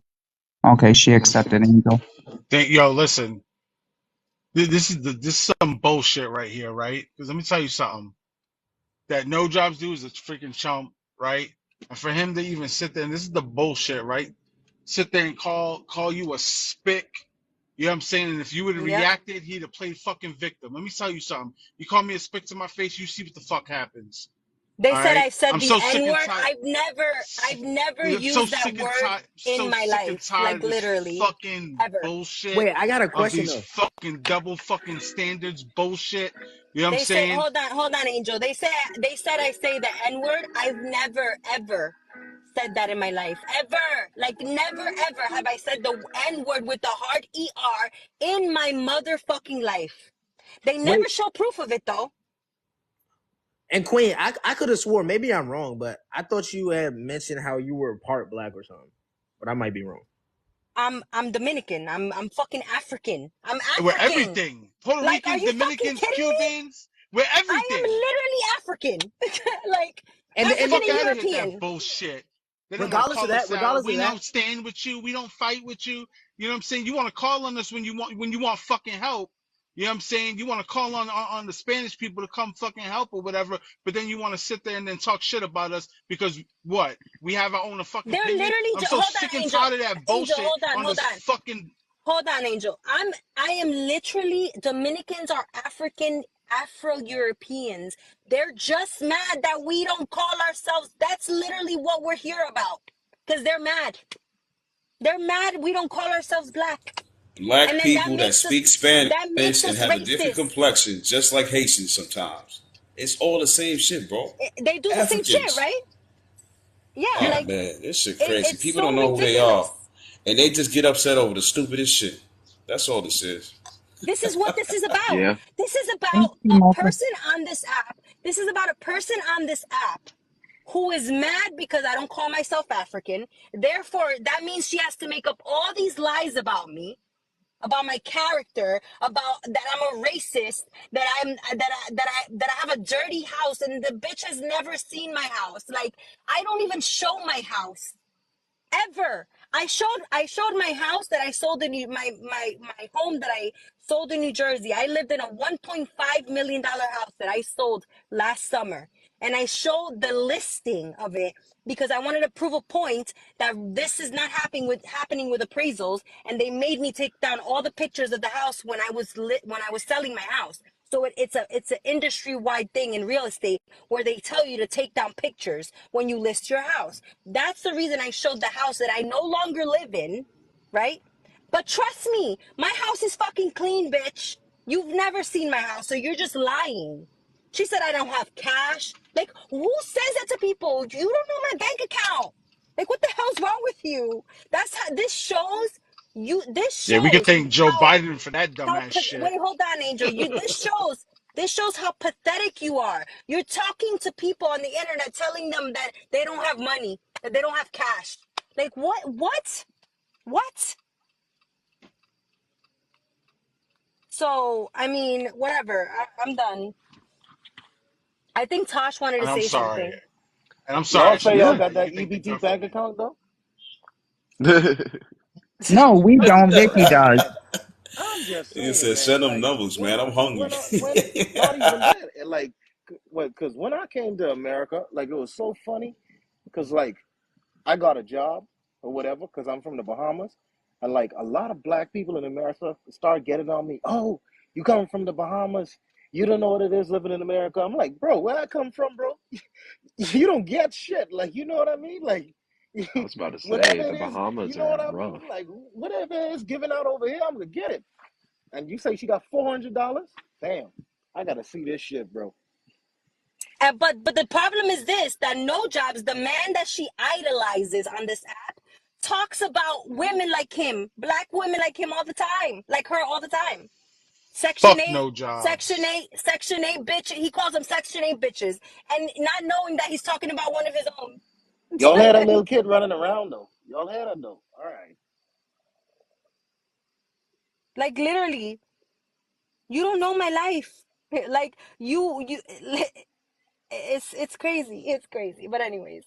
Okay, she accepted Angel. Yo, listen. This is some bullshit right here, right? Because let me tell you something. That no jobs dude is a freaking chump, right? And for him to even sit there, and this is the bullshit, right? Sit there and call you a spick. You know what I'm saying? And if you would have Yep. reacted, he'd have played fucking victim. Let me tell you something. You call me a spick to my face, you see what the fuck happens. They All said right? I said I'm the so N sick and word. tired. I've never I'm so used that sick and word tired, in so my sick and life. tired Like of this literally. fucking Ever. bullshit Wait, I got a of question these though. fucking double fucking standards bullshit. You know what I'm They say, saying? hold on, Angel. They said I say the N word. I've never ever said that in my life. Ever. Like never ever have I said the N word with the hard ER in my motherfucking life. They never Wait, show proof of it though. and Queen, I could have swore, maybe I'm wrong, but I thought you had mentioned how you were part black or something. But I might be wrong. I'm Dominican. I'm fucking African. I'm We're African. everything. Puerto Like, are Ricans, you fucking Dominicans, kidding me? Cubans. We're I am everything. literally African. Like The And African fuck and out of here with that European. bullshit. They don't want to call us out. regardless of We that, don't stand with you. We don't fight with you. You know what I'm saying? You want to call on us when you want fucking help. You know what I'm saying? You want to call on the Spanish people to come fucking help or whatever, but then you want to sit there and then talk shit about us because what? We have our own fucking They're opinion. literally I'm so hold sick on, and Angel. tired of that Angel, bullshit on hold this on. fucking. Hold on, Angel. I am literally Dominicans are African Afro-Europeans. They're just mad that we don't call ourselves. That's literally what we're here about. Because they're mad. They're mad we don't call ourselves black. And Black then that people that makes us speak Spanish and have a different racist. complexion, just like Haitians sometimes. It's all the same shit, bro. They do the same shit, Africans. right? Yeah, Oh like man, this shit crazy. it's People so don't know who they are, ridiculous. and they just get upset over the stupidest shit. That's all this is. This is what this is about. Yeah. This is Thank about you, a Mocha. person on this app. This is about a person on this app who is mad because I don't call myself African. Therefore, that means she has to make up all these lies about me, about my character, about that I'm a racist, that I have a dirty house, and the bitch has never seen my house. Like I don't even show my house ever. I showed my house that I sold in my home that I sold in New Jersey. I lived in a $1.5 million house that I sold last summer. And I showed the listing of it because I wanted to prove a point that this is not happening with appraisals. And they made me take down all the pictures of the house when I was selling my house. So it's an industry wide thing in real estate where they tell you to take down pictures when you list your house. That's the reason I showed the house that I no longer live in, right? But trust me, my house is fucking clean, bitch. You've never seen my house, so you're just lying. She said I don't have cash. Like, who says that to people? You don't know my bank account. Like, what the hell's wrong with you? That's how this shows you. This Yeah, we could shows thank Joe how Biden for that dumbass shit. wait, hold on, Angel. This shows how pathetic you are. You're talking to people on the internet telling them that they don't have money, that they don't have cash. Like what? So, I mean, whatever. I'm done. I think Tosh wanted to And I'm say sorry. something. And I'm sorry Y'all that you say y'all think yeah. got that. that You think we EBT tough. bank account though? No, we don't. Vicky does. I'm just He saying, said, "Send man. them Like numbers, man. I'm hungry." when not even that. Like, because when I came to America, like it was so funny, because like I got a job or whatever, because I'm from the Bahamas, and like a lot of black people in America start getting on me. Oh, you come from the Bahamas? You don't know what it is living in America. I'm like, bro, where I come from, bro? You don't get shit. Like, you know what I mean? Like, I was about to say whatever the it is, you Bahamas know are what I mean? rough. Like, whatever it is given out over here, I'm gonna get it. And you say she got $400? Damn, I gotta see this shit, bro. And but the problem is this: that No Jobs, the man that she idolizes on this app, talks about women like him, black women like him all the time, like her all the time. Section Fuck 8, no Section jobs. 8, Section 8 bitch. He calls them Section 8 bitches. And not knowing that he's talking about one of his own. Y'all had that little kid running around though. Y'all had her though. All right. Like literally, you don't know my life. Like you it's crazy. It's crazy. But anyways.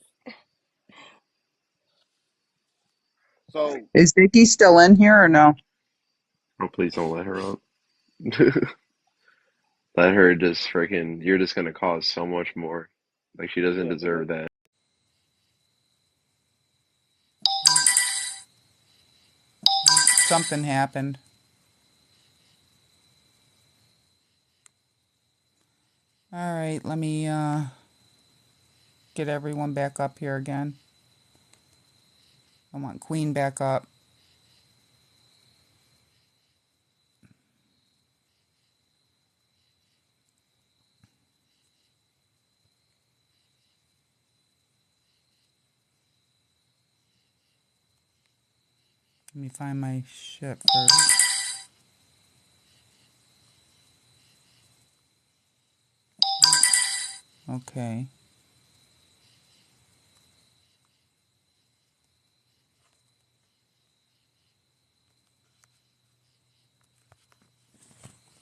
So Is Vicky still in here or no? Oh, please don't let her up. Let her just freaking. You're just gonna cause so much more. Like she doesn't yeah, deserve that. Something happened. All right, let me get everyone back up here again. I want Queen back up. Let me find my shit first. Okay.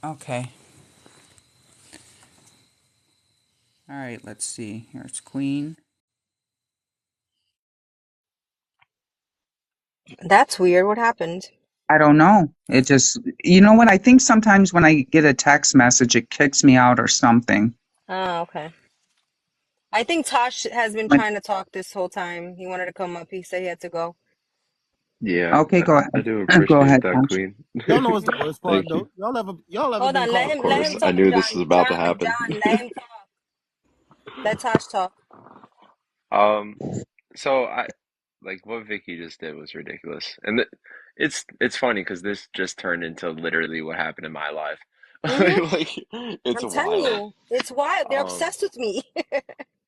Okay. All right, let's see. Here's Queen. That's weird. What happened? I don't know. It just, you know what? I think sometimes when I get a text message, it kicks me out or something. Oh, okay. I think Tosh has been Like, trying to talk this whole time. He wanted to come up. He said he had to go. Yeah, okay, go I ahead. do Go appreciate ahead, that, Josh. Queen. Y'all know what's the worst part Thank you. though? Y'all ever Hold been on. called Of Let course, him I talk, knew this John. was about to happen. Let him talk. Let Tosh talk. Um, so I like what Vicky just did was ridiculous, and it's funny because this just turned into literally what happened in my life. Mm-hmm. Like it's I'm telling wild. you, it's wild. They're Um, obsessed with me.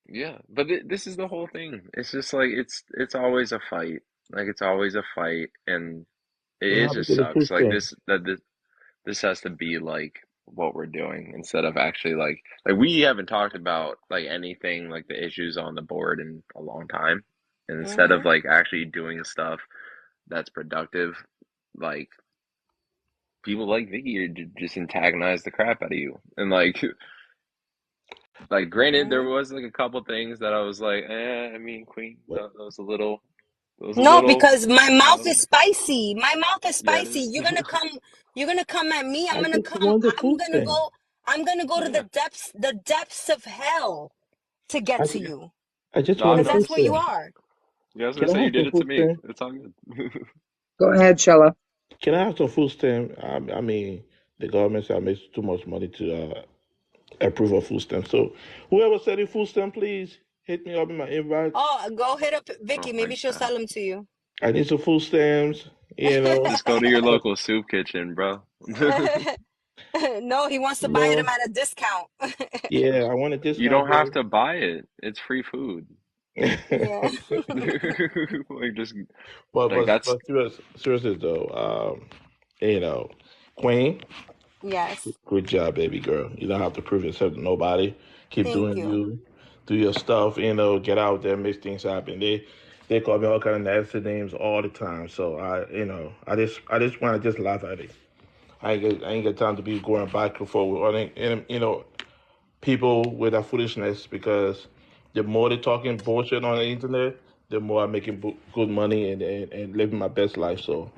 yeah, but this is the whole thing. It's just like it's always a fight. Like it's always a fight, and What it happened just to the food sucks. Like stamp? this has to be like what we're doing instead of actually like we haven't talked about like anything like the issues on the board in a long time. And instead Mm-hmm. of like actually doing stuff that's productive, like people like Vicky just antagonize the crap out of you. And like granted there Mm-hmm. was like a couple things that I was like, I mean Queen, What? that was a No, little because my mouth is um spicy. My mouth is yeah, spicy. You're gonna come at me. I just want the food stamp. I'm gonna go to yeah. the depths of hell to get I, to you. I just No, I want Because the know. food that's what you stamp. are. Yeah, I was gonna Can I say you have did some it to food me. stamp? It's all good. Go ahead, Shella. Can I have some food stamp? I mean, the government said I make too much money to approve of food stamp. So whoever said it food stamp, please hit me up in my inbox. Oh, go hit up Oh Vicky. my Maybe she'll God. sell them to you. I need some food stamps. You know, Just go to your local soup kitchen, bro. No, he wants to you buy them know. at a discount. Yeah, I want a You discount, don't have bro. to buy it. It's free food. Yeah. Like just but like that's seriously though, you know, Queen, Yes. good job, baby girl. You don't have to prove yourself to nobody. Keep Thank doing you. you. Do your stuff. You know, get out there, make things happen. They call me all kind of nasty names all the time. So I just want to just laugh at it. I ain't got time to be going back and forth with people with that foolishness because the more they're talking bullshit on the internet, the more I'm making good money and living my best life. So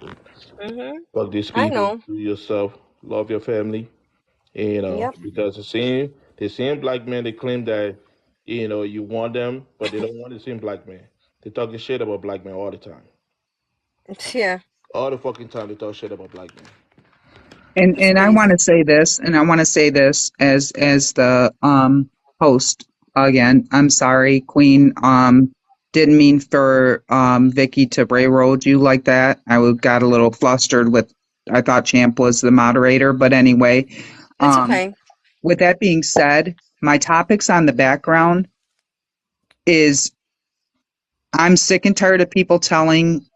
Mhm. fuck these I people. know. Do yourself. Love your family. Yep. Because the same black men they claim that you want them, but they don't want the same black man. They talking shit about black men all the time. Yeah. All the fucking time they talk shit about black men. It's And I want to crazy. say this, and I want to say this as the host again. I'm sorry, Queen. Didn't mean for Vicky to railroad you like that. Got a little flustered with. I thought Champ was the moderator, but anyway. It's Um, okay. with that being said, my topics on the background is I'm sick and tired of people telling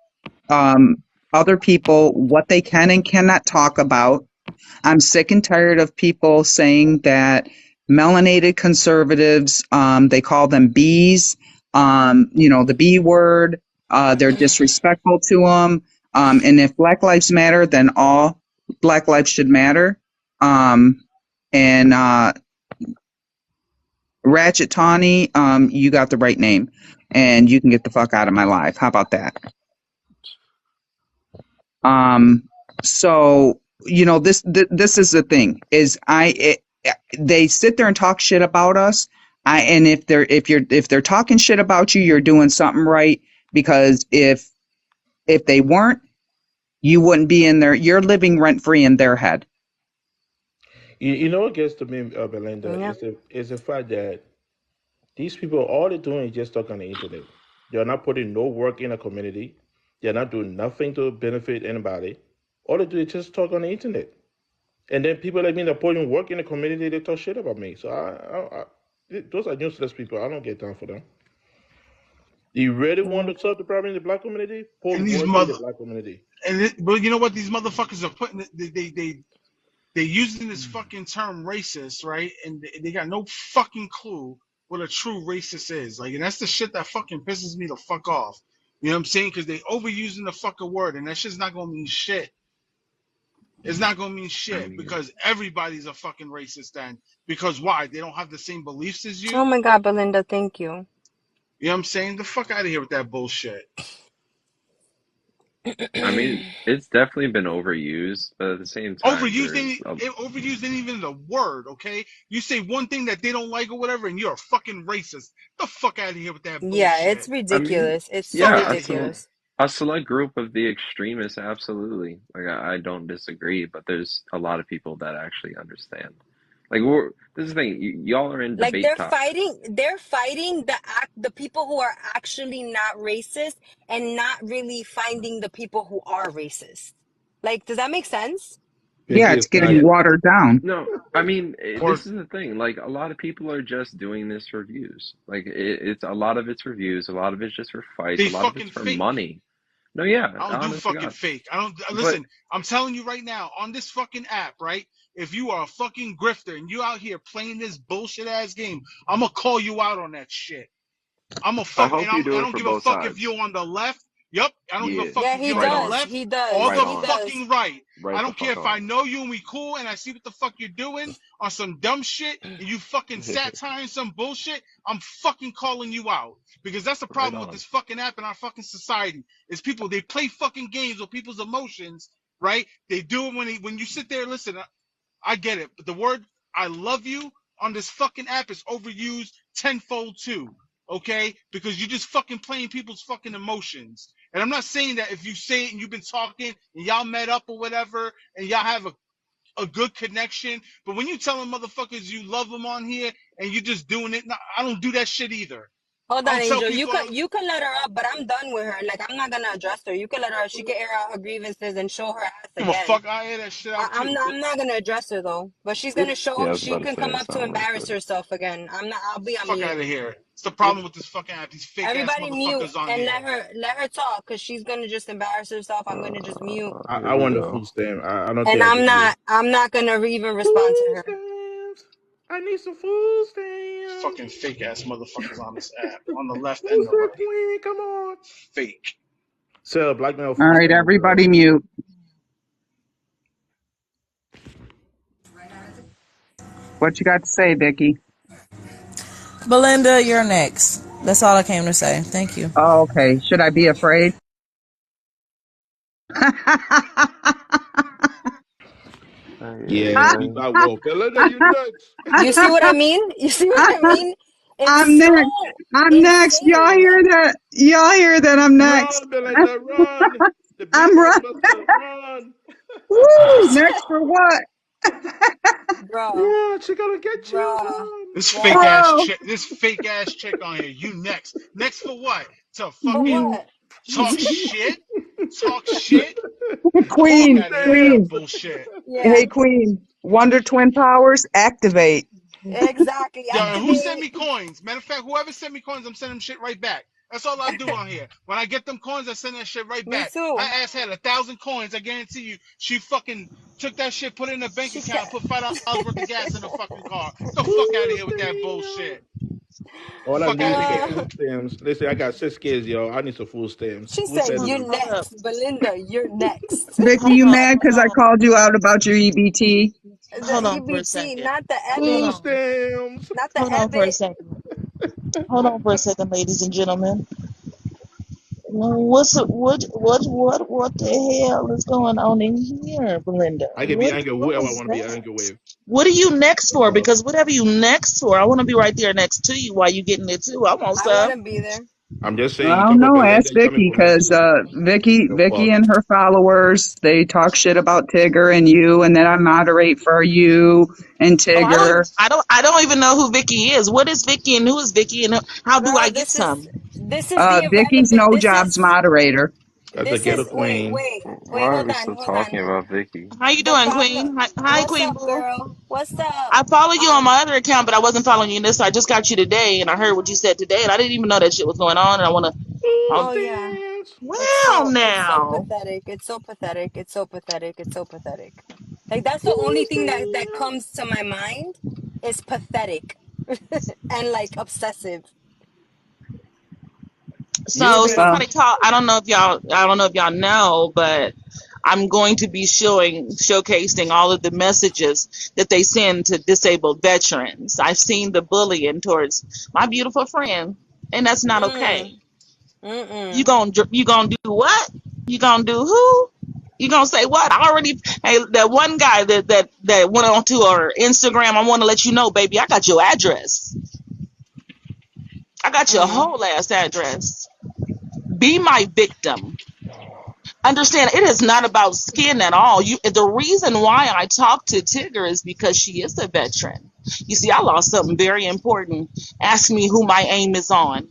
other people what they can and cannot talk about. I'm sick and tired of people saying that melanated conservatives, they call them bees, the B word, they're disrespectful to them. And if Black Lives Matter, then all Black lives should matter. And Ratchet Tawny, you got the right name. And you can get the fuck out of my life. How about that? Um, so this is the thing is they sit there and talk shit about us. And if they're talking shit about you, you're doing something right because if they weren't, you wouldn't be in there. You're living rent free in their head. You know what gets to me, Belinda, Yeah. is the fact that these people, all they're doing is just talk on the internet. They're not putting no work in a community. They're not doing nothing to benefit anybody. All they do is just talk on the internet. And then people like me that putting work in the community, they talk shit about me. So those are useless people. I don't get time for them. You really want Yeah. to solve the problem in the black community? Put And these work in the mother, black community. but you know what? These motherfuckers are putting. They're using this fucking term racist, right? And they got no fucking clue what a true racist is. Like, and that's the shit that fucking pisses me the fuck off. You know what I'm saying? Because they overusing the fucking word, and that shit's not gonna mean shit. It's not gonna mean I shit mean, because everybody's a fucking racist then. Because why? They don't have the same beliefs as Oh you? my God, Belinda, thank you. You know what I'm saying? The fuck out of here with that bullshit. I mean, it's definitely been overused, but at the same time, there's a Overused ain't even the word, okay? You say one thing that they don't like or whatever, and you're a fucking racist. The fuck out of here with that Yeah, it's bullshit. I mean, ridiculous. It's so Fuck yeah, out of here. ridiculous. a select group of the extremists, absolutely. Like I don't disagree, but there's a lot of people that actually understand. Like this is the thing, y'all are in Like debate top. they're fighting the people who are actually not racist and not really finding the people who are racist. Like, does that make sense? Yeah, Vicky it's is not. getting watered down. No, I mean Or this is the thing. Like a lot of people are just doing this for views. Like it's a lot of it's for views, a lot of it's just for fights, they a lot of it's fucking for fake. money. No, yeah, I don't do honest to fucking God. fake. I don't But listen. I'm telling you right now on this fucking app, right? If you are a fucking grifter and you out here playing this bullshit ass game, I'm gonna call you out on that shit. I'm a I fuck, and hope you I do it don't for give a both fuck if sides. you're on the left. Yup, I don't give a Yeah, fuck Yeah, if he you're on right the does. on, left He or does. right the He on, does. fucking right. I right the don't care fuck if I on. know you and we cool and I see what the fuck you're doing on some dumb shit and you fucking satiring some bullshit. I'm fucking calling you out because that's the Right problem with on. this fucking app and our fucking society is people they play fucking games with people's emotions, right? They do it when you sit there and listen. I get it, but the word "I love you" on this fucking app is overused tenfold too. Okay, because you're just fucking playing people's fucking emotions. And I'm not saying that if you say it and you've been talking and y'all met up or whatever and y'all have a good connection, but when you telling motherfuckers you love them on here and you just doing it, no, I don't do that shit either. Hold I on, don't tell Angel. people You could let her up, but I'm done with her. Like, I'm not gonna address her. You can let her up. She can air out her grievances and show her ass give a again. fuck. I air that shit out too. I'm not gonna address her though. But she's gonna Yeah, show. I was She about to can say come it's up to not worth embarrass it. herself again. I'm not. I'll be on Fuck out mute. of here. It's the If problem with this fucking app. These fake ass everybody mute motherfuckers on and here. let her talk, cause she's gonna just embarrass herself. I'm gonna just mute, I Here we want the go. food stamp. I don't and think I can do I'm not gonna even respond to food her. stamps. I need some food stamps. Fucking fake ass motherfuckers on this app, on the left and Who's the that right. queen? Come on. Fake. Sell blackmail All food right, stamps. everybody mute. What you got to say, Vicky? Belinda, you're next. That's all I came to say. Thank you. Oh, okay. Should I be afraid? Yeah, Ay, speak ay, out, Wolf. Belinda, you nuts. You see what I mean? You see what I mean? It's I'm next. so I'm next. Y'all insane. hear that? Y'all hear that? I'm next. Run, Belinda, run. The big I'm boss right. buster, run. Woo! Next for what? Bro, Run, she gonna get you, bro, run. This fake bro. ass Bro. chick. This fake ass chick on here. You next. Next for what? To For fucking what? talk shit. Talk shit. Fuck Food Queen, out of here with that queen. stamps. bullshit. Yeah, Hey, queen. Wonder Twin Powers, activate. exactly. Yo, and who sent Activate. me coins? Matter of fact, whoever sent me coins, I'm sending them shit right back. That's all I do on here. When I get them coins, I send that shit right Me back. Her too. ass had 1,000 coins. I guarantee you, she fucking took that shit, put it in a bank She account, put kept. $5 worth of gas in the fucking car. The fuck out of Food here with that bullshit. stamps. All I Fuck need out is of some here. food stamps. Listen, I got 6 kids, yo. I need some food stamps. She Who said, said "You're no? Hold up. next, Belinda. You're next." Vicky, Hold you on. mad Hold because I on. called you out about your EBT? The Hold on for a EBT, second. not the Hold Food EBIT, on. stamps. not the Hold on for a EBIT. second. Hold on for a second, ladies and gentlemen. What the hell is going on in here, Belinda? I can be angry What whoever I was want to be that? angry with. What are you next for? Well, Because whatever you next for, I want to be right there next to you while you getting it too. I want I want some. to be there. I'm just saying, I you don't talk about know. Ask Belinda, you coming Vicky for me because too. The Vicky fuck? and her followers they talk shit about Tigger and you, and then I moderate for you and Oh, Tigger. I don't even know who Vicky is. What is Vicky and who is Vicky and how do I Girl, get some? this is the Vicky's irrelevant. no jobs moderator. That's a This ghetto is queen. wait, why are hold we on, still hold on. talking about Vicky? How you The doing, problem. Queen? Hi, What's Queen up, Boo. girl? What's up? I follow you on Um, my other account, but I wasn't following you in this. So I just got you today, and I heard what you said today, and I didn't even know that shit was going on. And I want to. Food oh Oh, yeah. stamps. well, It's so now. pathetic. It's so pathetic. It's so pathetic. It's so pathetic. Like that's the Food only thing that stamps. comes to my mind is pathetic and like obsessive. You know So that. Well, somebody called. I don't know if y'all. I don't know if y'all know, but I'm going to be showcasing all of the messages that they send to disabled veterans. I've seen the bullying towards my beautiful friend, and that's not okay. You gonna do what? You gonna do who? You gonna say what? I already, hey, that one guy that went onto our Instagram. I want to let you know, baby, I got your address. I got your whole ass address. Be my victim. Understand, it is not about skin at all. The reason why I talk to Tigger is because she is a veteran. You see, I lost something very important. Ask me who my aim is on.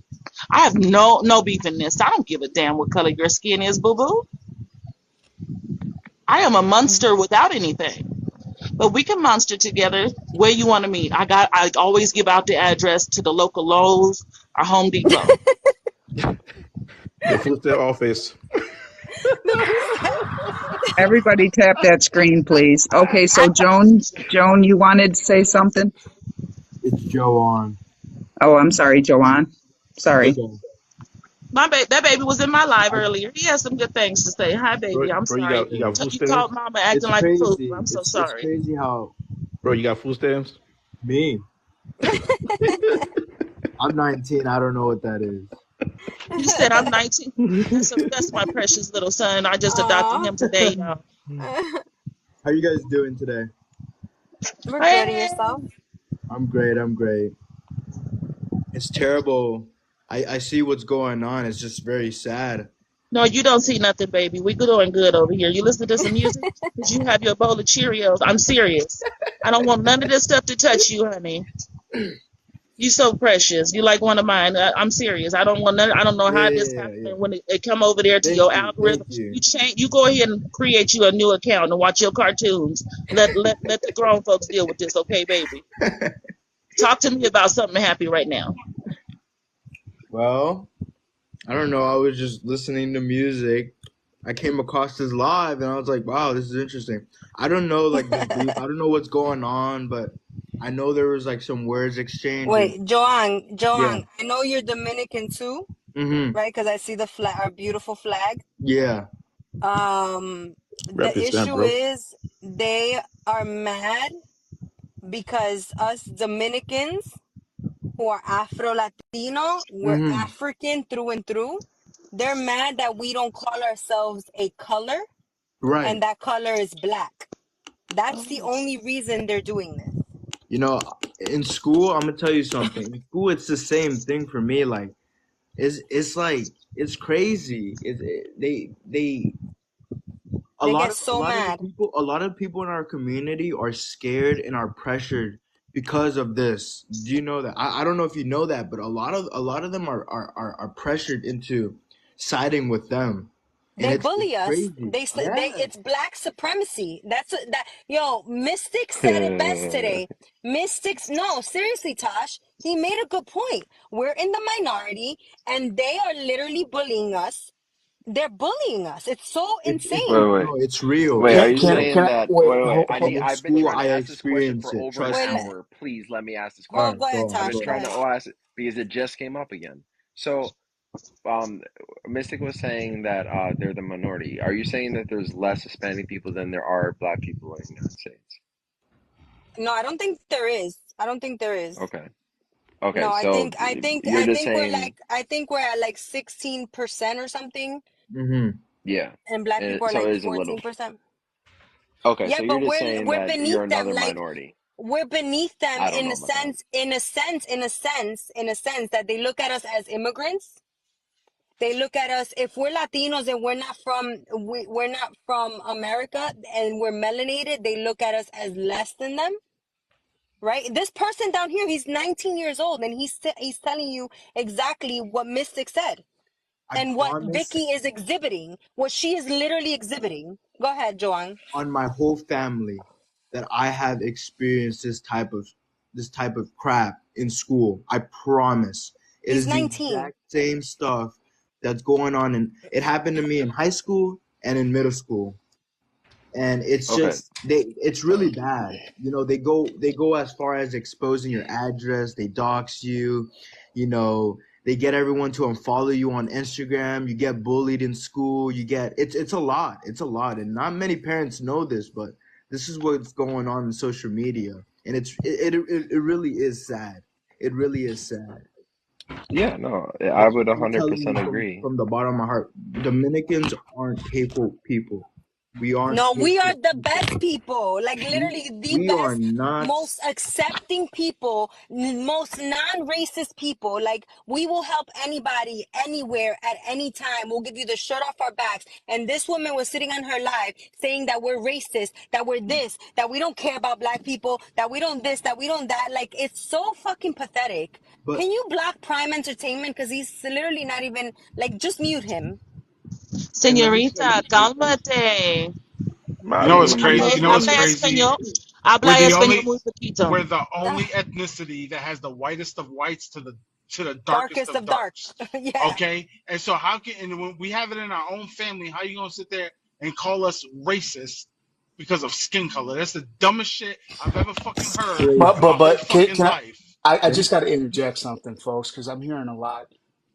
I have no beef in this. I don't give a damn what color your skin is, boo boo. I am a monster without anything. But we can monster together where you want to meet. I always give out the address to the local Lowe's or Home Depot. The food their office. Everybody tap that screen, please. Okay, so Joan, you wanted to say something? It's Joe on. Oh, I'm sorry, Joanne. It's Sorry. okay. That baby was in my live earlier. He has some good things to say. Hi, baby. I'm Bro, sorry. you got food You stamps? called mama acting It's like a fool. crazy. I'm so It's sorry. crazy how Bro, you got food stamps? me. I'm 19. I don't know what that is. You said I'm 19. That's my precious little son. I just adopted him today, y'all. How you guys doing today? We're good. And Hey. yourself? I'm great. I'm great. It's terrible. I see what's going on. It's just very sad. No, you don't see nothing, baby. We doing good over here. You listen to some music? Did you have your bowl of Cheerios? I'm serious. I don't want none of this stuff to touch you, honey. You so precious. You like one of mine. I'm serious. I don't want none. I don't know Yeah, how yeah, this yeah, happened. yeah. When it come over there to Thank your you. Thank algorithm, you. you change. You go ahead and create you a new account and watch your cartoons. Let the grown folks deal with this, okay, baby? Talk to me about something happy right now. Well, I don't know. I was just listening to music. I came across this live and I was like, wow, this is interesting. I don't know like the brief. I don't know what's going on, but I know there was like some words exchanged and Wait, Joanne, yeah. I know you're Dominican too, Mm-hmm. right? Because I see the flag, our beautiful flag. Yeah. The Represent, issue bro. is they are mad because us Dominicans who are Afro Latino, we're Mm-hmm. African through and through. They're mad that we don't call ourselves a color, Right. and that color is black. That's the only reason they're doing this. You know, in school, I'm gonna tell you something. In school, it's the same thing for me. Like, it's like it's crazy. They They get so mad. a lot of people in our community are scared and are pressured because of this. Do you know that? I don't know if you know that, but a lot of them are pressured into siding with them, and They it's bully us. crazy. They Yeah. it's black supremacy. Yo, Mystic said it best today. Mystics, no, seriously, Tosh, he made a good point. We're in the minority and they are literally bullying us. They're bullying us. It's so It's Wait, insane. wait, no, it's real. wait. Are It's you real. saying that? Wait, Wait. I need. in I've been school, trying I to ask this question experienced for it. over an Trust Wait, me. hour. Please let me ask this All go right, question. ahead, go on, I've Tosh. been go Go trying on. to ahead. ask it because it just came up again. So, um, Mystic was saying that they're the minority. Are you saying that there's less Hispanic people than there are Black people in the United States? No, I don't think there is. I don't think there is. Okay. Okay. No, So you're I just think saying, I think we're at like 16% or something, Mm-hmm. yeah. and black And people are so like it is a little. 14%. Okay. Yeah, So you're but just saying we're that you're beneath them. another Like minority. we're beneath them I don't know about that. in a sense that they look at us as immigrants. They look at us, if we're Latinos and we're not from America and we're melanated, they look at us as less than them. Right? This person down here, he's 19 years old and he's telling you exactly what Mystic said I and what promise Vicky is exhibiting, what she is literally exhibiting. Go ahead, Joanne. on my whole family that I have experienced this type of crap in school. I promise. It He's is the 19. exact same stuff that's going on, and it happened to me in high school and in middle school. And it's Okay. just it's really bad. You know, they go as far as exposing your address, they dox you, you know, They get everyone to unfollow you on Instagram. You get bullied in school. It's a lot. It's a lot, and not many parents know this, but this is what's going on in social media, and it really is sad. It really is sad. Yeah, no, But I would I'm telling you 100% from agree. the bottom of my heart, Dominicans aren't hateful people. We aren't No, we are hateful the people. best people. Like We literally the we are best, not. most accepting people, most non-racist people. Like we will help anybody, anywhere, at any time. We'll give you the shirt off our backs. And this woman was sitting on her live saying that we're racist, that we're this, that we don't care about black people, that we don't this, that we don't that. Like it's so fucking pathetic. But Can you block Prime Entertainment? Because he's literally not even like just mute him. and let me tell you Señorita, something. cálmate. You know Mario, what's what are you crazy? You know what's Habla doing? crazy? español. We're Habla the español only muy poquito. we're the only Ah, ethnicity that has the whitest of whites to the darkest darkest of of dark. darks. Yeah. Okay, and so how can and when we have it in our own family, how you gonna sit there and call us racist because of skin color? That's the dumbest shit I've ever fucking heard Crazy. in my whole fucking Can I? life. I Let me just got to interject something, folks, because I'm hearing a lot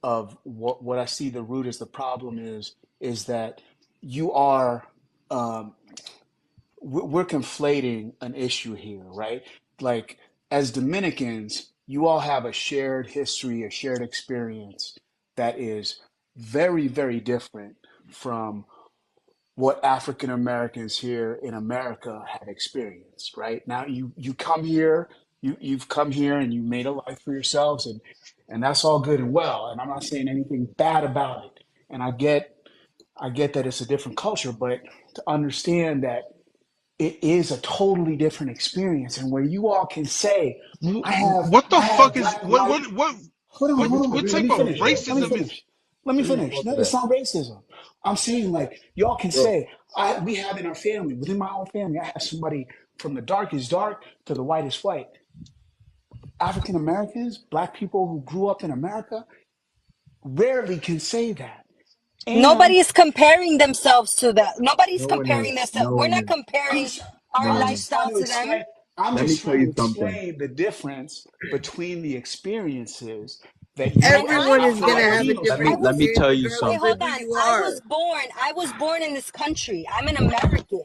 of what I see the root as the problem is that you are we're conflating an issue here, right? Like as Dominicans, you all have a shared history, a shared experience that is very, very different from what African Americans here in America have experienced, right? Now you come here, you've come here and you made a life for yourselves and that's all good and well. And I'm not saying anything bad about it. And I get that it's a different culture, but to understand that it is a totally different experience and where you all can say, What the I have fuck is black, white, what let me hold on. tell what you Let me type of something, finish. bro. Let me racism is? finish. Let me Let me finish. talk No, to it's that, not racism. I'm saying like y'all can bro. say, we have in our family, within my own family, I have somebody from the darkest dark to the whitest white. African Americans, black people who grew up in America, rarely can say that. And Nobody's comparing themselves to that. Nobody's No one comparing is. themselves. No We're one not is. I'm comparing just, our No I'm one is. just trying lifestyle to to them. explain. I'm Let me just tell trying you to something. explain the difference between the experiences that you And as I'm Everyone a is Afro gonna I have was a Latinos different I feel. let was me experience tell you wait, regardless of hold something. who on. you are. I was born in this country. I'm an American.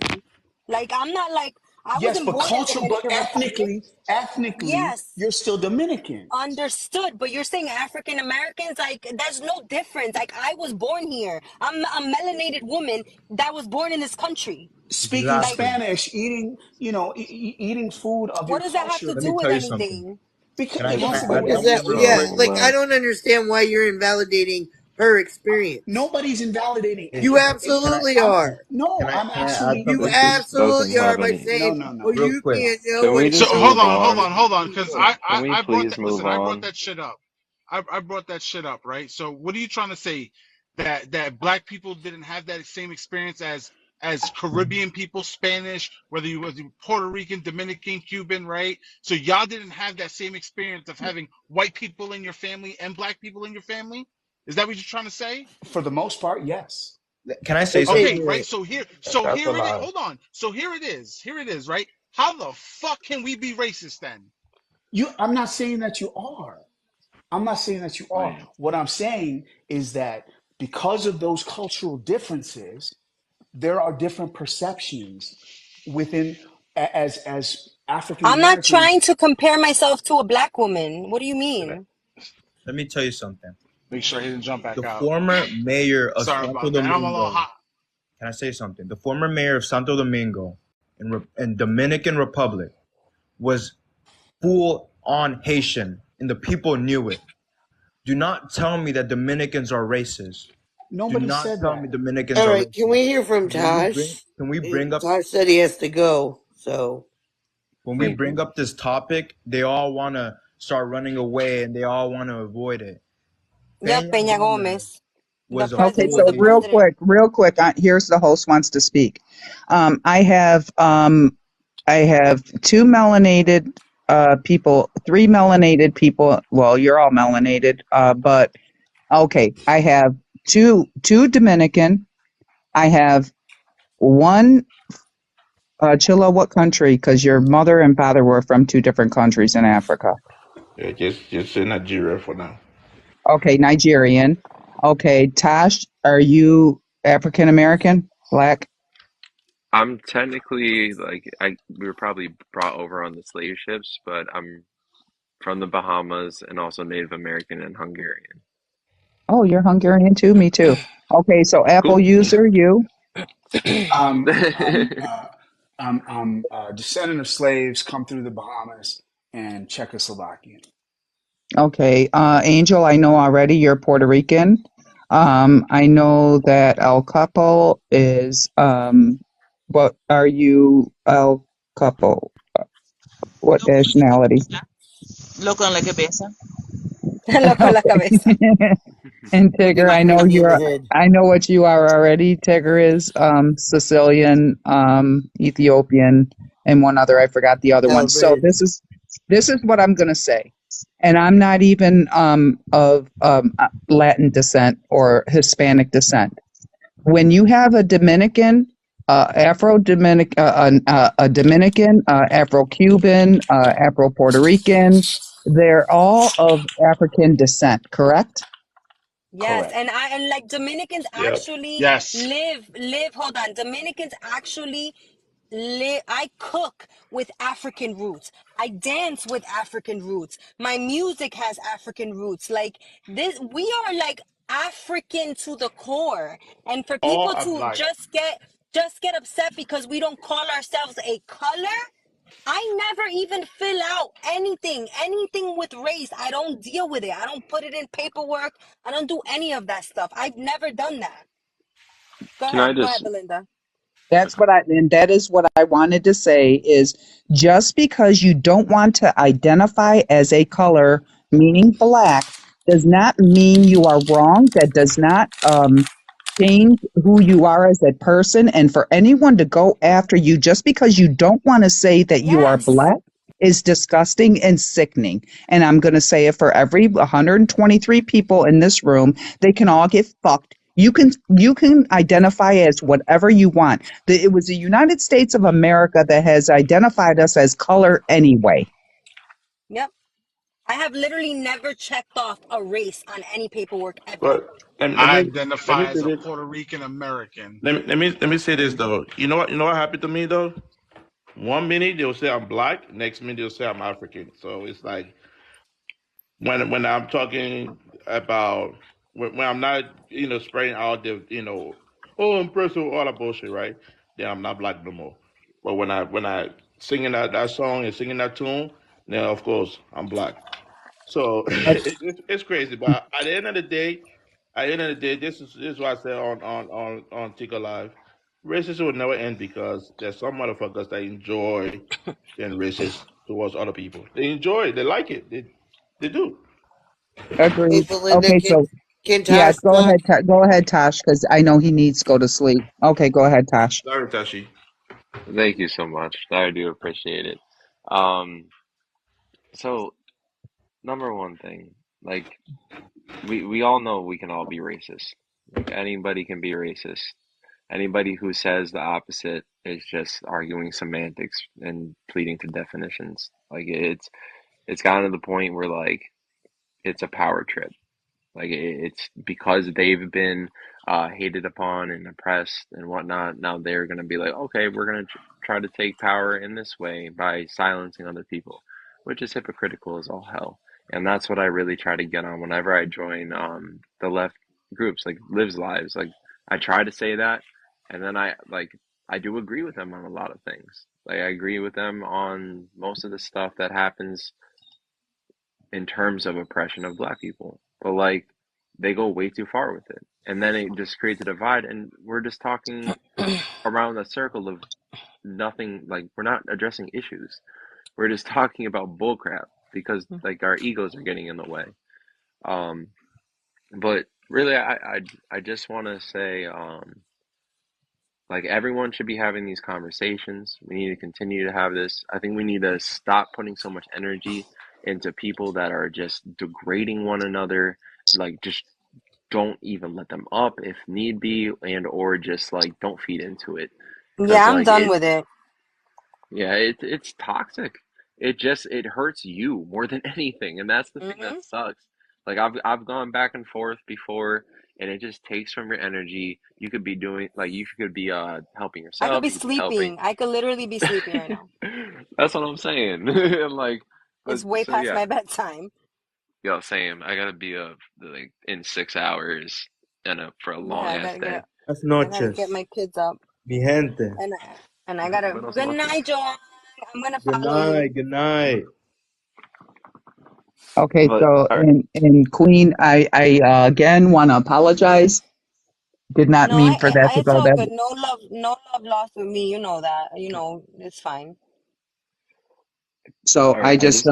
Like I'm not like I Yes, wasn't but born in culture, but Dominican Republic. ethnically, Yes. you're still Dominican. Understood, but you're saying African Americans, like there's no difference. Like I was born here. I'm a melanated woman that was born in this country. Speaking Like Exactly. Spanish, eating, eating food of what your does that have to culture. Let do me with tell you something. anything? Because Can I? It's once Can I again, Is talk to that you it's real yeah? quick? Like I well, don't understand why you're invalidating her experience. nobody's invalidating Hey, You anything. can I? absolutely I'm are. no, I'm Can I add actually You something, this please? just doesn't absolutely are have by any. no, saying, no, "Well, no. Real you quick. can't know Can we what So just she's move hold on? on, hold on, because doing." Can we I brought please that. move Listen, I brought on? that shit up. I brought that shit up, right? So what are you trying to say that black people didn't have that same experience as Caribbean people, Spanish, whether you was Puerto Rican, Dominican, Cuban, right? So y'all didn't have that same experience of having white people in your family and black people in your family. Is that what you're trying to say? For the most part, yes. Can I say Okay, Okay, something? right. So That's a here it is. lie. Hold on. So here it is. Here it is, right? How the fuck can we be racist then? I'm not saying that you are. I'm not saying that you are. Wait. What I'm saying is that because of those cultural differences, there are different perceptions within as African I'm not trying Americans. to compare myself to a black woman. What do you Can I, mean? Let me tell you something. Make sure he didn't jump back The out. former mayor of Sorry Santo about that. And I'm a little Domingo. hot. Can I say something? The former mayor of Santo Domingo in Dominican Republic was full on Haitian, and the people knew it. Do not tell me that Dominicans are racist. Do Nobody not said tell me that. Dominicans all are right. Can racist. we hear from When we bring, Tosh? can we bring up Tosh said he has to go. So when we wait. bring up this topic, they all want to start running away and they all want to avoid it. Yep, Peña Peña Gomez Gomez. The was a Okay, president full was so the Haitian. president. real quick, here's the host wants to speak. I have two melanated people, three melanated people. Well, you're all melanated, but okay. I have two Dominican. I have one Chilla. What country? Because your mother and father were from two different countries in Africa. Yeah, just say Nigeria for now. Okay, Nigerian. Okay, Tosh, are you African American? Black? I'm technically like we were probably brought over on the slave ships, but I'm from the Bahamas and also Native American and Hungarian. Oh, you're Hungarian too? Me too. Okay, so Apple Cool. user, you? Um, um, uh, descendant of slaves come through the Bahamas and Czechoslovakia. Okay, Angel, I know already you're Puerto Rican. I know that El Capo is, what are you, El Capo? What nationality? Loco en la cabeza. Loco la cabeza. And Give Tigger, me crazy in the head. I know what you are already. Tigger is Sicilian, Ethiopian, and one other. I forgot the other one. So Alfred. this is what I'm gonna say, and I'm not even of Latin descent or Hispanic descent. When you have a Dominican, a Dominican, Afro-Cuban, Afro-Puerto Rican, they're all of African descent, correct? Yes, Correct. and like Dominicans Yep. actually Yes. live. Hold on, Dominicans actually live. I cook with African roots. I dance with African roots. My music has African roots. Like this, we are like African to the core. And for All people are to black. just get upset because we don't call ourselves a color. I never even fill out anything with race. I don't deal with it. I don't put it in paperwork. I don't do any of that stuff. I've never done that. Can I Go ahead, just Belinda. And that is what I wanted to say is just because you don't want to identify as a color, meaning black, does not mean you are wrong. That does not change who you are as a person. And for anyone to go after you just because you don't want to say that you are Yes. black is disgusting and sickening. And I'm going to say it for every 123 people in this room, they can all get fucked. You can identify as whatever you want. It was the United States of America that has identified us as color anyway. Yep. I have literally never checked off a race on any paperwork ever. But let I me let identify me say as a this. Puerto Rican American. Let me say this though. You know what happened to me though? One minute they'll say I'm black, next minute they'll say I'm African. So it's like when I'm talking about when I'm not spreading out the oh I'm impressed with all that bullshit, right? Then I'm not black no more. But when I singing that song and singing that tune, then of course I'm black. So it's crazy. But at the end of the day, this is what I said on Tico Live. Racism will never end because there's some motherfuckers that enjoy being racist towards other people. They enjoy it. They like it. They do. Hey, Agreed. Belinda, Okay, so can yeah, Tosh talk? Go ahead, Tosh, because I know he needs to go to sleep. Okay, go ahead, Tosh. Sorry, Tashi. thank you so much. I do appreciate it. Um, so number one thing, like we all know we can all be racist. Like anybody can be racist. Anybody who says the opposite is just arguing semantics and pleading to definitions. Like it's gotten to the point where like it's a power trip. Like it's because they've been hated upon and oppressed and whatnot. Now they're gonna be like, okay, we're gonna try to take power in this way by silencing other people, which is hypocritical as all hell. And that's what I really try to get on whenever I join the left groups, like Lives Lives. Like I try to say that, and then I do agree with them on a lot of things. Like I agree with them on most of the stuff that happens in terms of oppression of black people. But like they go way too far with it. And then it just creates a divide and we're just talking around a circle of nothing, like we're not addressing issues. We're just talking about bullcrap because like our egos are getting in the way. Um but really I just wanna say like everyone should be having these conversations. We need to continue to have this. I think we need to stop putting so much energy into people that are just degrading one another. Like just don't even let them up if need be, and or just like don't feed into it. Cause Yeah, I'm like done with it. yeah, it's toxic. It hurts you more than anything, and that's the thing Hmm. that sucks. Like I've gone back and forth before, and it just takes from your energy. You could be doing like you could be helping I could yourself. be You could be helping. sleeping. I could literally be sleeping right now. That's what I'm saying. Like, but It's way so past yeah, my bedtime. yo, same. I gotta be like in 6 hours and for a Yeah, long ass day. Buenas I gotta get noches, my kids up, mi gente. and I gotta. Buenos Good noches. night, Joanne. I'm gonna Good follow you. night. Good night. Okay, But so all right, and Queen, I again want to apologize. Did not No, mean for that to it's go all that. good. No love lost with me. You know that. You know it's fine. So all right. I I just, just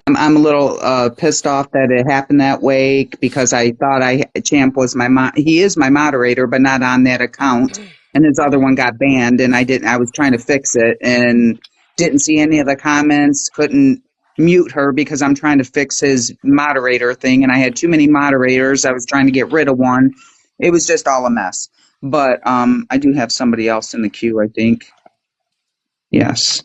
I'm a little pissed off that it happened that way because I thought Champ was he is my moderator, but not on that account, and his other one got banned, and I didn't. I was trying to fix it and didn't see any of the comments. Couldn't mute her because I'm trying to fix his moderator thing, and I had too many moderators. I was trying to get rid of one. It was just all a mess. But I do have somebody else in the queue, I think. Yes.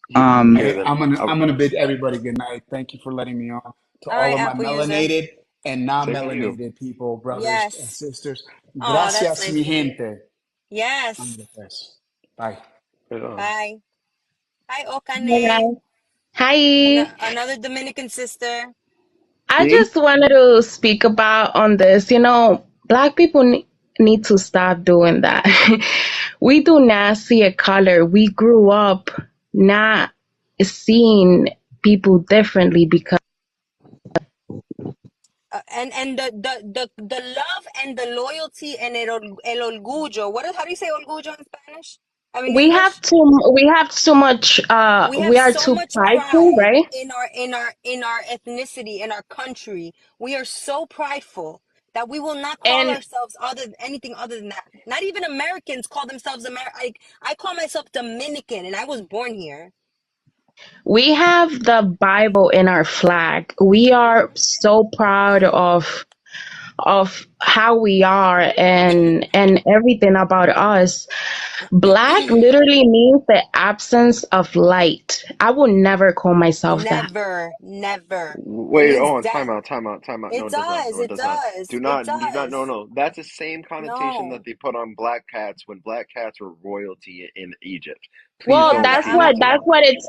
yeah. Hey, Then I'm gonna bid everybody good night. Thank you for letting me on. To All all right, of my Apple user. melanated and same to you. non-melanated people, brothers and Yes. sisters. Oh, that's Gracias, nice mi to hear. gente. Yes. Ándale, pues. Bye. Right Bye. Hi, Okane. Hi. Hi. Another Dominican sister. I See? just wanted to speak about on this. Black people need to stop doing that. We do not see a color. We grew up not seeing people differently because And the love and the loyalty and el orgullo. How do you say orgullo in Spanish? I mean English. we have too much We have we are so too much prideful, pride right? in our ethnicity, in our country. We are so prideful that we will not call And ourselves anything other than that. Not even Americans call themselves I call myself Dominican, and I was born here. we have the Bible in our flag. We are so proud of how we are and everything about us. Black literally means the absence of light. I would never call myself that. Never, never. It Wait, means oh, that. time out, time out, time out. No, It it does not. does. No, it It does not. does. It Do not, no, does. no. That's the same connotation that No. they put on black cats when black cats were royalty in Egypt. Please Well, Yeah, don't but that's repeat what that to me. that's what it's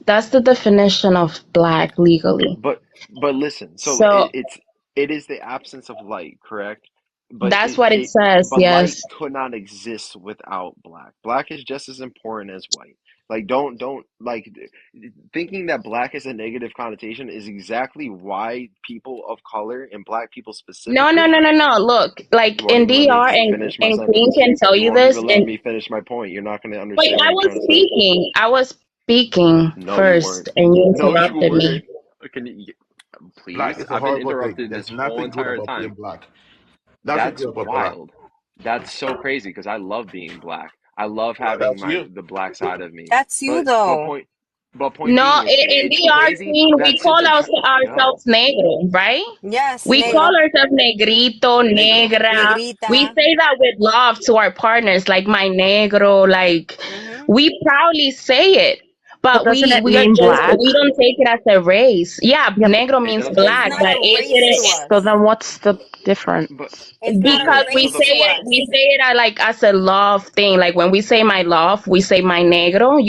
that's the definition of black legally. But listen, so So it is the absence of light, correct? But that's what it says, but light yes. could not exist without black. Black is just as important as white. Like don't like thinking that black is a negative connotation is exactly why people of color and black people No, no, specifically. no, no, no. Look, You like won't in even let me DR finish my and Queen sentence. can tell You you won't this. even let And me finish my point. You're not going to wait, understand what I'm trying to say. I was speaking No, you first, weren't. and you No, you interrupted me. weren't. Can you Black please? is a I've been horrible thing. interrupted this There's whole nothing good entire about being time. black. Nothing That's good about black. wild. That's so crazy because I love being black. I love Well, having that's you. the black side of me. that's you But though. point No, being is in it's DR crazy Queen, we that since call a no, ourselves negro, right? Yes, We call negro, ourselves negrito, negro. negra. We negrita. say that with love to our partners, like my negro, like Mhm. we proudly say it. But But doesn't it we are mean just black? we don't take it as a race. Yeah, Yeah, negro It means doesn't. It's black, not but a it race to didn't so us. then what's the But difference? It's not a okay, because so race the to we us. say it like as a love thing. Like when we say my love, we say my negro,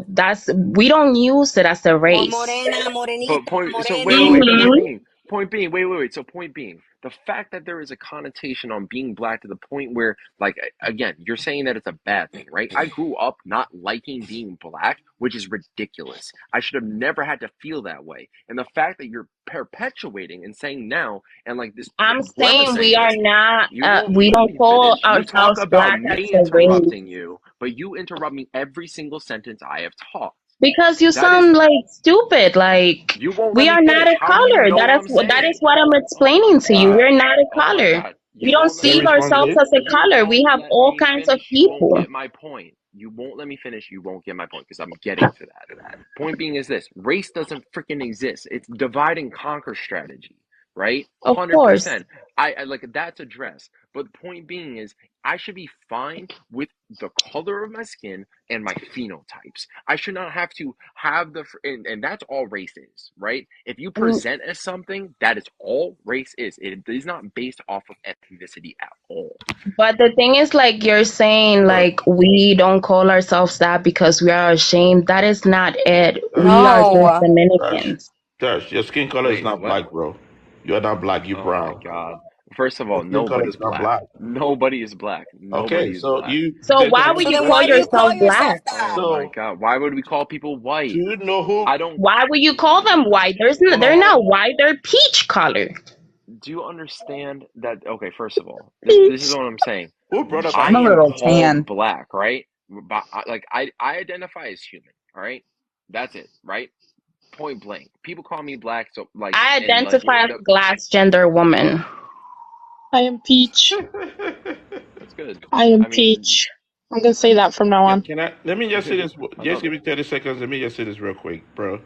that's we don't use it as a Or race. morena, but morenita, point. So moreno. Point Hmm. being. Point being. Wait. So point being, the fact that there is a connotation on being black to the point where, like, again, you're saying that it's a bad thing, right? I grew up not liking being black, which is ridiculous. I should have never had to feel that way. And the fact that you're perpetuating and saying now, and like this, I'm whoever's saying we saying are this, not, you won't we let don't me call finish. You talk ourselves about black as me a race interrupting you, but you interrupt me every single sentence I have taught. because you That is, sound like stupid. Like you won't let we me are not finish. a How do you color. know what I'm That is saying? what I'm Oh my explaining to you. God. We're not a Oh my color. God. We You don't won't let Can me I see finish. respond to ourselves you? as a You color. We won't have let all me kinds of finish. You won't people. get my point. You won't let me finish. You won't get my point because I'm getting to that. Point being is this race doesn't freaking exist. It's divide and conquer strategy, right? Of course. 100%. I like that's addressed. But the point being is I should be fine with the color of my skin and my phenotypes. I should not have to have and that's all race is, right? If you present as something, that is all race is. It is not based off of ethnicity at all. But the thing is, like you're saying, But like we don't call ourselves that because we are ashamed. That is not it. We are just No. Dash, Dominicans. Dash, your skin color is Wait, not what? black, bro. You're not black. You Oh my brown. God. First of Your all, skin color nobody's is not black. black. Nobody is black. Okay, Nobody is so black. you So there's a why would So you then reason. call why do you call yourself yourself black? that? Oh my So God. Why would we call people do white? you know who? I don't. Why would you call them white? Hold They're on, hold not on. white. They're peach color. Do you understand that? Okay, first of all, this is Peach. what I'm saying. Who brought up I I'm a am little ethnicity? called tan. black, right? But I identify as human, all right? That's it, right? Point blank. People call me black, so like, I and like identify as the a glass gender woman. I am Peach. that's good. I am I mean, Peach. I'm gonna say that from now on. Can I? Let me just say this. I Just love give it. me 30 seconds. Let me just say this real quick, bro.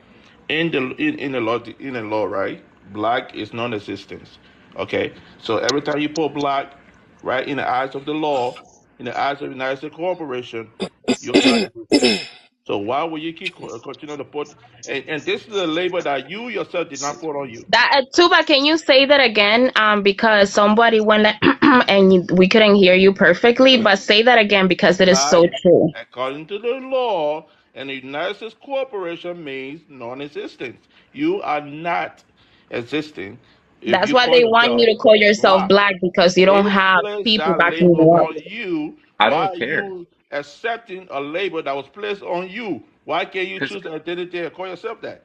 In the law, right? Black is non-existence. Okay, so every time you put black, right, in the eyes of the law, in the eyes of the United States Corporation, you're non-existent. So why would you keep continue to put? And this is a label that you yourself did not put on you. That Tuba, can you say that again? Because somebody went like, and we couldn't hear you perfectly. But say that again because it is Black, so true. according to the law, and the United States Corporation means non-existence. You are not existing if That's you why call they want yourself you to call yourself black. black because you don't They have place people that backing label you up. on you. I Why don't are care you accepting a label that was placed on you? Why can't you because choose the identity and call yourself that?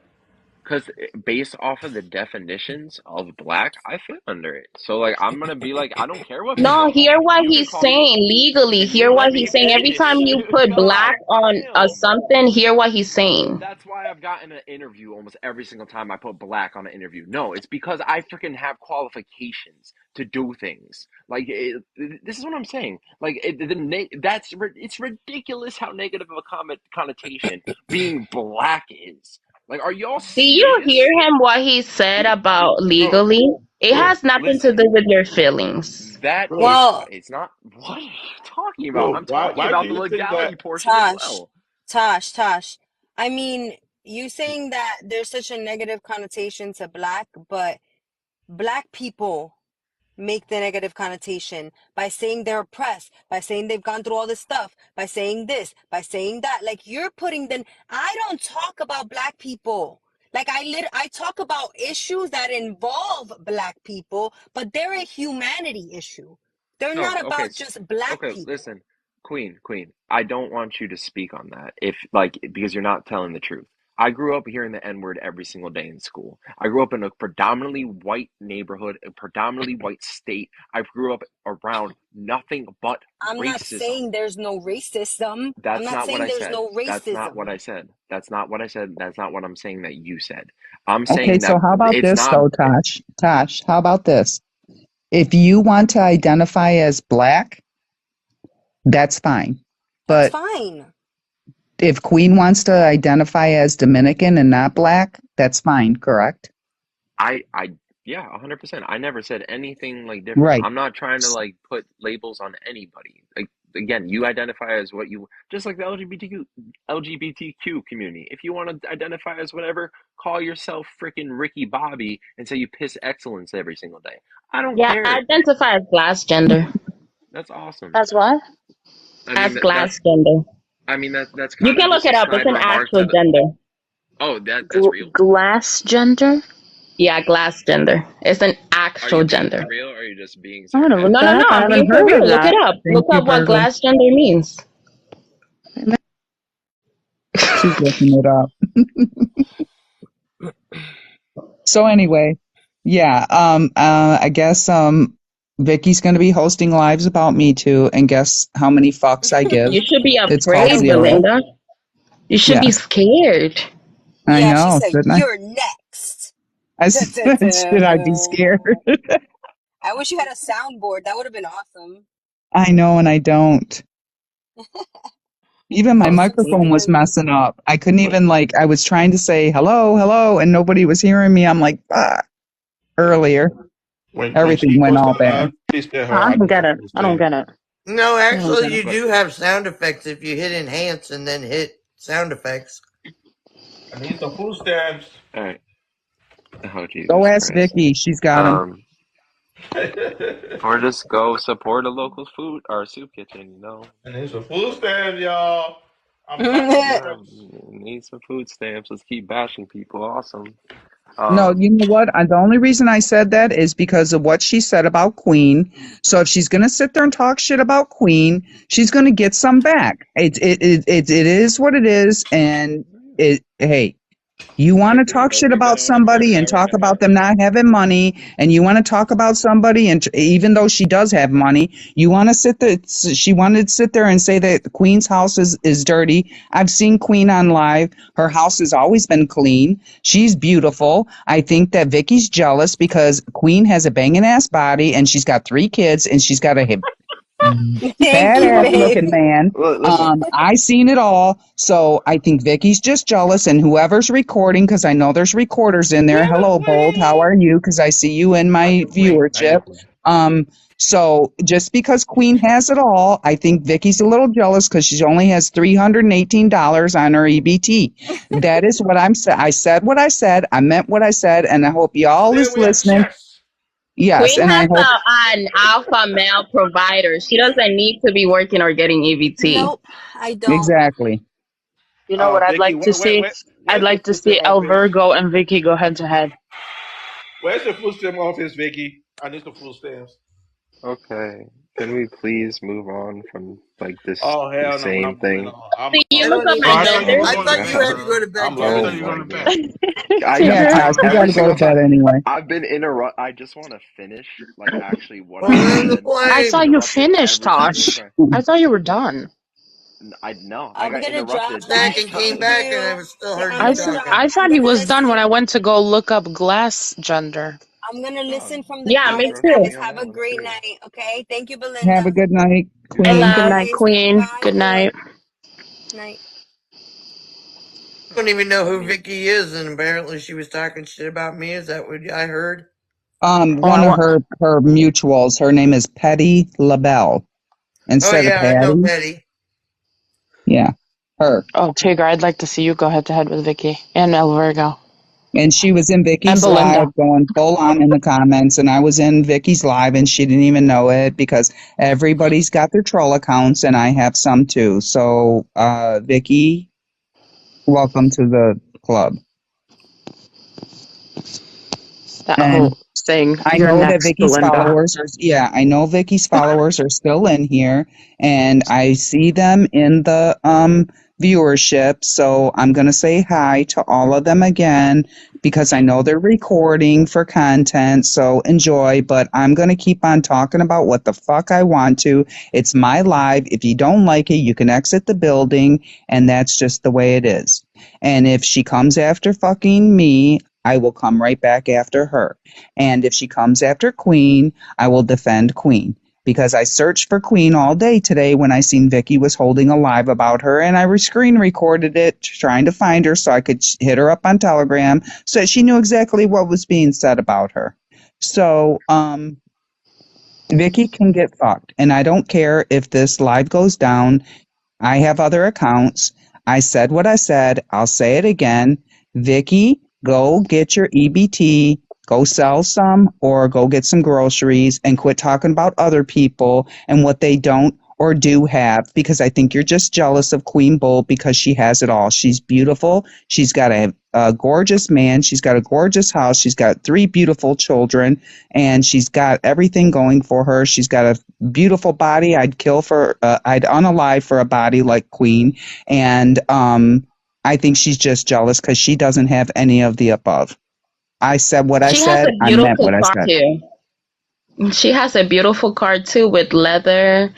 because based off of the definitions of black, I fit under it. So like, I'm gonna be like, I don't care what No, people call hear me. what You can he's call me. saying legally. Can Hear you what let me he's saying. Every time finish? you put God black on a damn. something, hear what he's saying. That's why I've gotten an interview almost every single time I put black on an interview. No, it's because I freaking have qualifications to do things. Like this is what I'm saying. Like it's ridiculous how negative of a connotation being black is. Like, are y'all Do you hear serious, him what he said about Bro, legally? It bro, has nothing to listen, do with your feelings. that bro, is Well, it's not. What are you talking about? bro. I'm Why? talking Why do about the you think that? legality portion as Tosh, well. Tosh. I mean, you saying that there's such a negative connotation to black, but black people make the negative connotation by saying they're oppressed, by saying they've gone through all this stuff, by saying this, by saying that. Like you're putting them. I don't talk about black people. Like I talk about issues that involve black people, but they're a humanity issue. They're No, not okay, about just black okay, people. listen, Queen, I don't want you to speak on that if like because you're not telling the truth. I grew up hearing the N-word every single day in school. I grew up in a predominantly white neighborhood, a predominantly white state. I grew up around nothing but I'm not racism. saying there's no racism. I'm That's not not what saying I there's said. no That's not what racism. I said. That's not what I said. That's not what I'm saying that you said. I'm Okay, saying so that how about it's this not. though, Tosh? Tosh, how about this? If you want to identify as black, that's fine. That's But fine. if Queen wants to identify as Dominican and not black, that's fine, correct? I yeah, 100%. I never said anything like different. Right. I'm not trying to like put labels on anybody. Like again, you identify as what you just like the LGBTQ community. If you want to identify as whatever, call yourself freaking Ricky Bobby and say you piss excellence every single day. I don't Yeah, I care. identify as glass gender. That's awesome. That's what? I mean As glass gender. that's You kind can of look just it up. It's ascribing an a mark actual to the. gender. Oh, that's real? Glass gender? Yeah, glass gender. It's an Are actual you being gender. for real or are you just being I'm gonna look No, no, that sarcastic? no. up. I I'm being haven't for heard of real. Look it that. up. Thank Look you, up what Virgo. glass gender means. She's looking it up. So anyway, yeah, I guess Vicky's gonna be hosting lives about me too, and guess how many fucks I give? You should be It's called afraid, zero. Belinda. You should be Yes, scared. I Yeah, she know, said, shouldn't I? you're next. I Da, da, said, should I be scared? da. I wish you had a soundboard. That would have been awesome. I know, and I don't. Even my Post it When microphone was soon. messing up. I couldn't when even like. I was trying to say hello, hello, and nobody was hearing me. I'm like, ah. Earlier, when she everything went goes to all bad. please tell her I I don't just get it. I don't understand. get it. No, Okay. actually, you But do have sound effects if you hit enhance and then hit sound effects. I need some food stamps. all right. Oh Go Jesus ask Christ. Vicky. She's got them. Um, or just go support a local food or soup kitchen. You know. I need some food stamps, y'all. I'm Black Yeah, Americans. need some food stamps. Let's keep bashing people. Awesome. No, Um, you know what? The only reason I said that is because of what she said about Queen. So if she's going to sit there and talk shit about Queen, she's going to get some back. It is what it is. And hey, you want to talk shit about somebody and talk about them not having money, and you want to talk about somebody, and even though she does have money, you want to sit there. She wanted to sit there and say that the Queen's house is dirty. I've seen Queen on live. Her house has always been clean. She's beautiful. I think that Vicky's jealous because Queen has a banging ass body, and she's got 3 kids, and she's got a Thank you, badass looking babe. man. well, listen. I seen it all. So I think Vicky's just jealous, and whoever's recording, because I know there's recorders in there. Where the Hello, Bold. How queen? are you? Because I see you in How my you queen? How you viewership. queen? So just because Queen has it all, I think Vicky's a little jealous because she only has $318 on her EBT. That is what I'm saying. I said what I said. I meant what I said, and I hope y'all Say is we are listening. chess. Yes, Queen and I has hope an alpha male provider. She doesn't need to be working or getting EBT. Nope, I don't. exactly. You know what I'd Vicky, like to see? I'd where's the like to food stamp see El office? Virgo and Vicky go head to head. Where's the food stamp office, Vicky? I need the food stamps. Okay, can we please move on from like this Oh hell no, we're insane not moving thing? on. See, you I look don't up even Oh, my I thought you know. were gender. I going to thought you bed, had God. to go bro. to bed, I'm I Oh thought Joey. you were my going to God. bed. Yeah, Tosh, we got Every to go to single bed time anyway. I've been interrupt. I just want to finish like actually what I Well, land the said. I've I been plane. thought you interrupted finished, every single Tosh. time. I thought you were done. I know I I'm got gonna drop interrupted Back that. each and came Thank time. back, and I you. was still Yeah, heard I'm you gonna drop. talking. I I'm thought he gonna was done when I listen. went to go look up glass gender. I'm gonna No, listen from the Yeah, you me comments, interrupted too. guys. me on Have that a one great too. night. Okay. Thank you, Have Belinda. a good night, Good Bye, Queen. love. Good night, guys. Queen. Bye, Good night. everyone. Night. I don't even know I who mean, Vicky is, and apparently she was talking shit about me. Is that what I heard? Oh, One I of want. her mutuals. Her name is Petty LaBelle Oh instead of yeah, I know Patty. Petty. Yeah, her. Oh, Tigger, I'd like to see you go head to head with Vicky and El Virgo And she was in and Vicky's Belinda. live going full on in the comments, and I was in Vicky's live, and she didn't even know it because everybody's got their troll accounts, and I have some too. So, Vicky, welcome to the club. That And whole thing. I You're know that next, Vicky's Belinda. followers are, yeah, I know Vicky's followers are still in here and I see them in the viewership. So I'm going to say hi to all of them again because I know they're recording for content. So enjoy, but I'm going to keep on talking about what the fuck I want to. It's my live. If you don't like it, you can exit the building and that's just the way it is. And if she comes after fucking me, I will come right back after her. And if she comes after Queen, I will defend Queen. Because I searched for Queen all day today when I seen Vicky was holding a live about her, and I screen recorded it trying to find her so I could hit her up on Telegram so that she knew exactly what was being said about her. So, Vicky can get fucked, and I don't care if this live goes down. I have other accounts. I said what I said. I'll say it again. Vicky, go get your EBT, go sell some or go get some groceries and quit talking about other people and what they don't or do have because I think you're just jealous of Queen Bull because she has it all. She's beautiful. She's got a gorgeous man. She's got a gorgeous house. She's got 3 beautiful children and she's got everything going for her. She's got a beautiful body. I'd unalive for a body like Queen. And I think she's just jealous because she doesn't have any of the above. I said what I She has said. a I meant beautiful what I car said. too. She has a beautiful car too with leather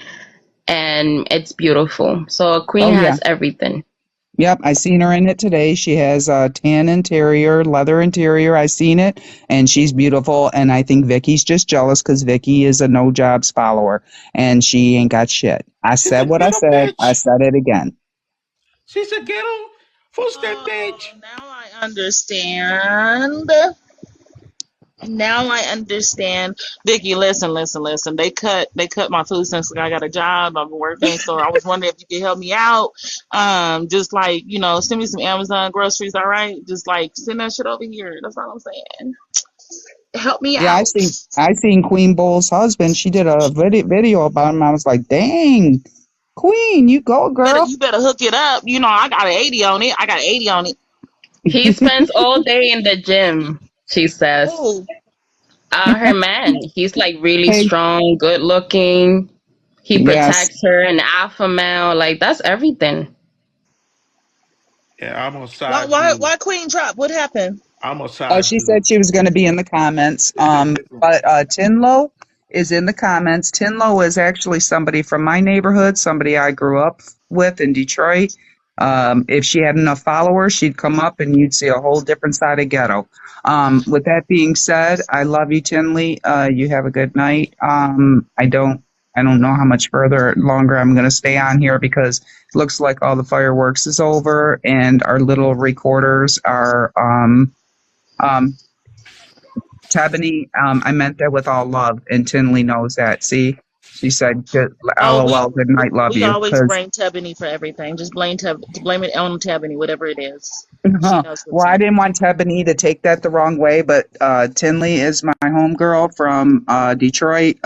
and it's beautiful. So Queen Oh, yeah. has everything. Yep, I seen her in it today. She has a tan interior, leather interior. I seen it, and she's beautiful. And I think Vicky's just jealous because Vicky is a no jobs follower, and she ain't got shit. I She's a said what I ghetto said. I bitch. said it again. She's a ghetto food stamp Oh, bitch. now I understand. Now I understand. Vicky, listen. They cut my food since I got a job. I've been working, so I was wondering if you could help me out. Just like, send me some Amazon groceries, all right? Just like send that shit over here. That's all I'm saying. Help me Yeah, out. I seen Queen Bull's husband. She did a video about him. I was like, dang, Queen, you go, girl. You better hook it up. I got an 80 on it. I got an 80 on it. He spends all day in the gym, she says. Oh, Her man, he's like really Hey, strong, good looking. He yes. protects her, an alpha male. Like, that's everything. Yeah, I'm gonna why side why you. why Queen drop? What happened? I'm gonna Oh, side she you. said she was going to be in the comments. But Tinlo is in the comments. Tinlo is actually somebody from my neighborhood, somebody I grew up with in Detroit. If she had enough followers, she'd come up and you'd see a whole different side of ghetto. With that being said, I love you, Tinley. You have a good night. I don't know how much further longer I'm going to stay on here because it looks like all the fireworks is over and our little recorders are um, Tabany, I meant that with all love, and Tinley knows that. See, she said, good, Oh, we LOL, good night, love we you. always Because, blame Tebony for everything. Just blame it on Tebony, whatever it is. She knows what's well, I up. didn't want Tabany to take that the wrong way, but Tinley is my homegirl from Detroit.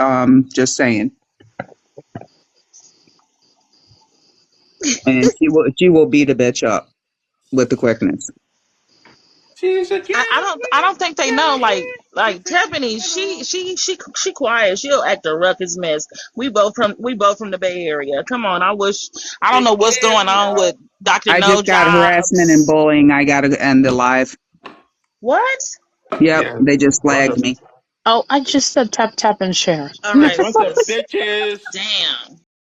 Just saying. And she will beat a bitch up with the quickness. She's a I don't gentleman. think they Got know. a hand. Like She's a Tebony, gentleman. she quiet. She'll act a ruckus mess. We both from the Bay Area. Come on, I don't Bay know what's going on Area. with Dr. I No just got harassment and Jobs. bullying. I got to end the live. What? Yep, Yeah. they just Bunch flagged of me. Oh, I just said tap tap and share. All right. bunch of bitches. Damn.